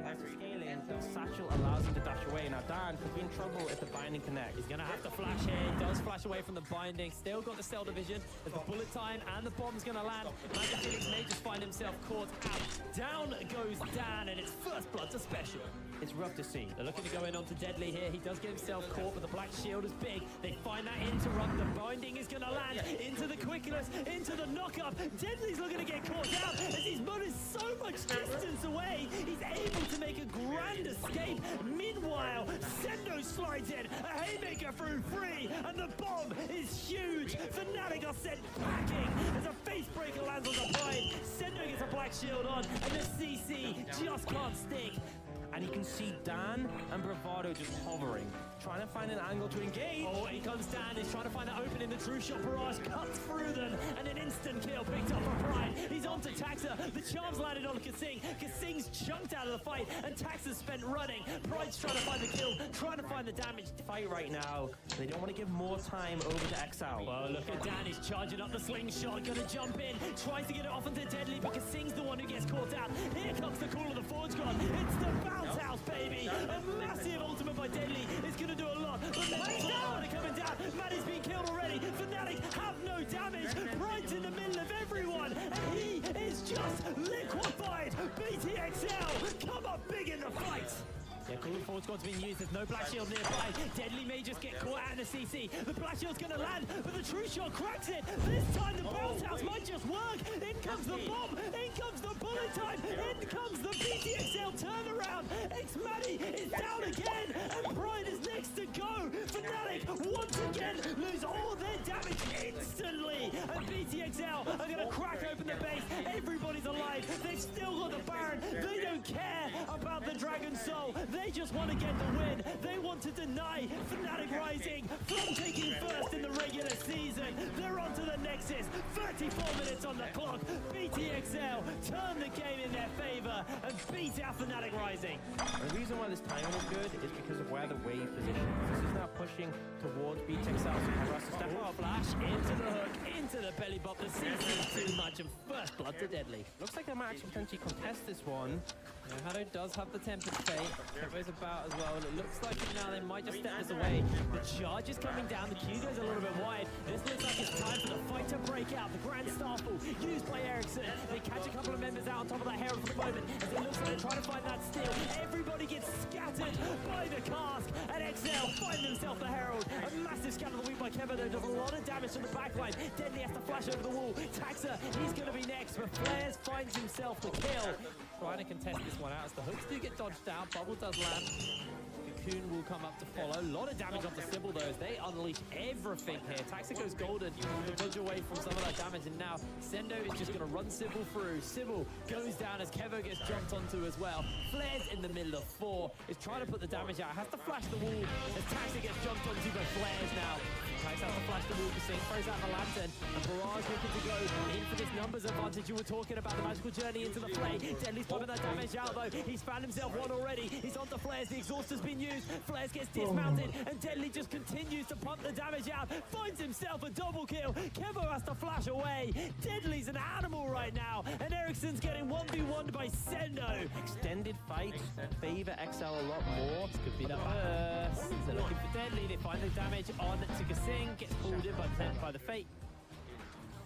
After scaling, the satchel allows him to dash away. Now Dan could be in trouble if the binding connects. He's going to have to flash here. He does flash away from the binding. Still got the cell division. There's the bullet time and the bomb's going to land. Magic Phoenix may just find himself caught out. Down goes Dan, and it's first blood to special. It's rough to see. They're looking to go in onto Deadly here. He does get himself caught, but the black shield is big. They find that interrupt. The binding is going to land into the quickness, into the knock-up. Deadly's looking to get caught out as his mud is so much distance away. He's able to make a grand escape. Meanwhile, Sendo slides in. A haymaker through free, and the bomb is huge. Fnatic are sent packing as a face breaker lands on the Pride. Sendo gets a black shield on, and the CC just can't stick. And you can see Dan and Bravado just hovering, trying to find an angle to engage. Oh, here comes Dan. He's trying to find that opening. The True Shot barrage cuts through them, and an instant kill picked up for Pride. He's on to Taxa. The charms landed on Kasing. Kasing's chunked out of the fight, and Taxa's spent running. Pride's trying to find the kill, trying to find the damage. Fight right now. They don't want to give more time over to Exile. Well, look at Dan. He's charging up the slingshot. Gonna jump in. Tries to get it off into Deadly, but Kasing's the one who gets caught out. Here comes the call of the Forge God. It's the bounce house, baby. A massive ultimate by Deadly is gonna do a lot. But Magic's coming down. Maddie's been killed already. Fnatic have no damage. Pride's in the middle of everyone, and he is just liquefied. BTXL come up big in the fight. Yeah, Call of Forge God's being used. There's no Black Shield nearby. Deadly may just get caught out in the CC. The Black Shield's gonna land, but the True Shot cracks it. This time the bounce house might just work. In comes the bomb. In comes the bullet time. In comes the BTXL turnaround. Maddie is down again, and Pride is next to go. Fnatic once again lose all their damage instantly, and BTXL are gonna crack open the base. Everybody's alive. They've still got the Baron. They don't care about the Dragon Soul. They just want to get the win. They want to deny Fnatic Rising from taking first in the regular season. They're on to the Nexus. 34 minutes on the clock. BTXL turn the game in their favor and beat out Fnatic Rising. The reason why this timing is good is because of where the wave position is. This is now pushing towards BTXL, so Kevin has to step up. Flash into the hook, into the belly bop. The CC is too much, and first blood to Deadly. Looks like they might actually potentially contest this one. Yeah, Hado does have the Tempest Fate. Kevo's about as well, and it looks like now they might just step this away. The charge is coming down, the Q goes a little bit wide. This looks like it's time for the fight to break out. The Grand Starfall used by Ericsson. They catch a couple of members out on top of that Herald for the moment, as it looks like they're trying to find that steal. Everybody gets scattered by the cask, and XL find themselves the Herald. A massive scatter of the week by Kevo, though, does a lot of damage to the backline. Deadly has to flash over the wall. Taxa, he's going to be next, but Flares finds himself the kill. Trying to contest this one out as the hooks do get dodged out. Bubble does land. Cocoon will come up to follow. A lot of damage onto Sybil though as they unleash everything here. Taxa goes golden to dodge away from some of that damage, and now Sendo is just going to run Sybil through. Sybil goes down as Kevo gets jumped onto as well. Flares in the middle of 4 is trying to put the damage out. Has to flash the wall as Taxa gets jumped onto by Flares now. Taxa has to flash the wall to Sing, throws out the lantern, and Barrage looking to go in for this numbers advantage. You were talking about the magical journey into the play. Deadly's popping that damage out though. He's found himself one already. He's onto Flares. The exhaust has been used. Flares gets dismounted, and Deadly just continues to pump the damage out. Finds himself a double kill. Kevo has to flash away. Deadly's an animal right now, and Ericsson's getting 1v1'd by Sendo. Extended fights favor XL a lot more. Could be the burst. They're looking for Deadly. They find the damage on to Kasing. Gets pulled in by the Fate.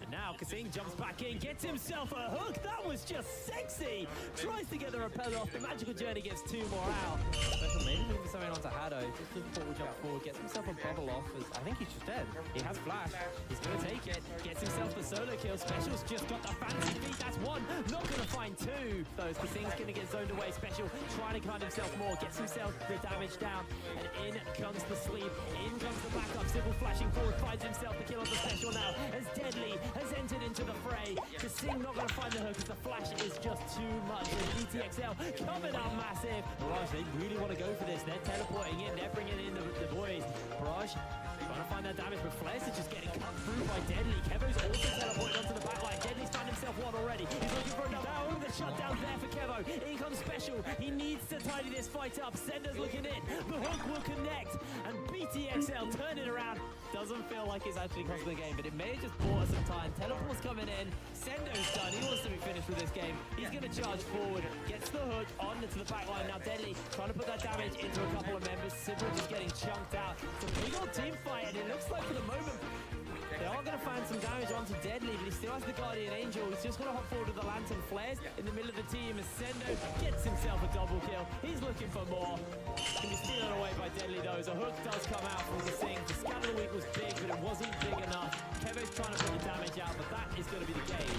And now Kasing jumps back in, gets himself a hook. That was just sexy. Tries to get the repel off. The magical journey gets 2 more out. Special maybe moving something onto Hado. Just looking forward, jump forward, gets himself a bubble off. As I think he's just dead. He has flash. He's going to take it. Gets himself the solo kill. Special's just got the fancy feet. That's 1. Not going to find 2. Though Kasing's going to get zoned away. Special trying to kind himself more. Gets himself the damage down. And in comes the sleep. In comes the backup. Sybil flashing forward. Finds himself the kill on the Special now. As Deadly has entered into the fray. Kasing not going to find the hook because the flash is just too much. And BTXL coming out massive. Barrage, they really want to go for this. They're teleporting in. They're bringing in the boys. Barrage trying to find that damage, but Flares is just getting cut through by Deadly. Kevo's also teleporting onto the backline. Deadly's found himself 1 already. He's looking for another. Oh, the shutdown there for Kevo. In comes Special. He needs to tidy this fight up. Sender's looking in. The hook will connect, and BTXL turn it around. Doesn't feel like it's actually costing the game, but it may have just bought us some time. Teleport's coming in. Sendo's done. He wants to be finished with this game. He's going to charge forward. Gets the hook on to the backline. Now Deadly trying to put that damage into a couple of members. Sybil just getting chunked out. It's a big old team fight, and it looks like for the moment they are going to find some damage onto Deadly, but he still has the Guardian Angel. He's just going to hop forward with the Lantern. Flares in the middle of the team as Sendo gets himself a double kill. He's looking for more. Can be stealen away by Deadly though, as a hook does come out from the Sing. The scatter of the week was big, but it wasn't big enough. Kevo's trying to put the damage out, but that is going to be the game.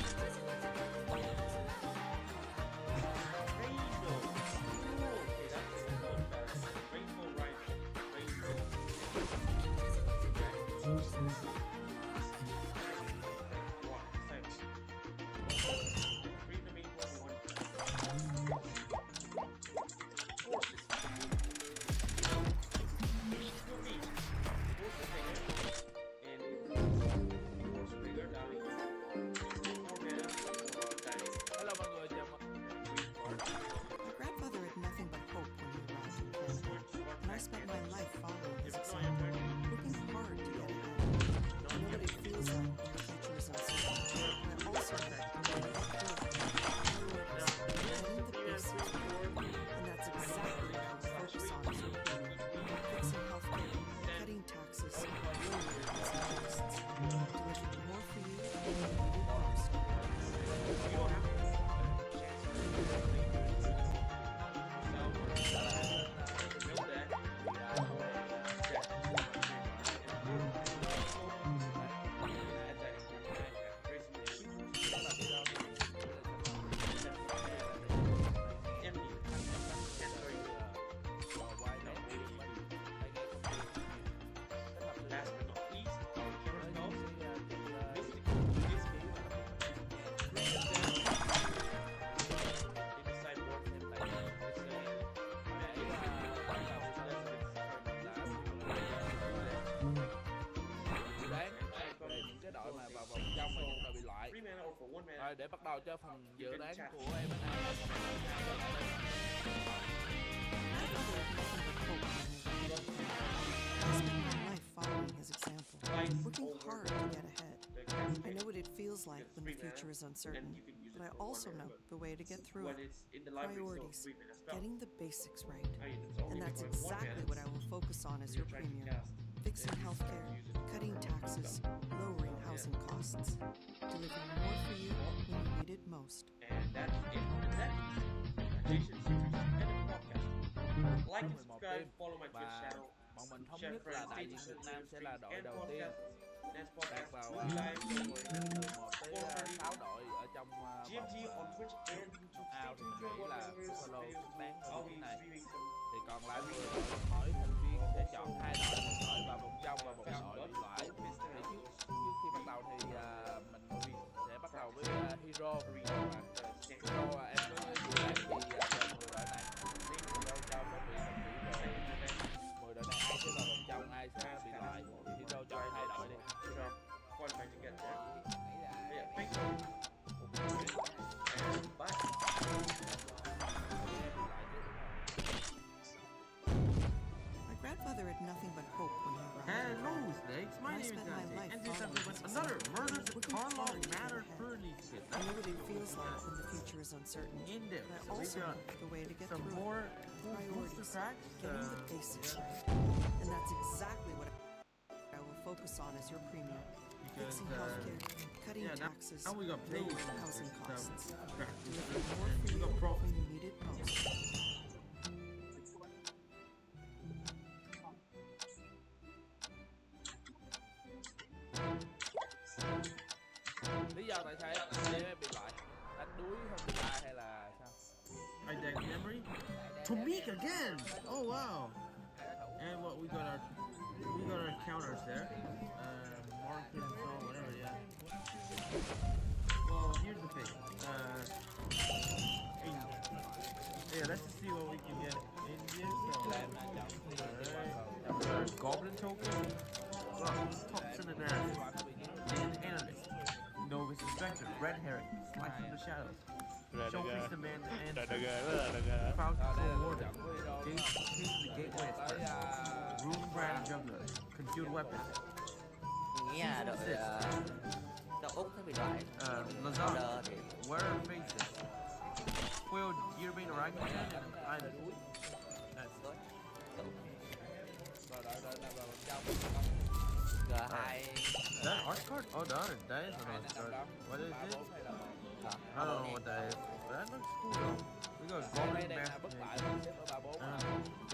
rồi, để bắt đầu cho phần dự đoán của em. I spent my life following his example, working hard to get ahead. I know what it feels like when the future is uncertain, but I also know the way to get through it. Priorities, getting the basics right. And that's exactly what I will focus on as your premier. Fixing healthcare, cutting taxes, lowering housing costs. Delivering more for you when you need it most. And that's it for the next podcast. Like and subscribe, follow my Twitch channel. Bọn mình thống nhất là đại diện Việt Nam sẽ là đội đầu tiên đạt vào từ 1 tới 6 đội ở trong GMT on Twitch and ao thì mình nghĩ là follow xứng đáng hơn cái này. Thì còn lại 10 đội mỗi thành viên sẽ chọn 2 đội, một đội vào vòng trong và một đội bị loại. Thì trước khi bắt đầu thì mình sẽ bắt đầu với Hero. Hero em có dự đoán thì 10 đội này Hero cho các vị đồng ý về 10 đội này ai sẽ vào vòng trong, ai sẽ bị loại. Thì Hero chọn 2 đội đi. Qualify to get there. Yeah, thank you. And bye. My grandfather had nothing but hope when he arrived. Hello, Snakes. My I name is spent my Dante, life and this following episode his another example, Murders at working Carlisle hard to get Manor ahead. Furley Skit. I know what it feels like when the future is uncertain, In-depth. but I So we also got know the way to get some through more it. booster Priorities, tracks. getting the basics right. And that's exactly what I will focus on as your premier. Fixing healthcare, cutting taxes, now we got paid lowering housing costs. Delivering more and for we you got profit. when you need it most. Lý do tại sao em bị loại? Đánh đuối không bị la hay là sao? I deck memory. Tomik again. Oh wow. And what we got our counters there. Markers or whatever. Yeah. Well, here's the thing. Yeah, let's just see what we can get in here. So, alright. Goblin token. Thompson Analysis. Analyst. Novus Inspector. Red Herring. Slice in the Shadows. Showcase the man and Found Control Warden. Gate the Gateway Express. Rune Brand Juggler. Concealed Weapon. Nghĩa đội đội Úc nó bị loại. Lazard. Wearer Faces. Foil Gearbane Orangutan and Island. That art card? Oh, that is an art card. What is it? I don't know what that is. But that looks cool though. We got Goblin Master.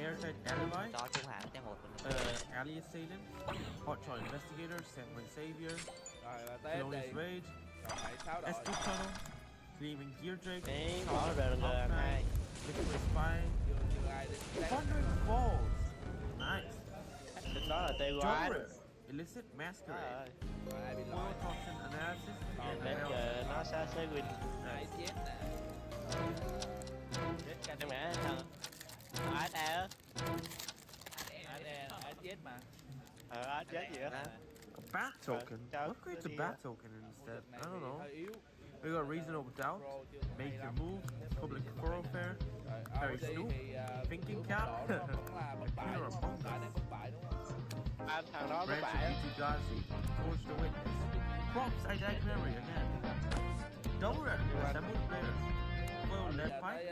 Airtight Alibi. Ali Assailant. Hotshot Investigator. Samurai Savior. Glorious Rage. S2 Tunnel. Gleaming Gear Drake. Hawkeye. Liquid Spy. Thundering Falls. Nice. Đó là Joker. Illicit Masquerade. Foil Toxin Analysis. Bây giờ nó sẽ win. Em nghĩ thằng AD á. AD mà. AD gì á? A bat token? What creates a bat token instead? I don't know. We got Reasonable Doubt, Make Your Move, Public Thoroughfare, Harry Snoop, Thinking Cap, You're a Punk, Thằng đó với Branch bạn. of Gazi, Force the Witness, Props, I Deck Memory again, Double Red, Assembled Players, Foil Lead Pipe,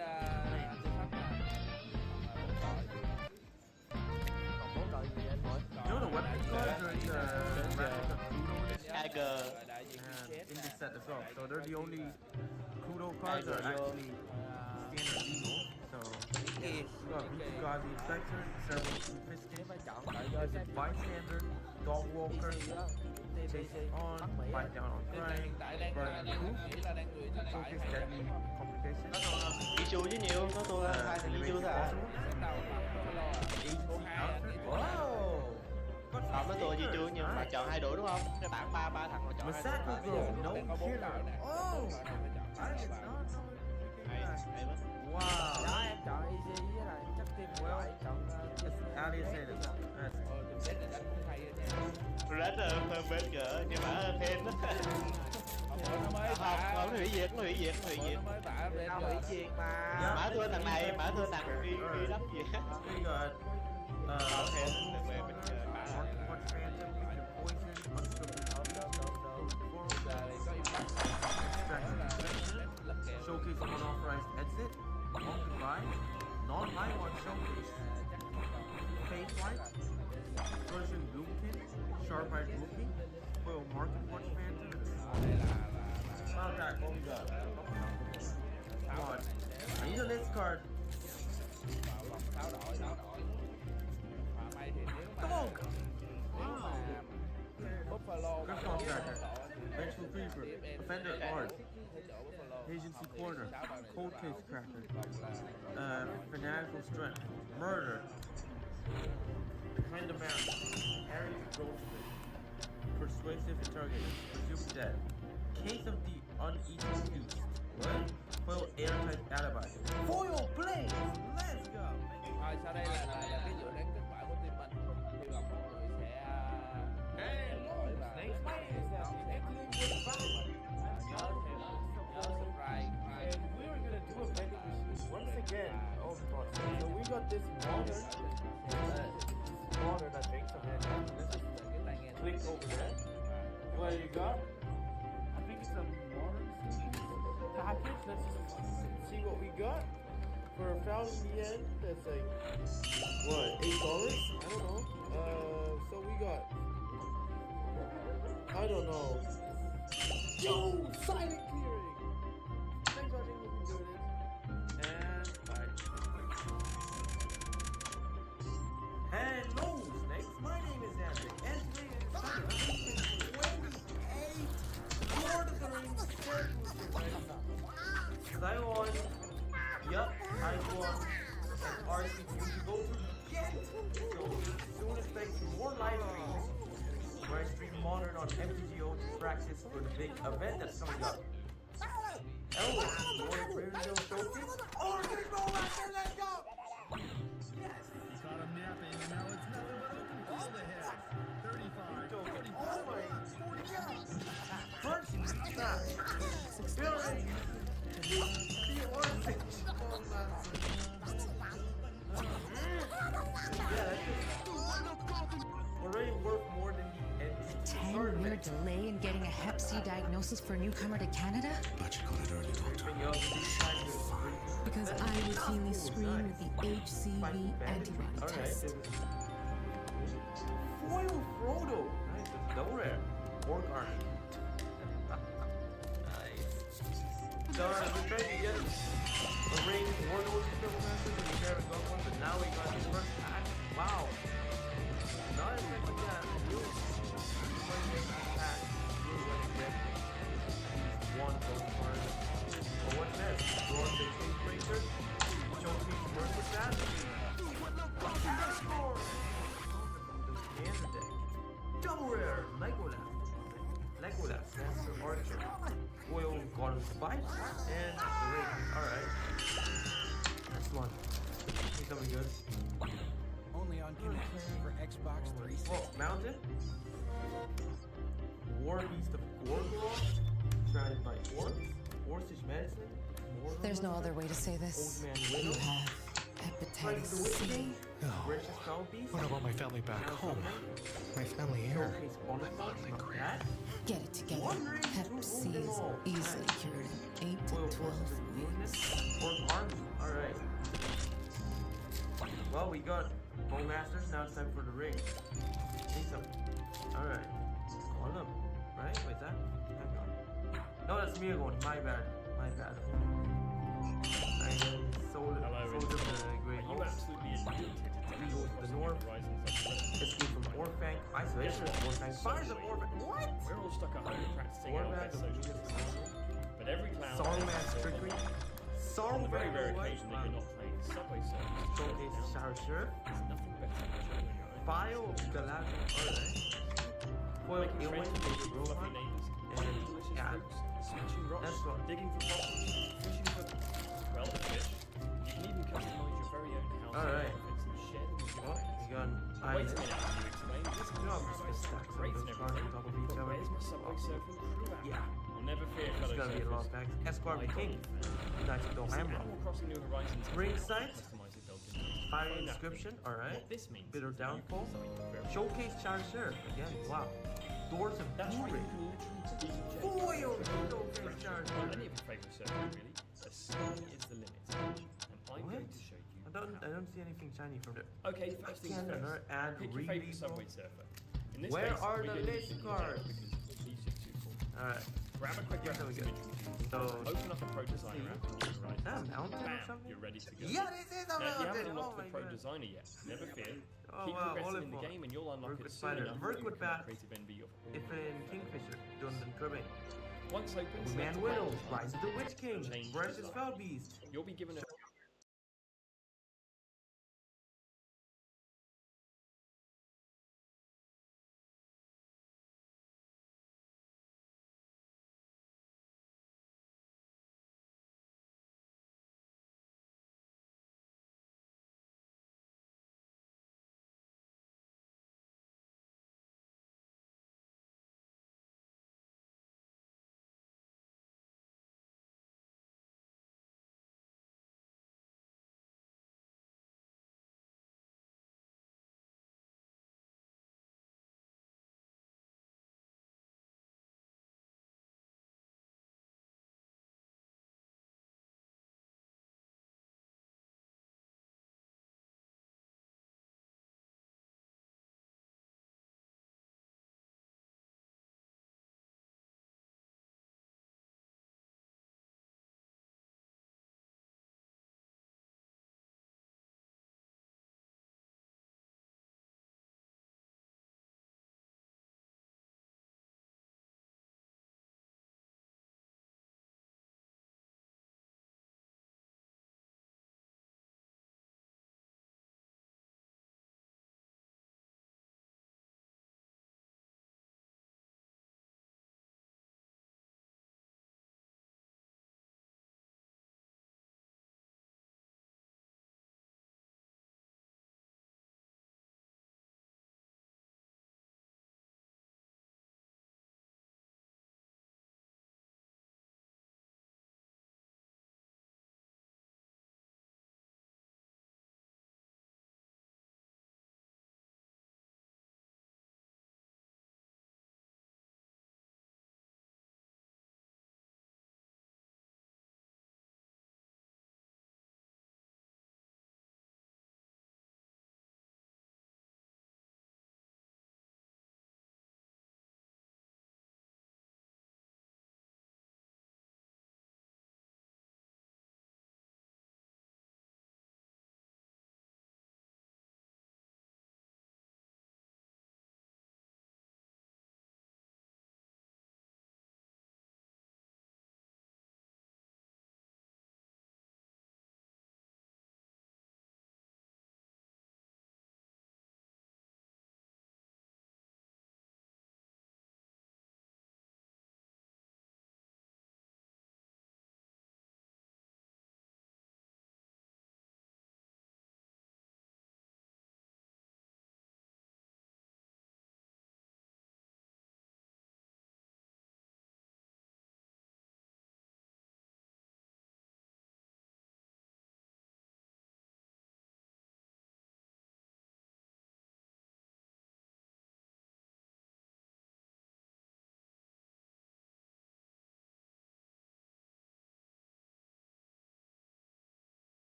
You know the weapon cards are in the Tiger. in this set as well. So they're the only Kudo cards that are actually standard legal. So we got Gazi Inspector, Cerebral Confiscate, Bystander, Dog Walker, Chase On, Fight Down on Crime, Burn and Proof, Showcase Deadly Complications, Ghi chú chứ nhiều, có tôi hai thằng ghi chú thôi à. Không, nó tôi ghi chú nhưng mà chọn hai đội đúng không? Cái bảng ba thằng mà chọn hai đội. Massacre Girl, No Killer. Oh! Wow! Đó em chọn Easy với lại chắc team well chọn Ali Assailant. Red hơn bên cỡ nhưng mà thêm đó. nó mới Không, tả. hủy diệt, hủy diệt, hủy diệt. Nó mới tả bên Tao hủy hủy diệt diệt mà. Mã thua thằng này, mã thua thằng phi lắm gì hết. We got Okay, về mình mã lại là Watch Phantom, Mr. Poison, Showcase unauthorized exit, Monkey Buy, non-high one showcase, Fade Flight, Version Bloomkin, Sharp Eye Grouping, Foil Market Watch Phantom. Okay, what we got? Come on. I need a list card. Come on! Griffon Tracker, Vengeful Creeper, Offender Art, Agency Corner, Cold Case Cracker, Fanatical Strength, Murder, Behind the Mount, Harry's Roasted, Persuasive Interrogator, Presumed Dead, Case of the Uneaten Beast, what? Foil Airtight Alibi, Foil Blaze! Let's go! Rồi sau đây là cái dự đoán kết quả của team mình. Hy vọng mọi người sẽ hỏi và nhớ subscribe. And we are gonna do a vending machine once again. Oh, so we got this modern, I think. So let's just click over there. What you got? I think it's a modern package. Let's just see what we got. For a $1,000 yen, that's like what, $8? I don't know. So we got, I don't know. Yo, silent clearing. Thanks for watching. We can do it. And bye. Hello, Snakes. My name is Andrew, and today is Sunday, 28 Lord of the Rings Taiwan. Yup, I won an RCQ to go to get. So soon expect more live streams where I stream Modern on MTGO to practice for the big event that's coming up. Elwood, Lord of Radio Showcase. Oh, there's no master, let's go! Yes! You caught him napping, and now it's nothing but open call to him. 35, 45, 40. First, building the orphanage. Already worth more than the end. 10-year delay in getting a Hep C diagnosis for a newcomer to Canada? But you got it early, doctor. Because I routinely screen with the HCV antibody test. Foil Frodo. Nice, it's double rare. Orc Army. Nice. So we're trying to get a ring Warlord Triple Masters and we never got one, but now we got his first pack. Wow. Not expecting that. Really pack. Really want to get one of those cards. But what's next? Lord the King Racer. Showcase Mercy Assassin. Double rare Legolas. Legolas, Master Archer. Foil God of Spite and the ring. Alright. Next one. Think something good. Only on Connect for Xbox 360. Oh, Mountain. War Beast of Gorgoroth. Surrounded by orcs. Orcish Medicine. There's no other way to say this. Old Man You Widow. have hepatitis C. Gracious Skull Beast. What about my family back home? My family here. Showcase Bonus. That. Get it together. Hep C is easily cured in 8 to 12 weeks. Orc Army. Alright. Well, we got Bowmasters. Now it's time for the ring. Say something. Alright. Call them. Right? Wait, that? Hang on. No, that's me going. My bad. My bad. I sold it. Sold them the Great You Host. absolutely addicted to We go to the north. Escape from Orfang. Isolation of Orfang. Fires of Orfang. What? We're all stuck at home practicing our Warbags best of social Venus. skills. But every clown Saruman's Trickery. On the very rare Saruman. occasion that you're not playing Subway Surfers. Showcase Shower Sheriff. There's nothing better than showing your own. Bio Galactic. Alright. Foil Making Eowyn. friends with Baby your fluffy Rohan. neighbours. And Delicious yeah. fruits. Smashing rocks. That's one. Digging for fossils. Fishing for, well, the fish. You can even customise your very own house. Alright. Outfits and shed and give Oh, away. we got Wait a Island. minute, can you explain? This No, I'm is just gonna stack some great of and those cards on everything. top of each But other. where's my Subway Surfing crew at? Yeah. Well, never fear, It's fellow gonna be a lot of surfers. packs. Escort King. You guys don't See, hammer. Animal Crossing New Horizons Ring has sight. customize it built in. Fire Find that inscription. thing. Alright. What this means Bitter is that you can downfall. design your very Showcase Charger. Again. Wow. Doors and That's right, Blu-ray. you can literally DJ. Foil Showcase Charger. Well, any of your favourite surfers, really. The sky is the limit. And I'm What? going to show you. I don't see anything shiny from there. Okay, first things Again, another first. ad Pick your really favourite Subway surfer. In this Where case, are we the did list the cards? because these are too cool. Alright. Grab a quick Here we reference go. image. So, Open up a Pro Designer app on your is that a horizon. mountain or Bam, something? you're ready to go. Yeah, this is a Now, you mountain. haven't Oh unlocked my the Pro god. Designer yet. Never fear. Oh Keep wow, progressing in the Oliver. game and you'll unlock Work it with soon Spider. enough Work that you with become Bat. creative envy of all. If in Kingfisher, Jonathan Kirby. Once open, select Man a Widows, package. Rise of the Witch King, Change Versus design. Fell Beast. You'll be given a